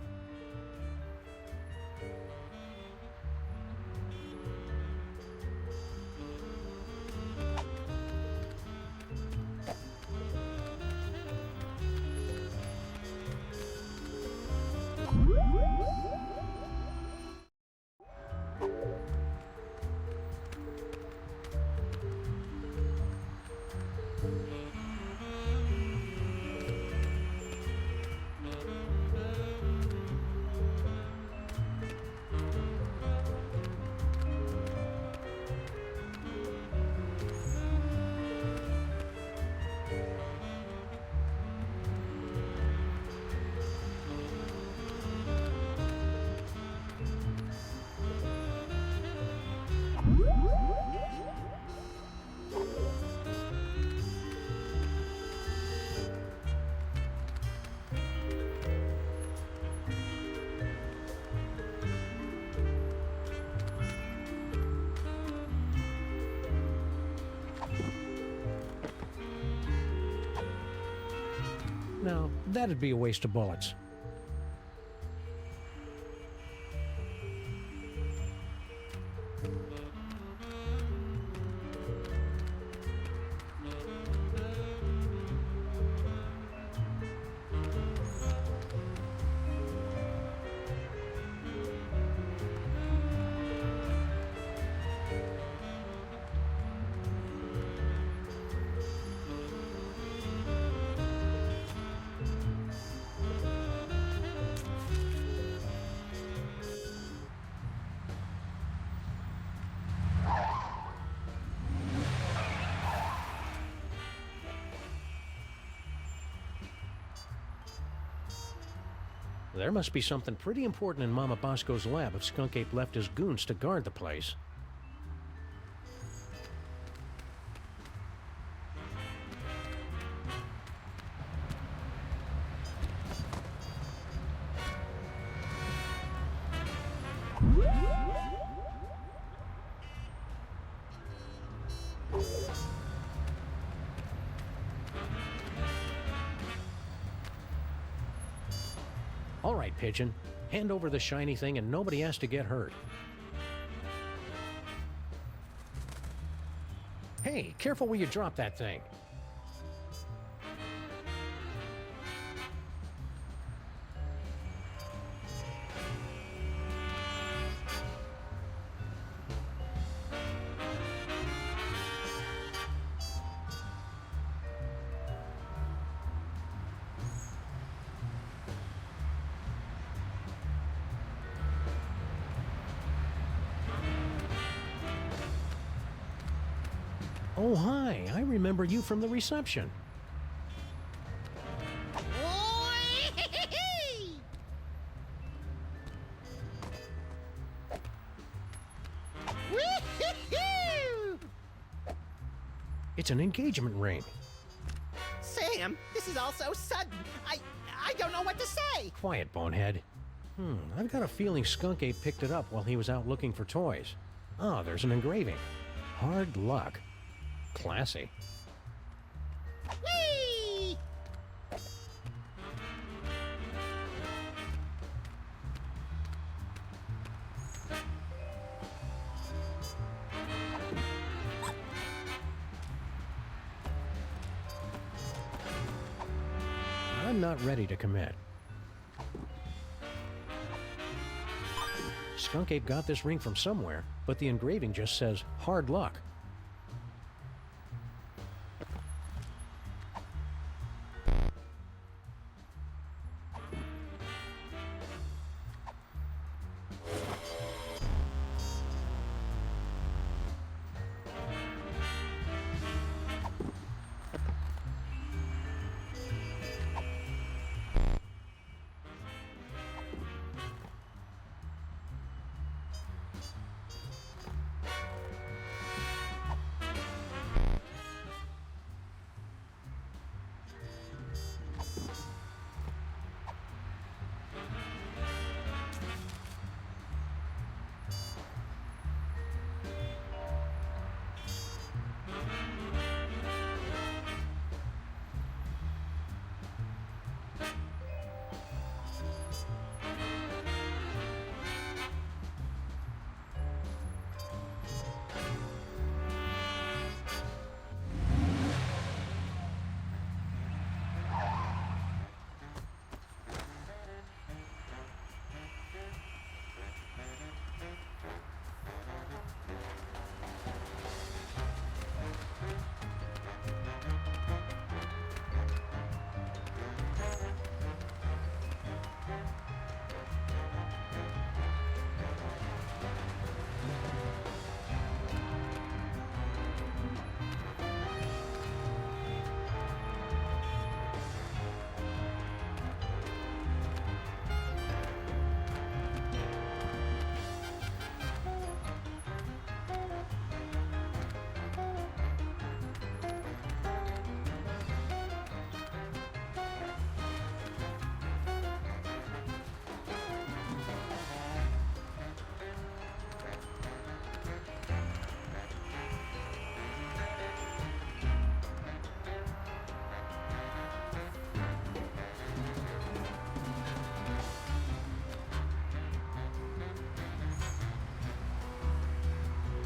Now, that'd be a waste of bullets. There must be something pretty important in Mama Bosco's lab if Skunk Ape left his goons to guard the place. All right, Pigeon. Hand over the shiny thing and nobody has to get hurt. Hey, careful where you drop that thing. Oh, hi. I remember you from the reception. It's an engagement ring. Sam, this is all so sudden. I don't know what to say. Quiet, bonehead. I've got a feeling Skunk Ape picked it up while he was out looking for toys. Ah, there's an engraving. Hard luck. Classy. Whee! I'm not ready to commit. Skunk Ape got this ring from somewhere, but the engraving just says, hard luck.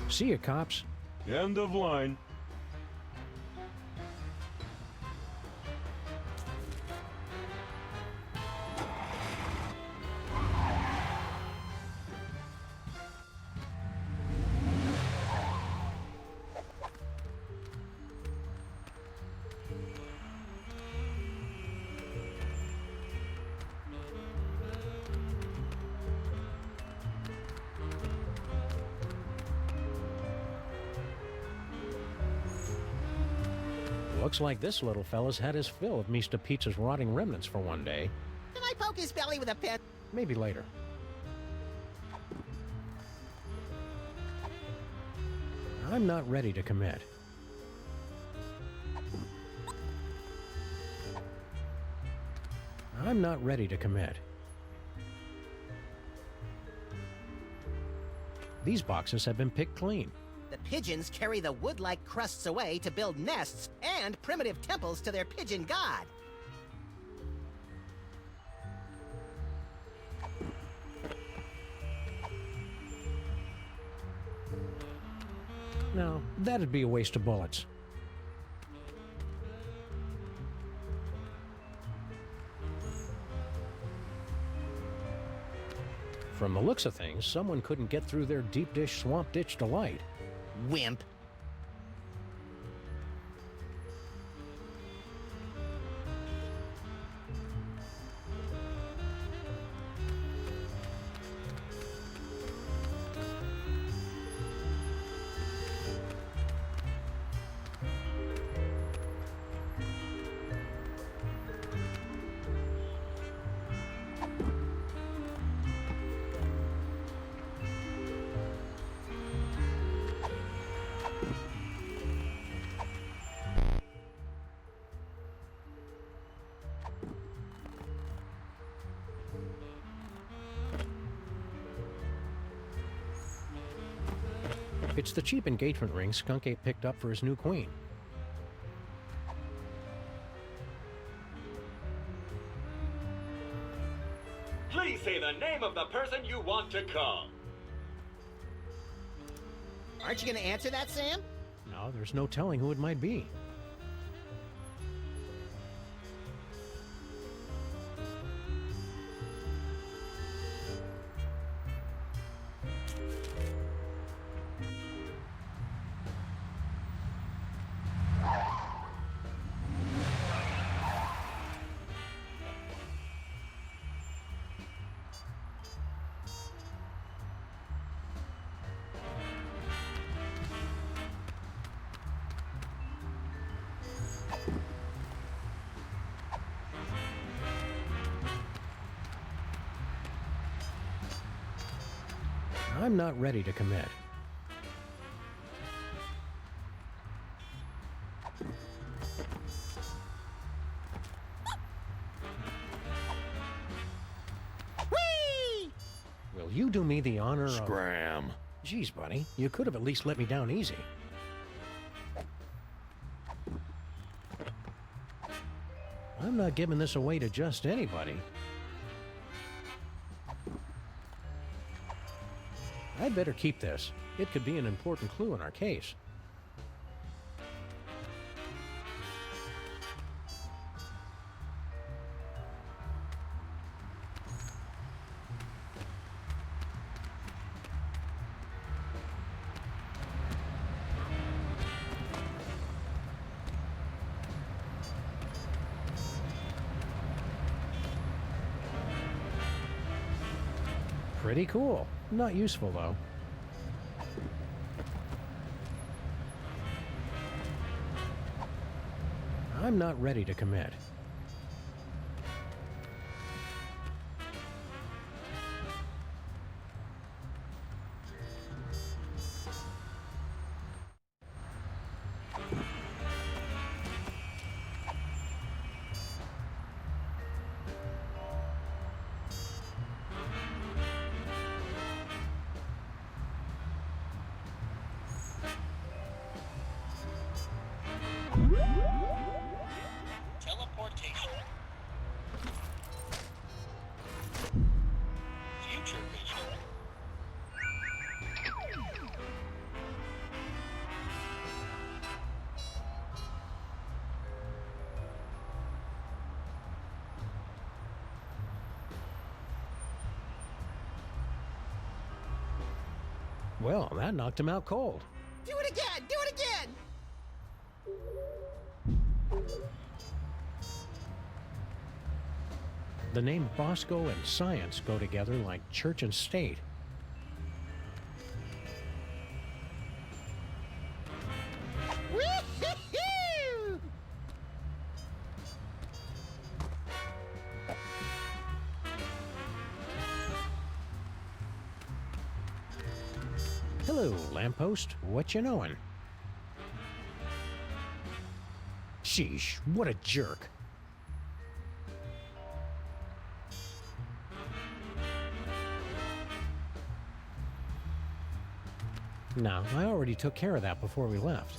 See ya, cops. End of line. Looks like this little fella's had his fill of Mr. Pizza's rotting remnants for one day. Can I poke his belly with a pen? Maybe later. I'm not ready to commit. I'm not ready to commit. These boxes have been picked clean. The pigeons carry the wood-like crusts away to build nests and primitive temples to their pigeon god. No, that'd be a waste of bullets. From the looks of things, someone couldn't get through their deep dish swamp ditch delight. Wimp. It's the cheap engagement ring Skunk Ape picked up for his new queen. Please say the name of the person you want to call. Aren't you gonna answer that, Sam? No, there's no telling who it might be. I'm not ready to commit. Whee! Will you do me the honor of... Scram. Geez, buddy, you could have at least let me down easy. I'm not giving this away to just anybody. I'd better keep this. It could be an important clue in our case. Pretty cool. Not useful, though. I'm not ready to commit. Teleportation. Future vision. Well, that knocked him out cold. Do it again! Do it again! The name Bosco and science go together like church and state. Woo-hoo-hoo! Hello, lamppost. What you knowin'? Sheesh, what a jerk. No, I already took care of that before we left.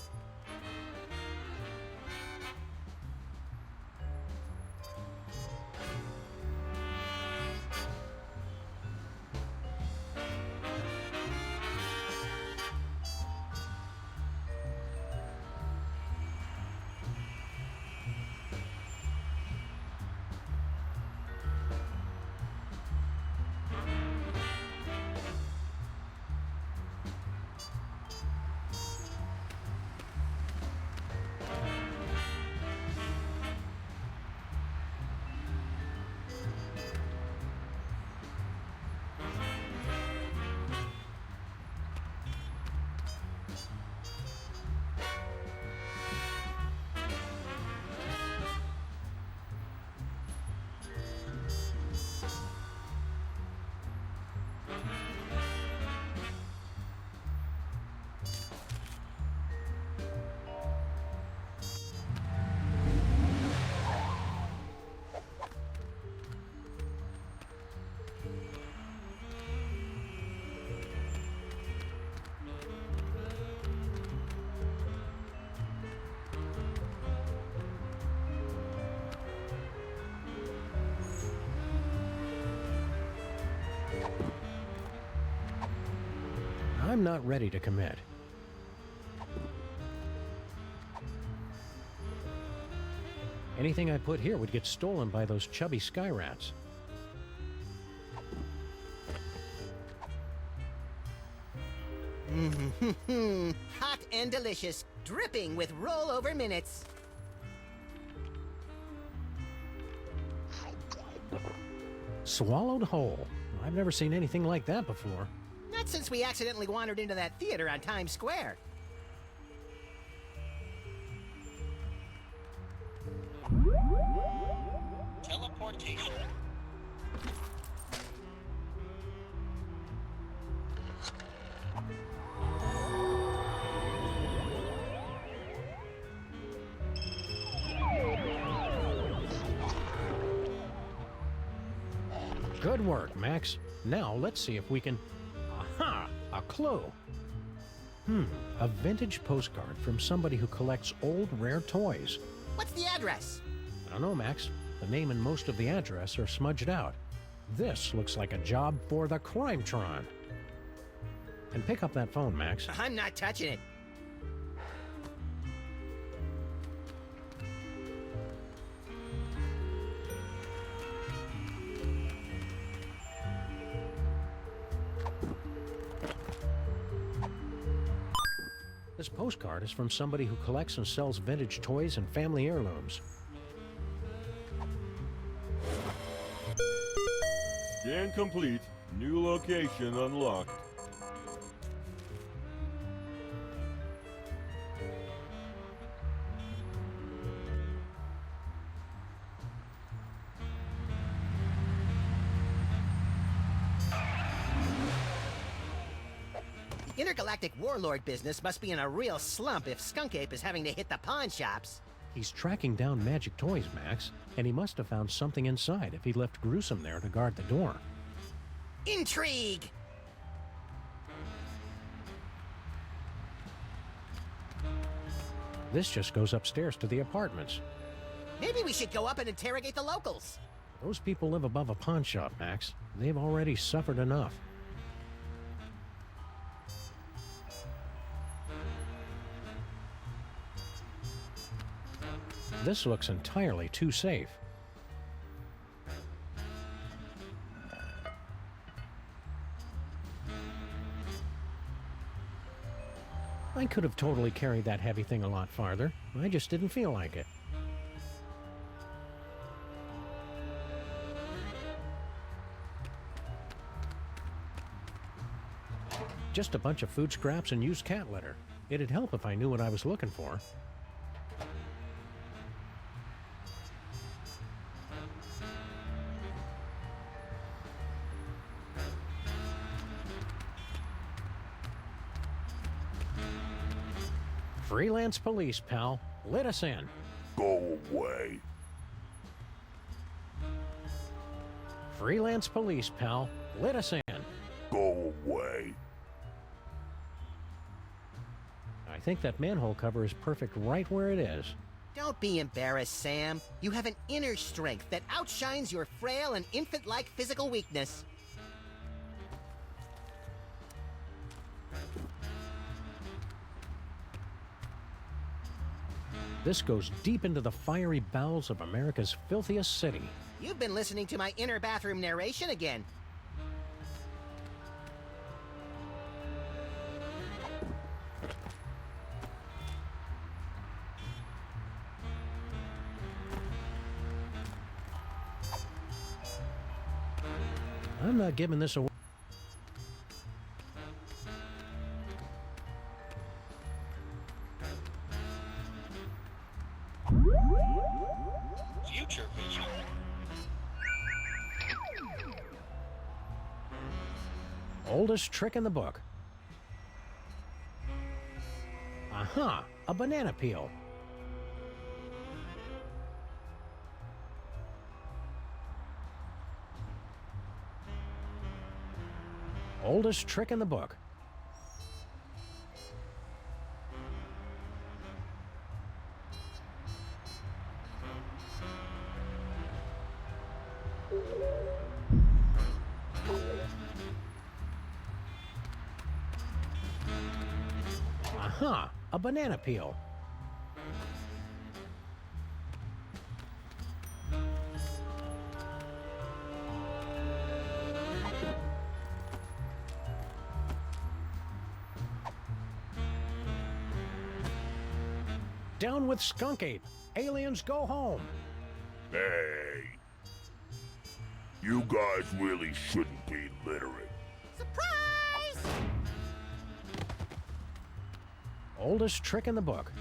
I'm not ready to commit. Anything I put here would get stolen by those chubby sky rats. Hot and delicious, dripping with rollover minutes. Swallowed whole. I've never seen anything like that before. Not since we accidentally wandered into that theater on Times Square. Teleportation. Good work, Max. Now let's see if we can... Aha! A clue! A vintage postcard from somebody who collects old, rare toys. What's the address? I don't know, Max. The name and most of the address are smudged out. This looks like a job for the Crimetron. And pick up that phone, Max. I'm not touching it. This postcard is from somebody who collects and sells vintage toys and family heirlooms. Scan complete. New location unlocked. The intergalactic warlord business must be in a real slump if Skunk Ape is having to hit the pawn shops. He's tracking down magic toys, Max, and he must have found something inside if he left Gruesome there to guard the door. Intrigue! This just goes upstairs to the apartments. Maybe we should go up and interrogate the locals. Those people live above a pawn shop, Max. They've already suffered enough. This looks entirely too safe. I could have totally carried that heavy thing a lot farther. I just didn't feel like it. Just a bunch of food scraps and used cat litter. It'd help if I knew what I was looking for. Freelance police, pal. Let us in. Go away. Freelance police, pal. Let us in. Go away. I think that manhole cover is perfect right where it is. Don't be embarrassed, Sam. You have an inner strength that outshines your frail and infant-like physical weakness. This goes deep into the fiery bowels of America's filthiest city. You've been listening to my inner bathroom narration again. I'm not giving this away. Future vision. Oldest trick in the book. Aha! A banana peel. Oldest trick in the book. Aha! A banana peel. Down with Skunk Ape! Aliens go home! Hey. You guys really shouldn't be littering. Surprise! Oldest trick in the book.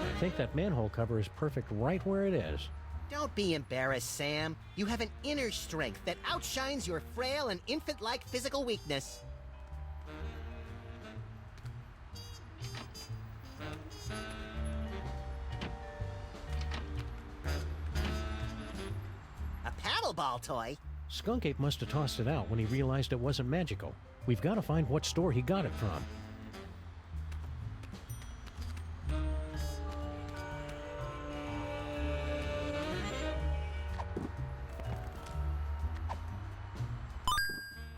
I think that manhole cover is perfect right where it is. Don't be embarrassed, Sam. You have an inner strength that outshines your frail and infant-like physical weakness. A paddleball toy? Skunk Ape must have tossed it out when he realized it wasn't magical. We've got to find what store he got it from.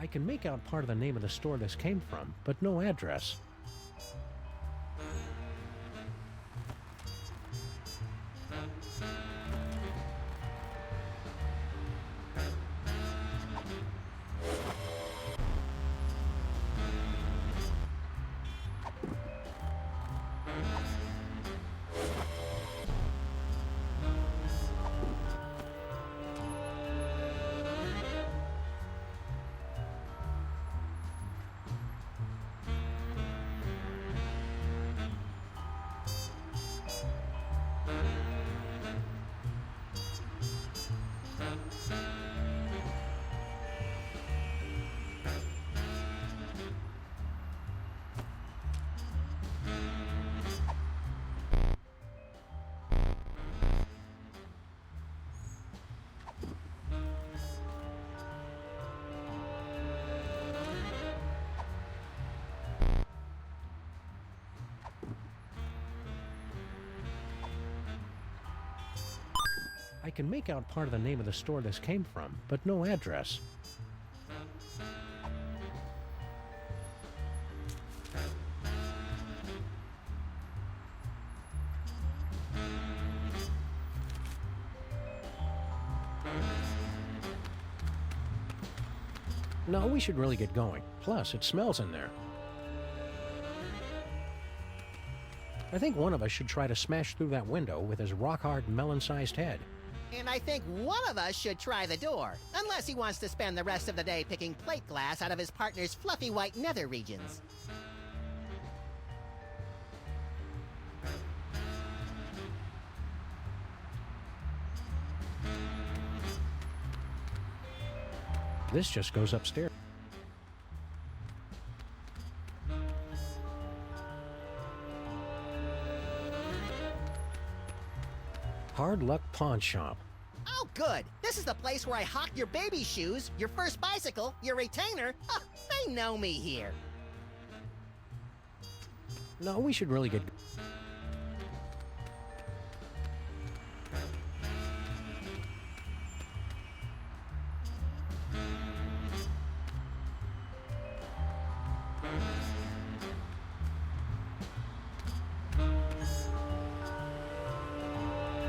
I can make out part of the name of the store this came from, but no address. I can make out part of the name of the store this came from, but no address. No, we should really get going. Plus, it smells in there. I think one of us should try to smash through that window with his rock-hard, melon-sized head. And I think one of us should try the door, unless he wants to spend the rest of the day picking plate glass out of his partner's fluffy white nether regions. This just goes upstairs. Hard Luck Pawn Shop. Oh, good. This is the place where I hawk your baby shoes, your first bicycle, your retainer. Oh, they know me here. No, we should really get...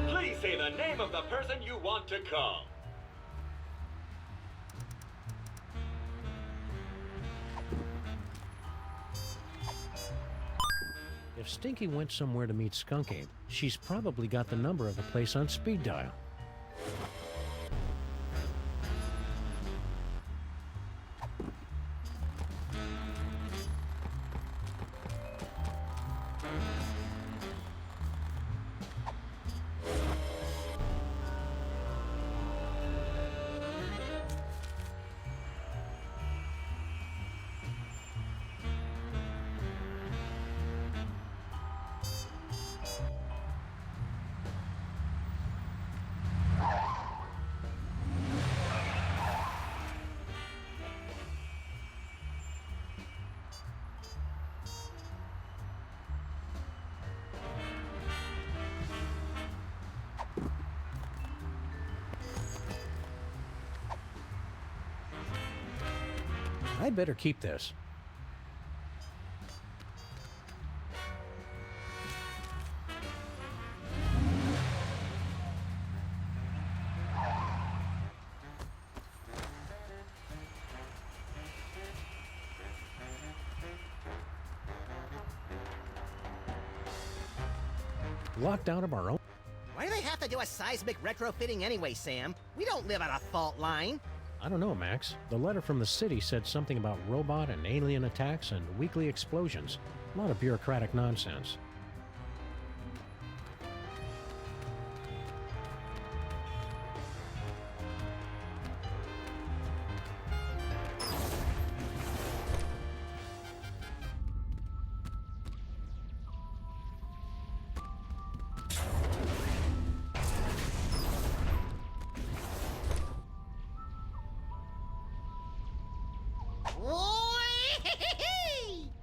Please say the name of the person you want to call. If Stinky went somewhere to meet Skunk Ape, she's probably got the number of the place on speed dial. I'd better keep this. Locked out of our own... Why do they have to do a seismic retrofitting anyway, Sam? We don't live on a fault line. I don't know, Max. The letter from the city said something about robot and alien attacks and weekly explosions. A lot of bureaucratic nonsense.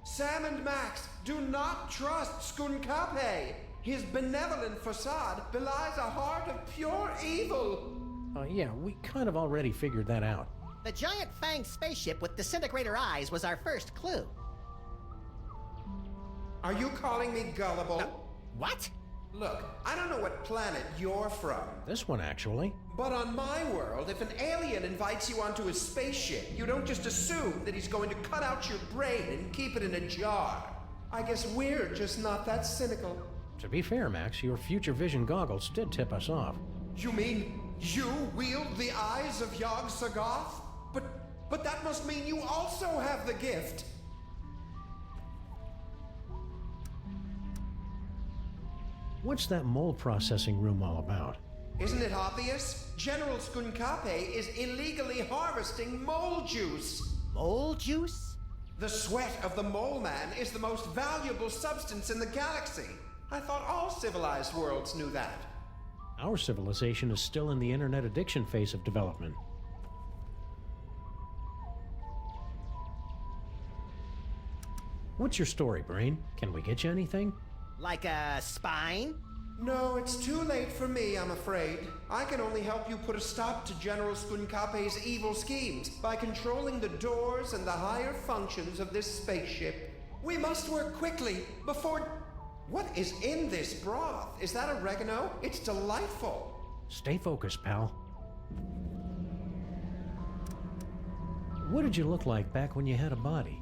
Sam and Max, do not trust Skunkape. His benevolent facade belies a heart of pure evil. Yeah, we kind of already figured that out. The giant fanged spaceship with disintegrator eyes was our first clue. Are you calling me gullible? What? Look, I don't know what planet you're from. This one, actually. But on my world, if an alien invites you onto his spaceship, you don't just assume that he's going to cut out your brain and keep it in a jar. I guess we're just not that cynical. To be fair, Max, your future vision goggles did tip us off. You mean you wield the eyes of Yog-Sothoth? But that must mean you also have the gift. What's that mold processing room all about? Isn't it obvious? General Skunkape is illegally harvesting mole juice. Mole juice? The sweat of the mole man is the most valuable substance in the galaxy. I thought all civilized worlds knew that. Our civilization is still in the internet addiction phase of development. What's your story, Brain? Can we get you anything? Like a spine? No, it's too late for me, I'm afraid. I can only help you put a stop to General Skunkape's evil schemes by controlling the doors and the higher functions of this spaceship. We must work quickly before... What is in this broth? Is that oregano? It's delightful. Stay focused, pal. What did you look like back when you had a body?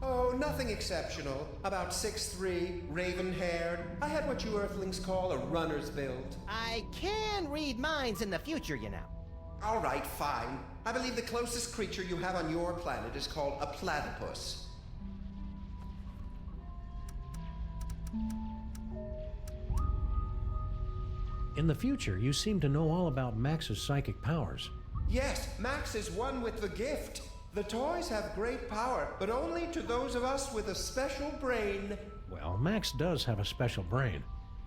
Oh, nothing exceptional. About 6'3", raven-haired. I had what you Earthlings call a runner's build. I can read minds in the future, you know. All right, fine. I believe the closest creature you have on your planet is called a platypus. In the future, you seem to know all about Max's psychic powers. Yes, Max is one with the gift. The toys have great power, but only to those of us with a special brain. Well, Max does have a special brain.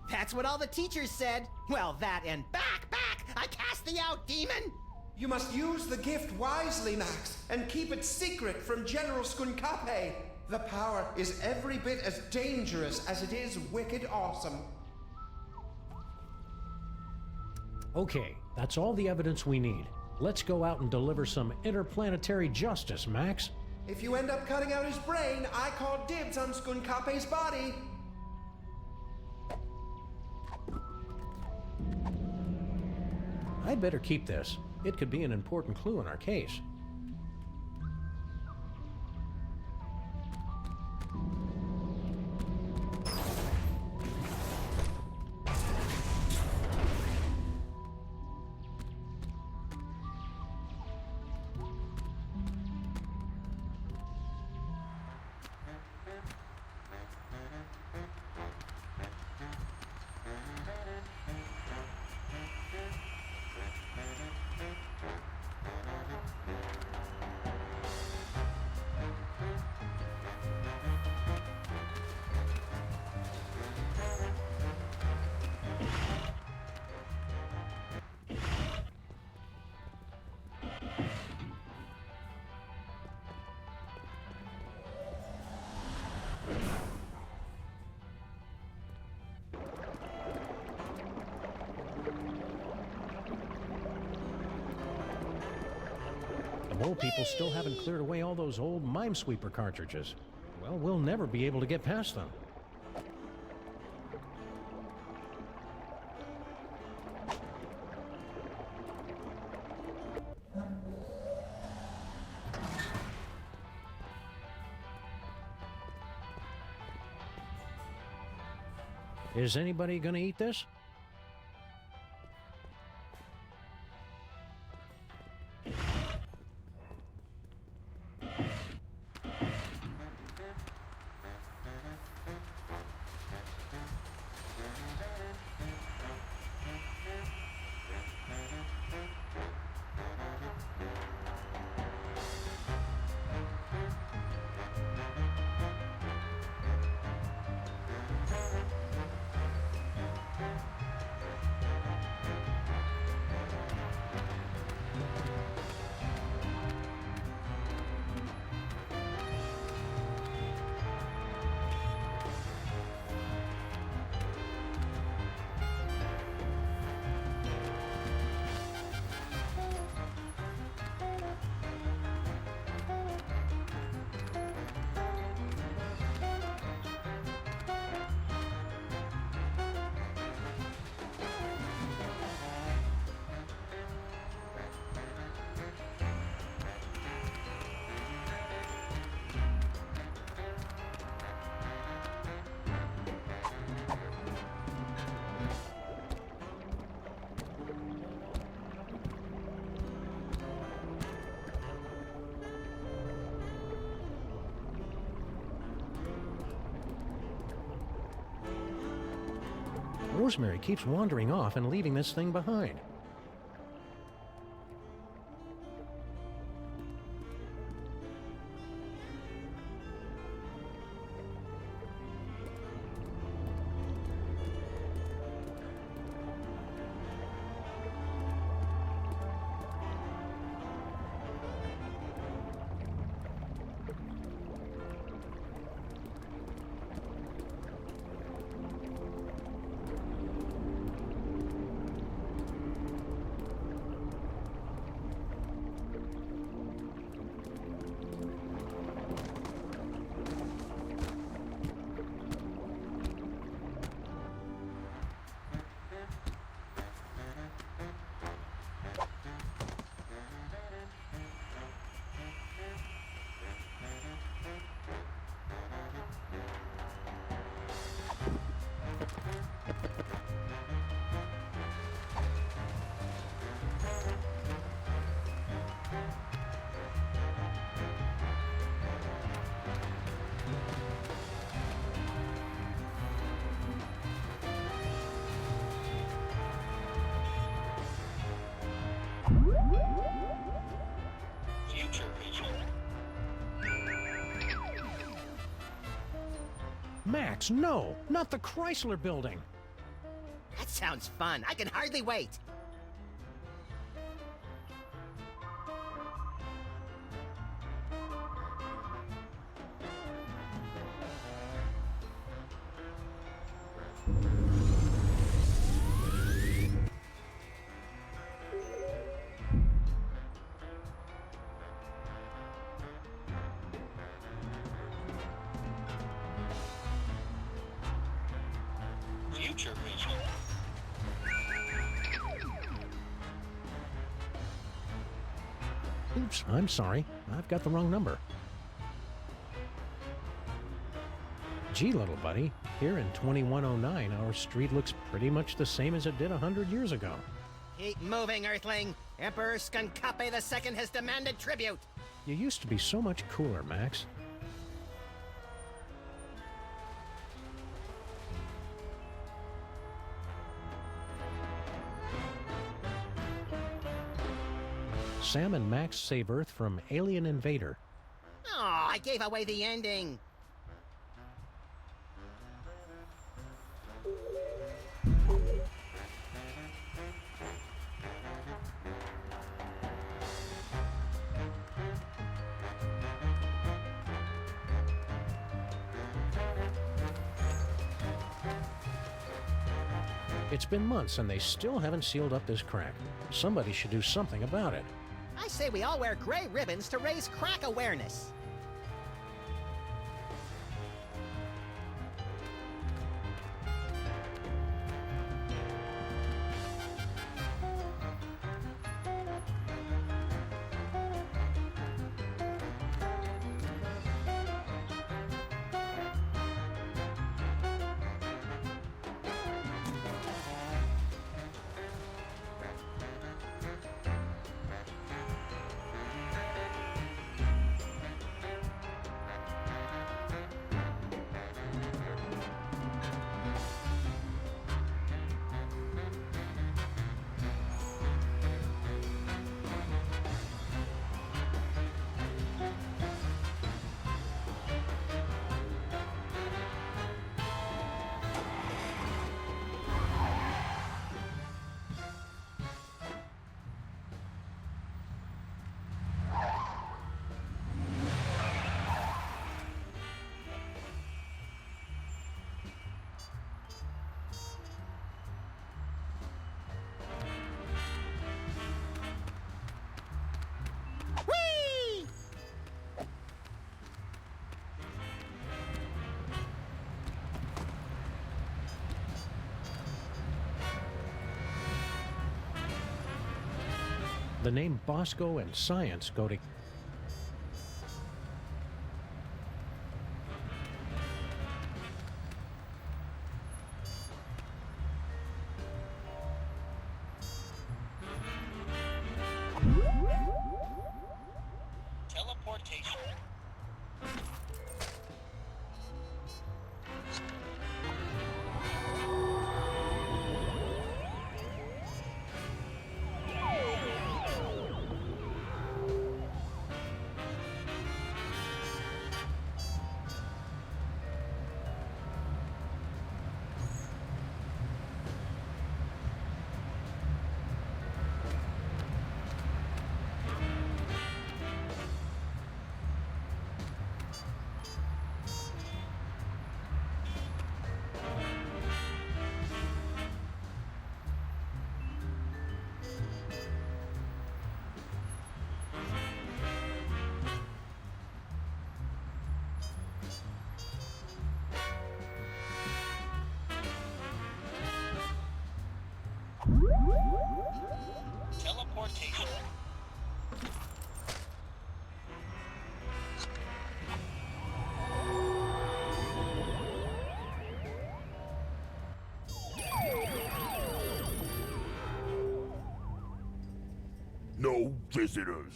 That's what all the teachers said. Well, that and back! I cast thee out, demon! You must use the gift wisely, Max, and keep it secret from General Skunkape. The power is every bit as dangerous as it is wicked awesome. Okay, that's all the evidence we need. Let's go out and deliver some interplanetary justice, Max. If you end up cutting out his brain, I call dibs on Skunkape's body. I'd better keep this. It could be an important clue in our case. patrol people still haven't cleared away all those old Minesweeper cartridges. Well, we'll never be able to get past them. Is anybody gonna eat this? Rosemary keeps wandering off and leaving this thing behind. Max, no! Not the Chrysler Building! That sounds fun. I can hardly wait. Future Vision. Oops, I'm sorry. I've got the wrong number. Gee, little buddy, here in 2109, our street looks pretty much the same as it did 100 years ago. Keep moving, Earthling. Emperor Skunkape II has demanded tribute. You used to be so much cooler, Max. Sam and Max save Earth from alien invader. Oh, I gave away the ending. It's been months and they still haven't sealed up this crack. Somebody should do something about it. I say we all wear gray ribbons to raise crack awareness. The name Bosco and science go to... Teleportation. Teleportation. No visitors.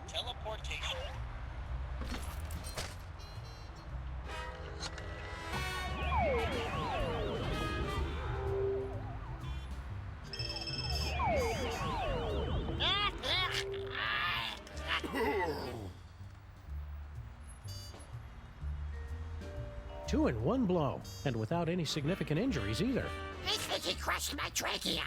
Teleportation. Two in one blow, and without any significant injuries either. I think he crushed my trachea.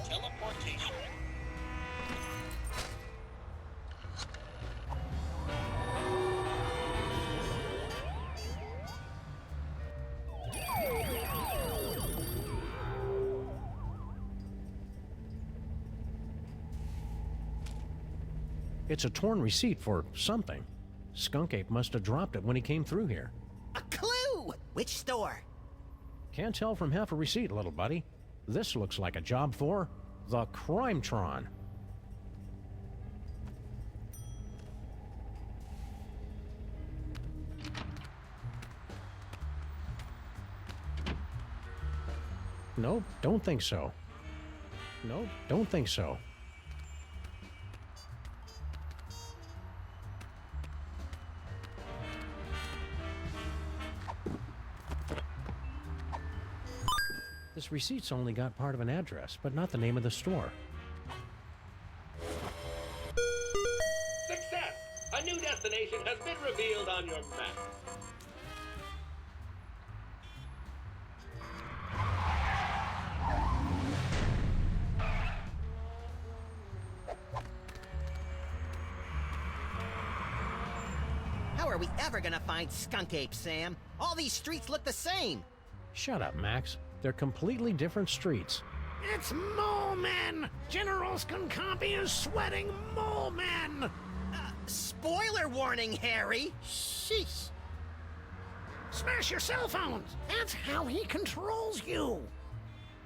Teleportation. It's a torn receipt for something. Skunk Ape must have dropped it when he came through here. A clue! Which store? Can't tell from half a receipt, little buddy. This looks like a job for the Crimetron. Nope, don't think so. Nope, don't think so. This receipt's only got part of an address, but not the name of the store. Success! A new destination has been revealed on your map. How are we ever gonna find Skunk Ape, Sam? All these streets look the same. Shut up, Max. They're completely different streets. It's Mole Men! General Skunkapi is sweating Mole Men! Spoiler warning, Harry! Sheesh. Smash your cell phones! That's how he controls you!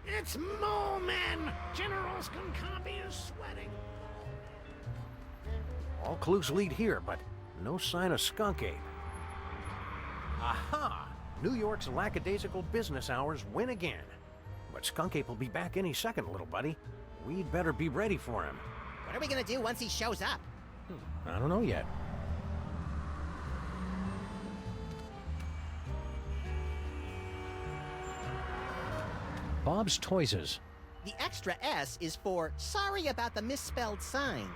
It's Mole Men! General Skunkapi is sweating. All clues lead here, but no sign of Skunk Ape. Aha! New York's lackadaisical business hours win again. But Skunk Ape will be back any second, little buddy. We'd better be ready for him. What are we gonna do once he shows up? I don't know yet. Bob's Toyses. The extra S is for sorry about the misspelled sign.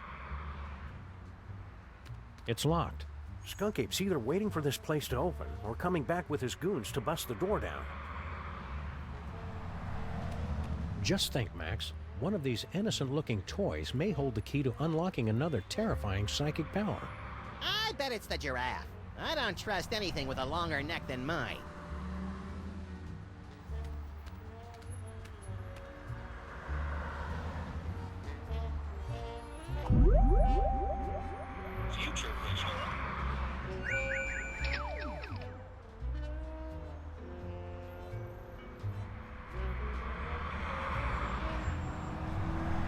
It's locked. Skunk Ape's either waiting for this place to open or coming back with his goons to bust the door down. Just think, Max. One of these innocent-looking toys may hold the key to unlocking another terrifying psychic power. I bet it's the giraffe. I don't trust anything with a longer neck than mine. Future vision.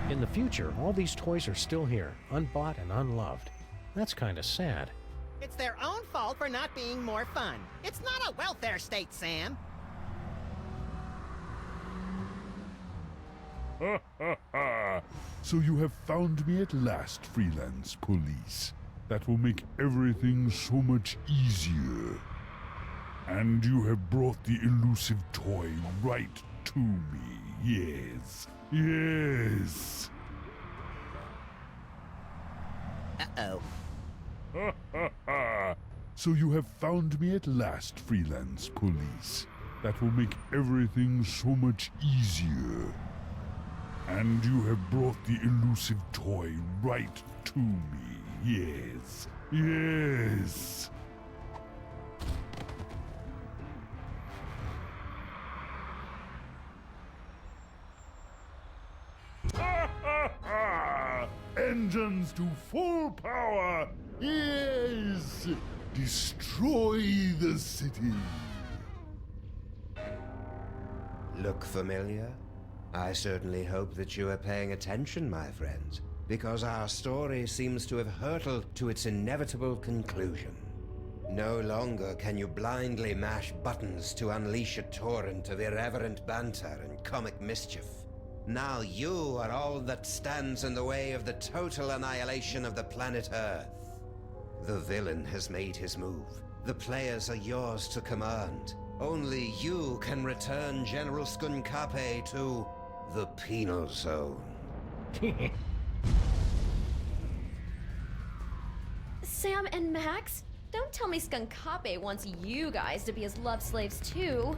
In the future, all these toys are still here, unbought and unloved. That's kind of sad. It's their own fault for not being more fun. It's not a welfare state, Sam. Ha ha ha! So you have found me at last, freelance police. That will make everything so much easier. And you have brought the elusive toy right to me, yes. Yes! Uh-oh. Ha ha ha! So you have found me at last, freelance police. That will make everything so much easier. And you have brought the elusive toy right to me, yes. Yes! Ha ha ha! Engines to full power! Yes! Destroy the city! Look familiar? I certainly hope that you are paying attention, my friends, because our story seems to have hurtled to its inevitable conclusion. No longer can you blindly mash buttons to unleash a torrent of irreverent banter and comic mischief. Now you are all that stands in the way of the total annihilation of the planet Earth. The villain has made his move. The players are yours to command. Only you can return General Skunkapi to the Penal Zone. Sam and Max? Don't tell me Skunkapi wants you guys to be his love slaves too.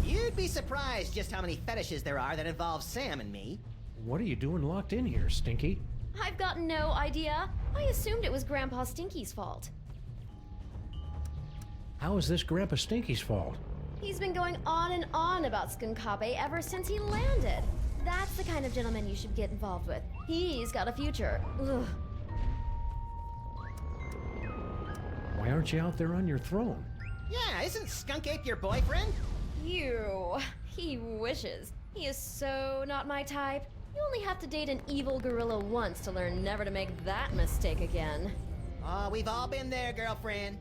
You'd be surprised just how many fetishes there are that involve Sam and me. What are you doing locked in here, Stinky? I've got no idea. I assumed it was Grandpa Stinky's fault. How is this Grandpa Stinky's fault? He's been going on and on about Skunkapi ever since he landed. That's the kind of gentleman you should get involved with. He's got a future. Ugh. Why aren't you out there on your throne? Yeah, isn't Skunk Ape your boyfriend? You. He wishes. He is so not my type. You only have to date an evil gorilla once to learn never to make that mistake again. Oh, we've all been there, girlfriend.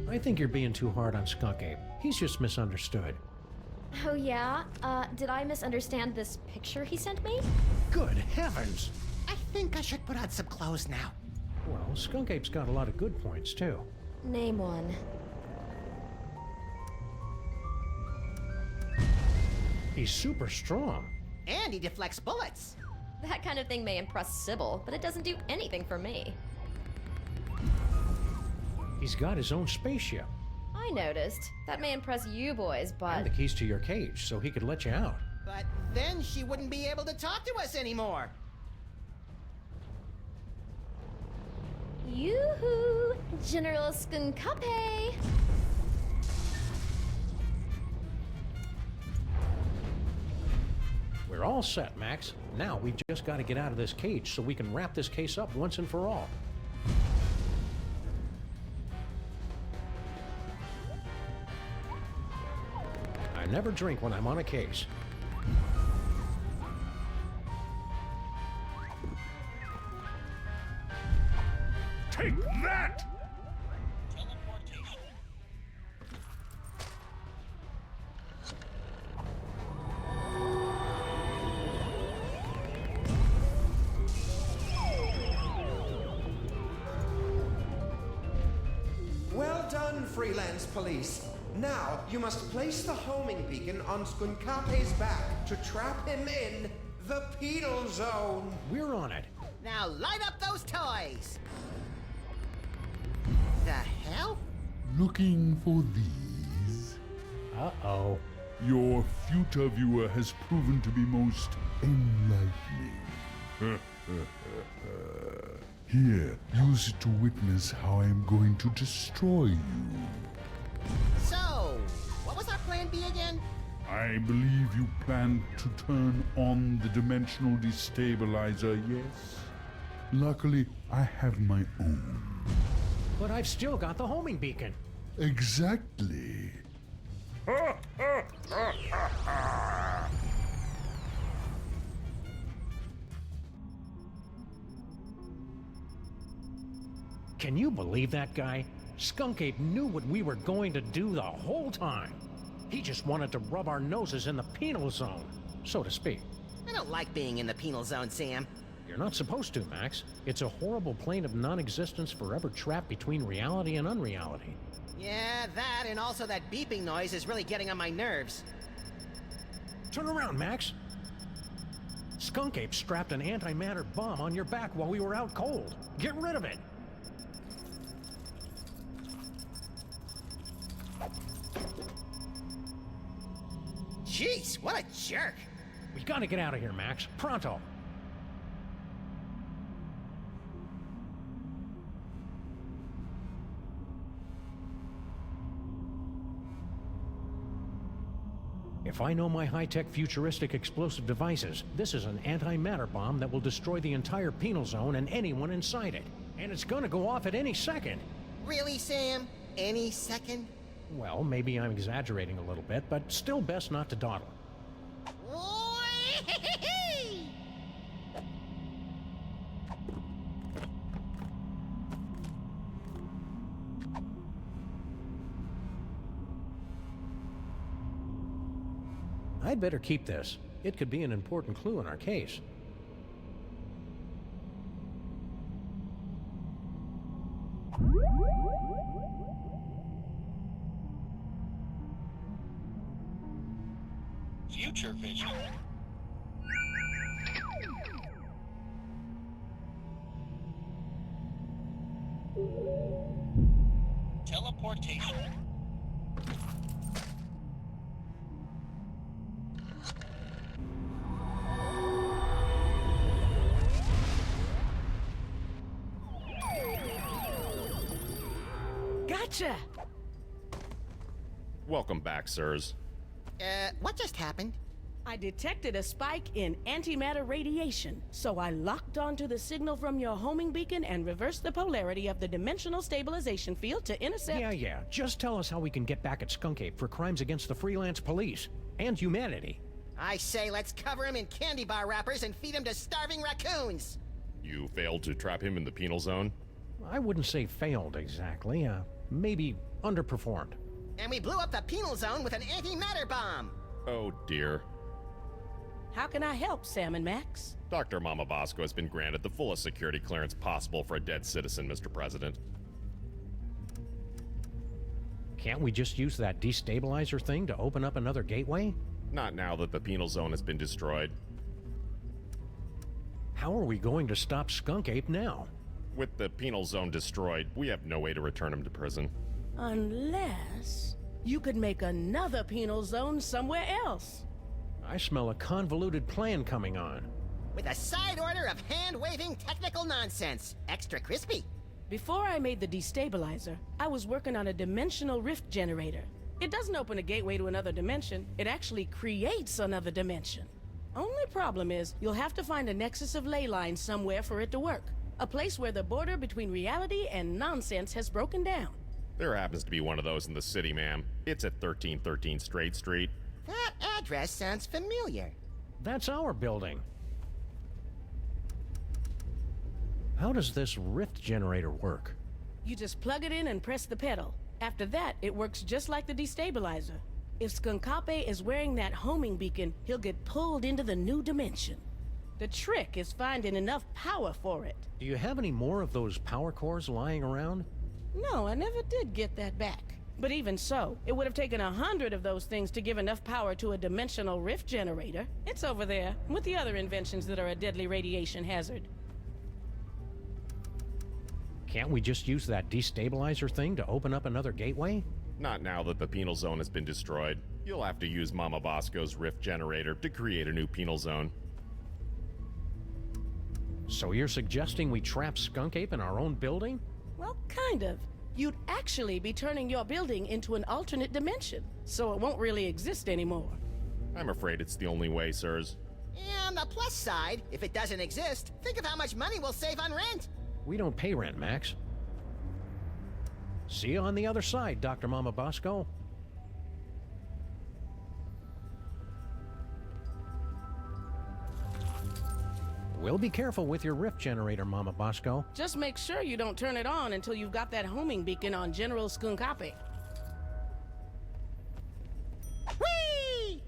I think you're being too hard on Skunk Ape. He's just misunderstood. Oh yeah? Did I misunderstand this picture he sent me? Good heavens! I think I should put on some clothes now. Well, Skunk Ape's got a lot of good points, too. Name one. He's super strong. And he deflects bullets. That kind of thing may impress Sybil, but it doesn't do anything for me. He's got his own spaceship. I noticed. That may impress you boys, but... And the keys to your cage, so he could let you out. But then she wouldn't be able to talk to us anymore. Yoo-hoo! General Skunkape! We're all set, Max. Now we've just got to get out of this cage so we can wrap this case up once and for all. I never drink when I'm on a case. Take that! Well done, freelance police. Now, you must place the homing beacon on Skunkape's back to trap him in the Penal Zone. We're on it. Now light up those toys! The hell? Looking for these? Uh-oh. Your future viewer has proven to be most enlightening. Here, use it to witness how I am going to destroy you. So, what was our plan B again? I believe you plan to turn on the dimensional destabilizer, yes? Luckily, I have my own. But I've still got the homing beacon. Exactly. Can you believe that guy? Skunkape knew what we were going to do the whole time. He just wanted to rub our noses in the penal zone, so to speak. I don't like being in the penal zone, Sam. You're not supposed to, Max. It's a horrible plane of non-existence forever trapped between reality and unreality. Yeah, that and also that beeping noise is really getting on my nerves. Turn around, Max. Skunkape strapped an antimatter bomb on your back while we were out cold. Get rid of it. Jeez, what a jerk! We gotta get out of here, Max. Pronto. If I know my high-tech futuristic explosive devices, this is an antimatter bomb that will destroy the entire penal zone and anyone inside it. And it's gonna go off at any second. Really, Sam? Any second? Well, maybe I'm exaggerating a little bit, but still best not to dawdle. I'd better keep this. It could be an important clue in our case. Future vision. Teleportation. Gotcha! Welcome back, sirs. What just happened? I detected a spike in antimatter radiation, so I locked onto the signal from your homing beacon and reversed the polarity of the dimensional stabilization field to intercept... Yeah. Just tell us how we can get back at Skunkape for crimes against the freelance police and humanity. I say let's cover him in candy bar wrappers and feed him to starving raccoons! You failed to trap him in the penal zone? I wouldn't say failed exactly. Maybe underperformed. And we blew up the penal zone with an antimatter bomb! Oh dear. How can I help, Sam and Max? Dr. Mama Bosco has been granted the fullest security clearance possible for a dead citizen, Mr. President. Can't we just use that destabilizer thing to open up another gateway? Not now that the Penal Zone has been destroyed. How are we going to stop Skunk Ape now? With the Penal Zone destroyed, we have no way to return him to prison. Unless you could make another penal zone somewhere else. I smell a convoluted plan coming on. With a side order of hand-waving technical nonsense. Extra crispy. Before I made the destabilizer, I was working on a dimensional rift generator. It doesn't open a gateway to another dimension, it actually creates another dimension. Only problem is, you'll have to find a nexus of ley lines somewhere for it to work. A place where the border between reality and nonsense has broken down. There happens to be one of those in the city, ma'am. It's at 1313 Straight Street. That address sounds familiar. That's our building. How does this rift generator work? You just plug it in and press the pedal. After that, it works just like the destabilizer. If Skunkape is wearing that homing beacon, he'll get pulled into the new dimension. The trick is finding enough power for it. Do you have any more of those power cores lying around? No, I never did get that back. But even so, it would have taken 100 of those things to give enough power to a dimensional rift generator. It's over there, with the other inventions that are a deadly radiation hazard. Can't we just use that destabilizer thing to open up another gateway? Not now that the Penal Zone has been destroyed. You'll have to use Mama Bosco's rift generator to create a new Penal Zone. So you're suggesting we trap Skunk Ape in our own building? Well, kind of. You'd actually be turning your building into an alternate dimension, so it won't really exist anymore. I'm afraid it's the only way, sirs. And on the plus side, if it doesn't exist, think of how much money we'll save on rent. We don't pay rent, Max. See you on the other side, Dr. Mama Bosco. We'll be careful with your rift generator, Mama Bosco. Just make sure you don't turn it on until you've got that homing beacon on General Skunkape. Whee!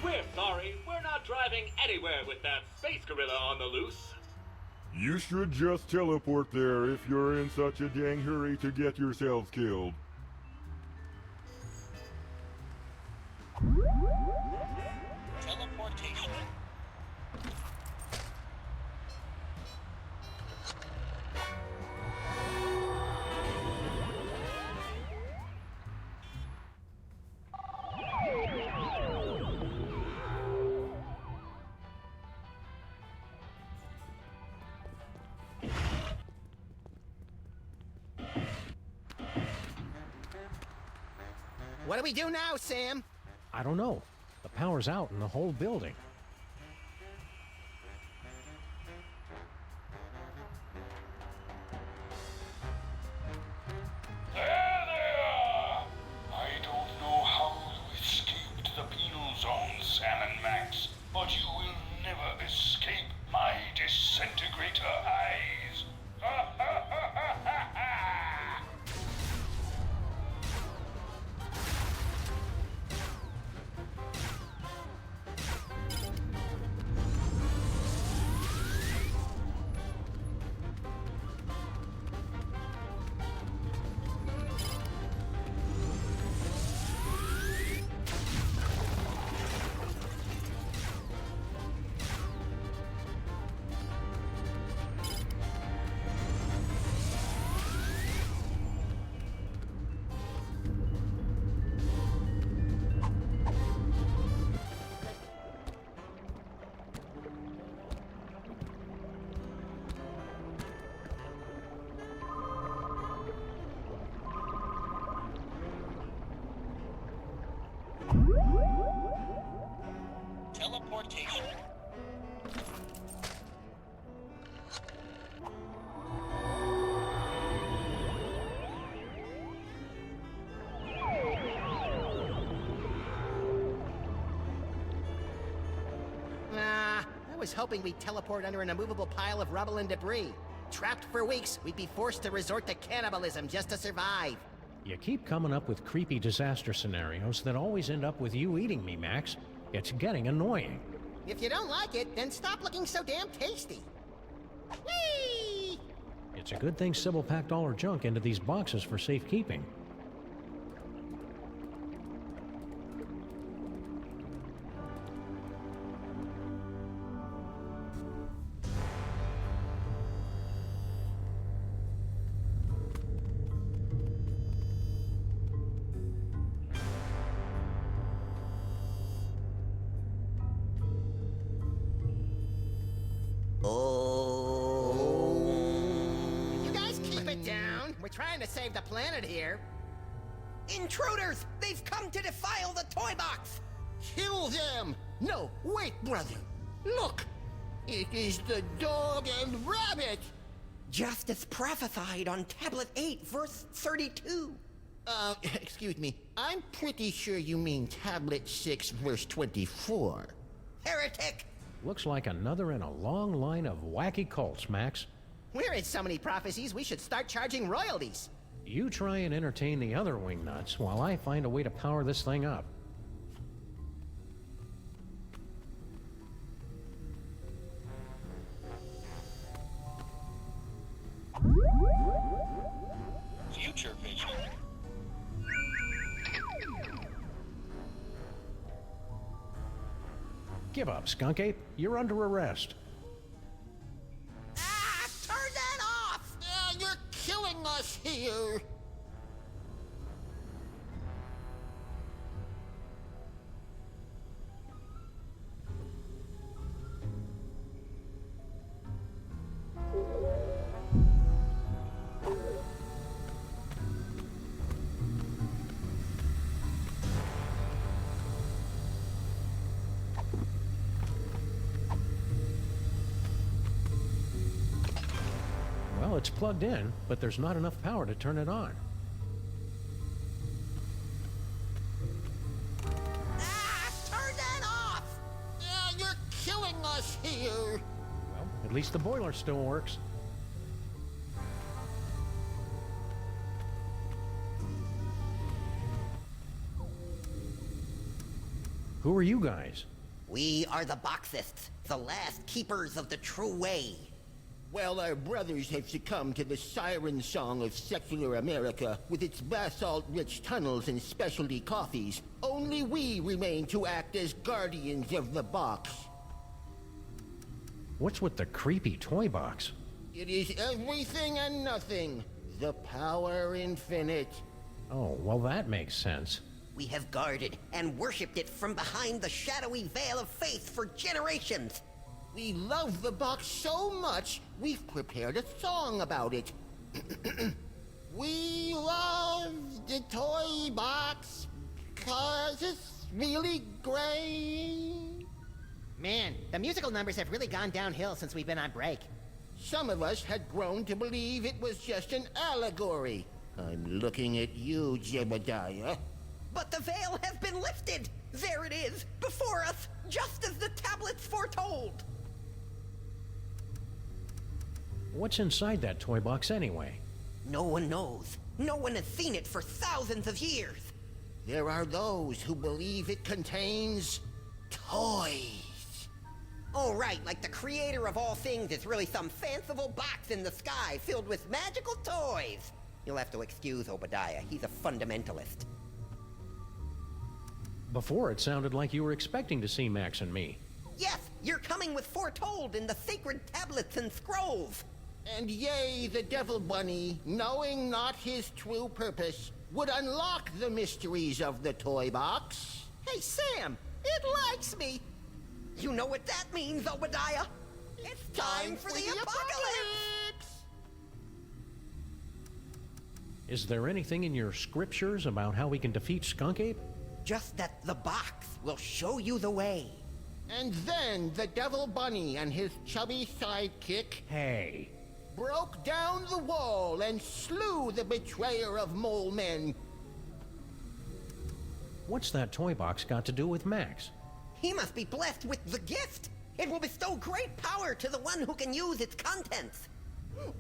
We're sorry, we're not driving anywhere with that space gorilla on the loose. You should just teleport there if you're in such a dang hurry to get yourselves killed. Teleportation. What do we do now, Sam? I don't know. The power's out in the whole building. There they are! I don't know how you escaped the penal zone, Sam and Max, but you will never escape my disintegrator eyes. Teleportation. I was hoping we'd teleport under an immovable pile of rubble and debris. Trapped for weeks, we'd be forced to resort to cannibalism just to survive. You keep coming up with creepy disaster scenarios that always end up with you eating me, Max. It's getting annoying. If you don't like it, then stop looking so damn tasty. Whee! It's a good thing Sybil packed all her junk into these boxes for safekeeping. You guys keep it down. We're trying to save the planet here. Intruders! They've come to defile the toy box! Kill them! No, wait, brother. Look! It is the dog and rabbit! Just as prophesied on Tablet 8, verse 32. Excuse me. I'm pretty sure you mean Tablet 6, verse 24. Heretic! Looks like another in a long line of wacky cults, Max. We're in so many prophecies, we should start charging royalties. You try and entertain the other wingnuts while I find a way to power this thing up. Future vision. Give up, Skunk Ape. You're under arrest. Ah! Turn that off! You're killing us here! Well, it's plugged in, but there's not enough power to turn it on. Ah! Turn that off! You're killing us here! Well, at least the boiler still works. Who are you guys? We are the Boxists, the last keepers of the true way. Well, our brothers have succumbed to the siren song of secular America with its basalt-rich tunnels and specialty coffees. Only we remain to act as guardians of the box. What's with the creepy toy box? It is everything and nothing. The power infinite. Oh, well that makes sense. We have guarded and worshipped it from behind the shadowy veil of faith for generations. We love the box so much, we've prepared a song about it. We love the toy box, 'cause it's really great. Man, the musical numbers have really gone downhill since we've been on break. Some of us had grown to believe it was just an allegory. I'm looking at you, Jebediah. But the veil has been lifted! There it is, before us, just as the tablets foretold! What's inside that toy box anyway? No one knows. No one has seen it for thousands of years. There are those who believe it contains toys. Oh, right, like the creator of all things is really some fanciful box in the sky filled with magical toys. You'll have to excuse Obadiah, he's a fundamentalist. Before it sounded like you were expecting to see Max and me. Yes, you're coming with foretold in the sacred tablets and scrolls. And yea, the Devil Bunny, knowing not his true purpose, would unlock the mysteries of the toy box. Hey, Sam! It likes me! You know what that means, Obadiah? It's time for the apocalypse! Is there anything in your scriptures about how we can defeat Skunk Ape? Just that the box will show you the way. And then the Devil Bunny and his chubby sidekick... Hey! ...broke down the wall and slew the betrayer of mole men. What's that toy box got to do with Max? He must be blessed with the gift. It will bestow great power to the one who can use its contents.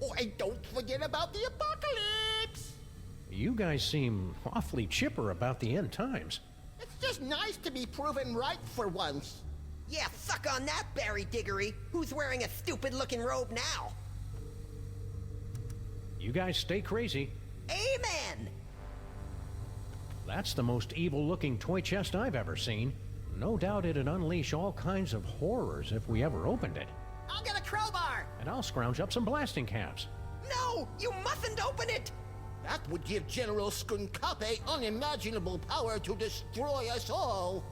Oh, and don't forget about the apocalypse! You guys seem awfully chipper about the end times. It's just nice to be proven right for once. Yeah, suck on that, Barry Diggory. Who's wearing a stupid-looking robe now? You guys stay crazy. Amen! That's the most evil-looking toy chest I've ever seen. No doubt it'd unleash all kinds of horrors if we ever opened it. I'll get a crowbar! And I'll scrounge up some blasting caps. No! You mustn't open it! That would give General Skunkape unimaginable power to destroy us all.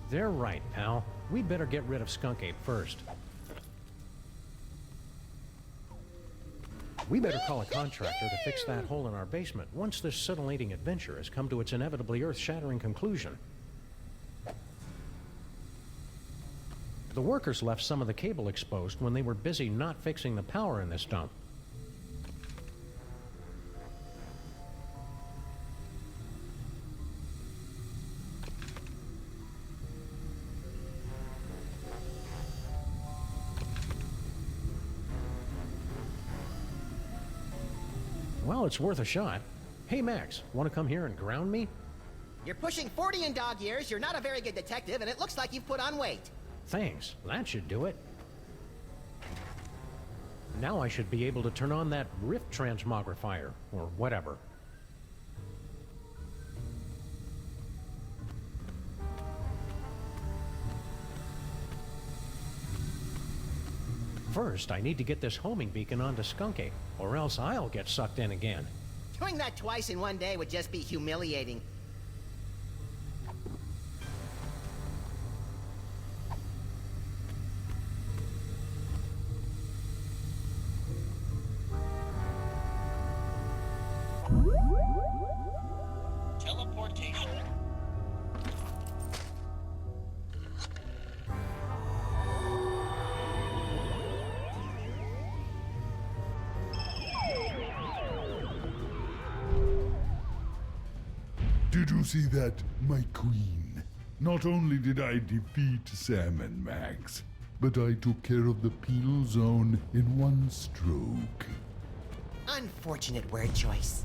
They're right, pal. We'd better get rid of Skunk Ape first. We better call a contractor to fix that hole in our basement once this scintillating adventure has come to its inevitably earth-shattering conclusion. The workers left some of the cable exposed when they were busy not fixing the power in this dump. Well, it's worth a shot. Hey, Max, want to come here and ground me? You're pushing 40 in dog years, you're not a very good detective, and it looks like you've put on weight. Thanks. That should do it. Now I should be able to turn on that rift transmogrifier, or whatever. First, I need to get this homing beacon onto Skunk Ape, or else I'll get sucked in again. Doing that twice in one day would just be humiliating. Teleportation. Did you see that, my queen? Not only did I defeat Sam and Max, but I took care of the Penal Zone in one stroke. Unfortunate word choice.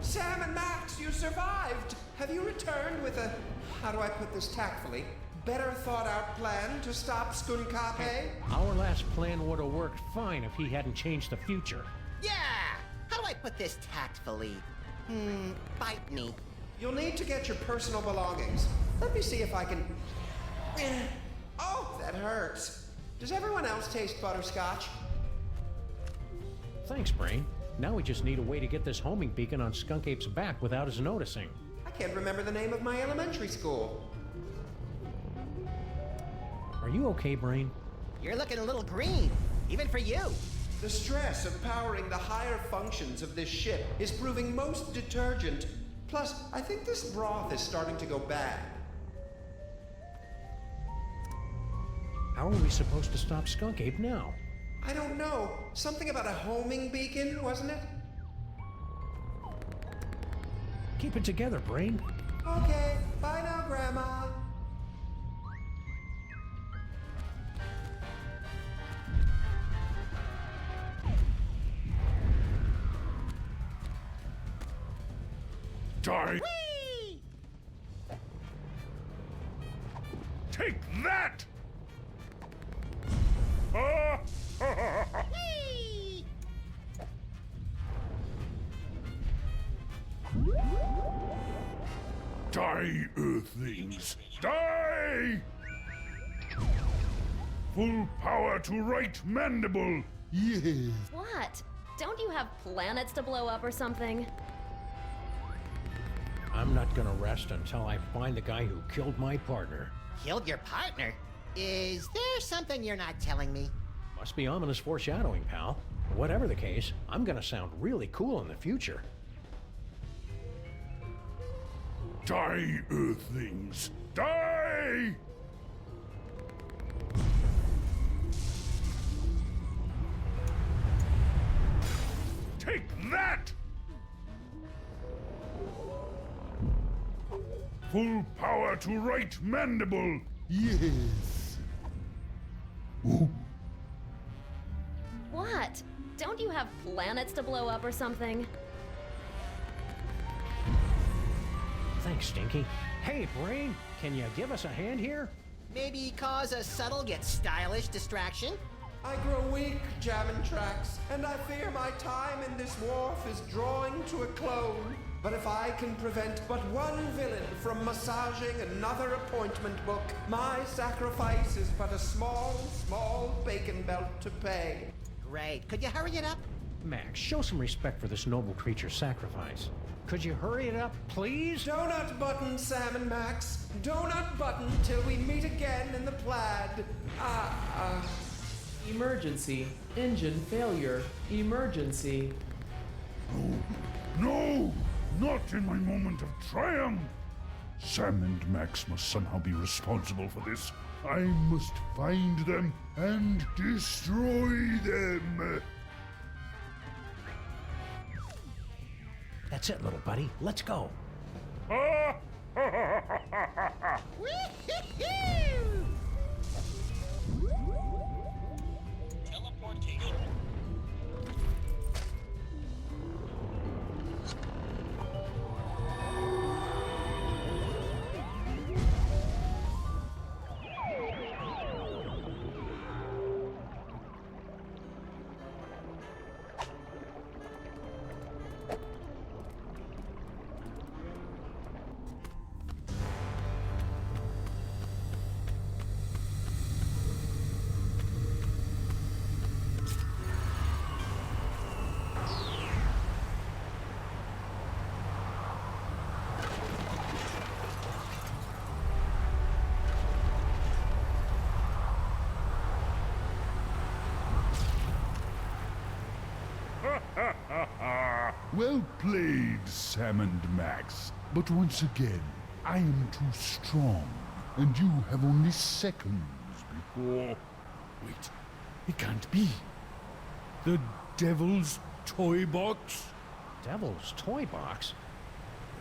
Sam and Max, you survived! Have you returned with a, how do I put this tactfully, better thought out plan to stop Skunkape? Our last plan would have worked fine if he hadn't changed the future. Yeah! How do I put this tactfully? Bite me. You'll need to get your personal belongings. Let me see if I can... Oh, that hurts. Does everyone else taste butterscotch? Thanks, Brain. Now we just need a way to get this homing beacon on Skunk Ape's back without us noticing. I can't remember the name of my elementary school. Are you okay, Brain? You're looking a little green, even for you. The stress of powering the higher functions of this ship is proving most detergent. Plus, I think this broth is starting to go bad. How are we supposed to stop Skunk Ape now? I don't know. Something about a homing beacon, wasn't it? Keep it together, Brain. Okay, bye now, Grandma. Die! Take that! Die, Earthlings! Die! Full power to right mandible! Yes! What? Don't you have planets to blow up or something? I'm not gonna rest until I find the guy who killed my partner. Killed your partner? Is there something you're not telling me? Must be ominous foreshadowing, pal. Whatever the case, I'm gonna sound really cool in the future. Die, Earthlings! Die! Take that! Full power to right mandible! Yes! Ooh. What? Don't Don't you have planets to blow up or something? Thanks, Stinky. Hey, Brain, can you give us a hand here? Maybe cause a subtle yet stylish distraction? I grow weak, jamming tracks, and I fear my time in this wharf is drawing to a close. But if I can prevent but one villain from massaging another appointment book, my sacrifice is but a small, small bacon belt to pay. Great. Could you hurry it up? Max, show some respect for this noble creature's sacrifice. Could you hurry it up, please? Donut button, Sam and Max. Donut button till we meet again in the plaid. Emergency. Engine failure. Emergency. No! Not in my moment of triumph! Sam and Max must somehow be responsible for this. I must find them and destroy them! That's it, little buddy. Let's go. Teleportation. Well played, Sam and Max. But once again, I am too strong, and you have only seconds before... Wait, it can't be. The Devil's Toy Box? Devil's Toy Box?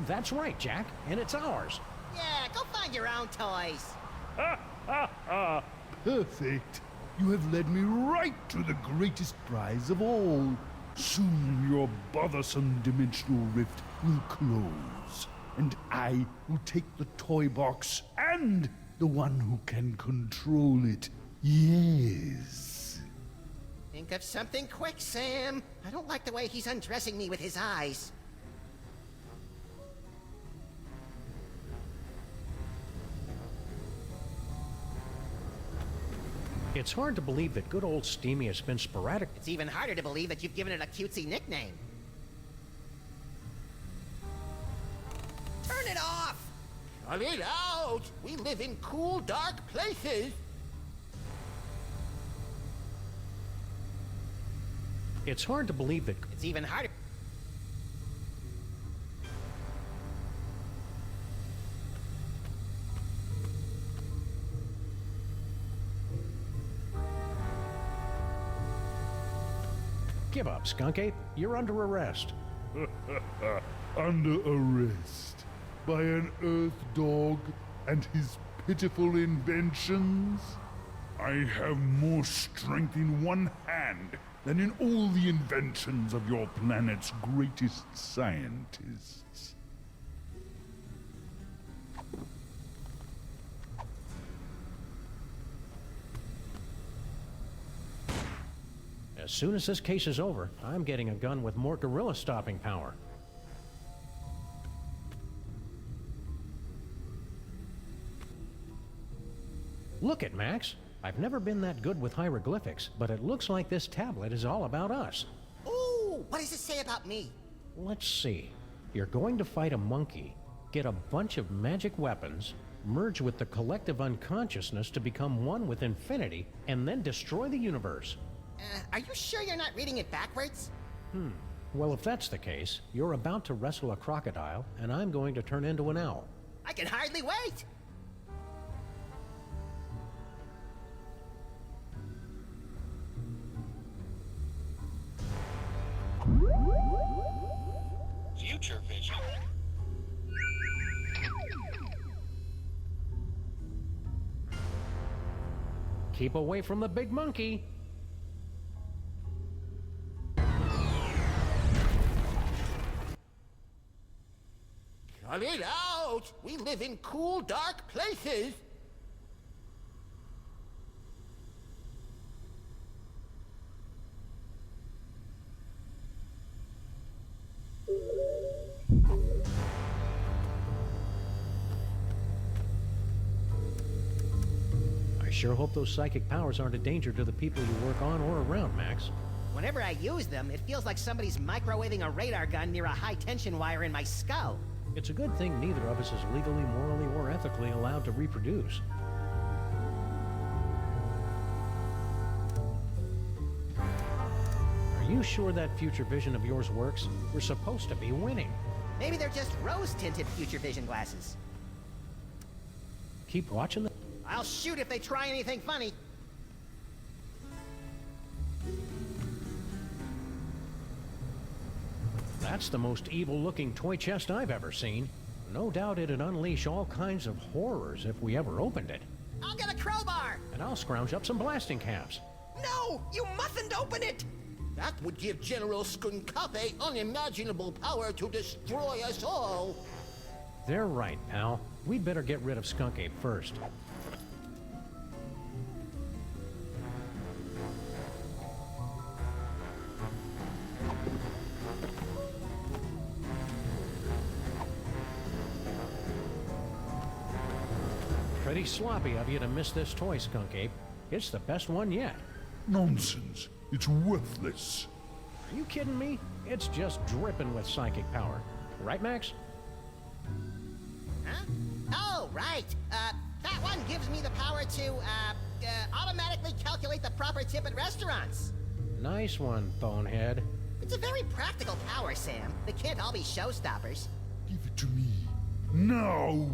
That's right, Jack, and it's ours. Yeah, go find your own toys. Perfect. You have led me right to the greatest prize of all. Soon your bothersome dimensional rift will close, and I will take the toy box and the one who can control it. Yes. Think of something quick, Sam. I don't like the way he's undressing me with his eyes. It's hard to believe that good old Steamy has been sporadic. It's even harder to believe that you've given it a cutesy nickname. Turn it off! Cut it out! We live in cool, dark places. It's hard to believe that... It's even harder... Give up, Skunk Ape. You're under arrest. Under arrest by an Earth dog and his pitiful inventions? I have more strength in one hand than in all the inventions of your planet's greatest scientists. As soon as this case is over, I'm getting a gun with more gorilla stopping power. Look it, Max. I've never been that good with hieroglyphics, but it looks like this tablet is all about us. Ooh, what does it say about me? Let's see. You're going to fight a monkey, get a bunch of magic weapons, merge with the collective unconsciousness to become one with infinity, and then destroy the universe. Are you sure you're not reading it backwards? Well, if that's the case, you're about to wrestle a crocodile, and I'm going to turn into an owl. I can hardly wait! Future vision. Keep away from the big monkey. Cut it out! We live in cool, dark places! I sure hope those psychic powers aren't a danger to the people you work on or around, Max. Whenever I use them, it feels like somebody's microwaving a radar gun near a high-tension wire in my skull. It's a good thing neither of us is legally, morally, or ethically allowed to reproduce. Are you sure that future vision of yours works? We're supposed to be winning. Maybe they're just rose-tinted future vision glasses. Keep watching them. I'll shoot if they try anything funny. That's the most evil-looking toy chest I've ever seen. No doubt it'd unleash all kinds of horrors if we ever opened it. I'll get a crowbar! And I'll scrounge up some blasting caps. No! You mustn't open it! That would give General Skunkape unimaginable power to destroy us all! They're right, pal. We'd better get rid of Skunk Ape first. Pretty sloppy of you to miss this toy, Skunk Ape. It's the best one yet. Nonsense. It's worthless. Are you kidding me? It's just dripping with psychic power. Right, Max? Huh? Oh, right. That one gives me the power to, automatically calculate the proper tip at restaurants. Nice one, Bonehead. It's a very practical power, Sam. They can't all be showstoppers. Give it to me. Now!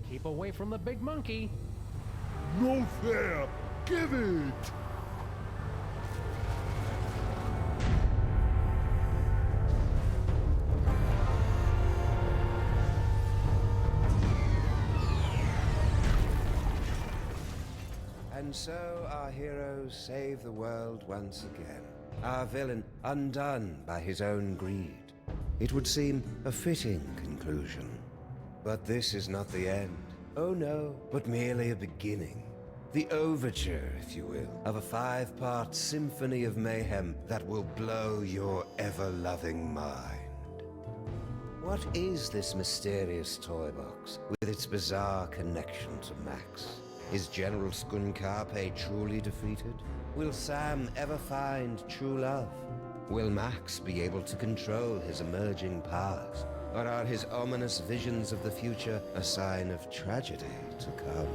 Keep away from the big monkey. No fair! Give it! And so our heroes save the world once again. Our villain undone by his own greed. It would seem a fitting conclusion. But this is not the end. Oh no, but merely a beginning. The overture, if you will, of a 5-part symphony of mayhem that will blow your ever-loving mind. What is this mysterious toy box with its bizarre connection to Max? Is General Skunkape truly defeated? Will Sam ever find true love? Will Max be able to control his emerging powers? Or are his ominous visions of the future a sign of tragedy to come?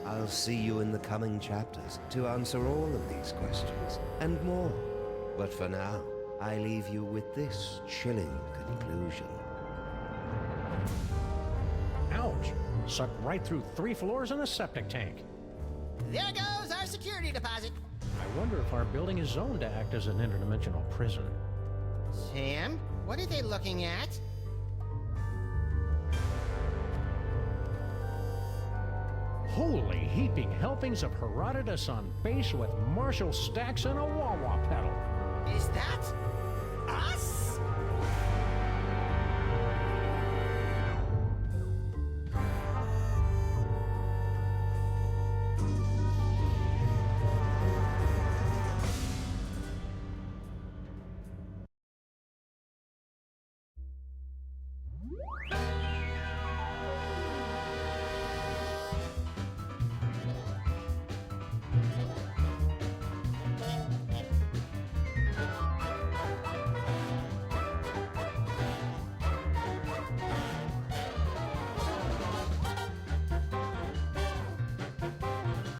I'll see you in the coming chapters to answer all of these questions and more. But for now, I leave you with this chilling conclusion. Ouch! Sucked right through 3 floors and a septic tank. There goes our security deposit. I wonder if our building is zoned to act as an interdimensional prison. Sam, what are they looking at? Holy heaping helpings of Herodotus on base with Marshall stacks and a wah-wah pedal. Is that us?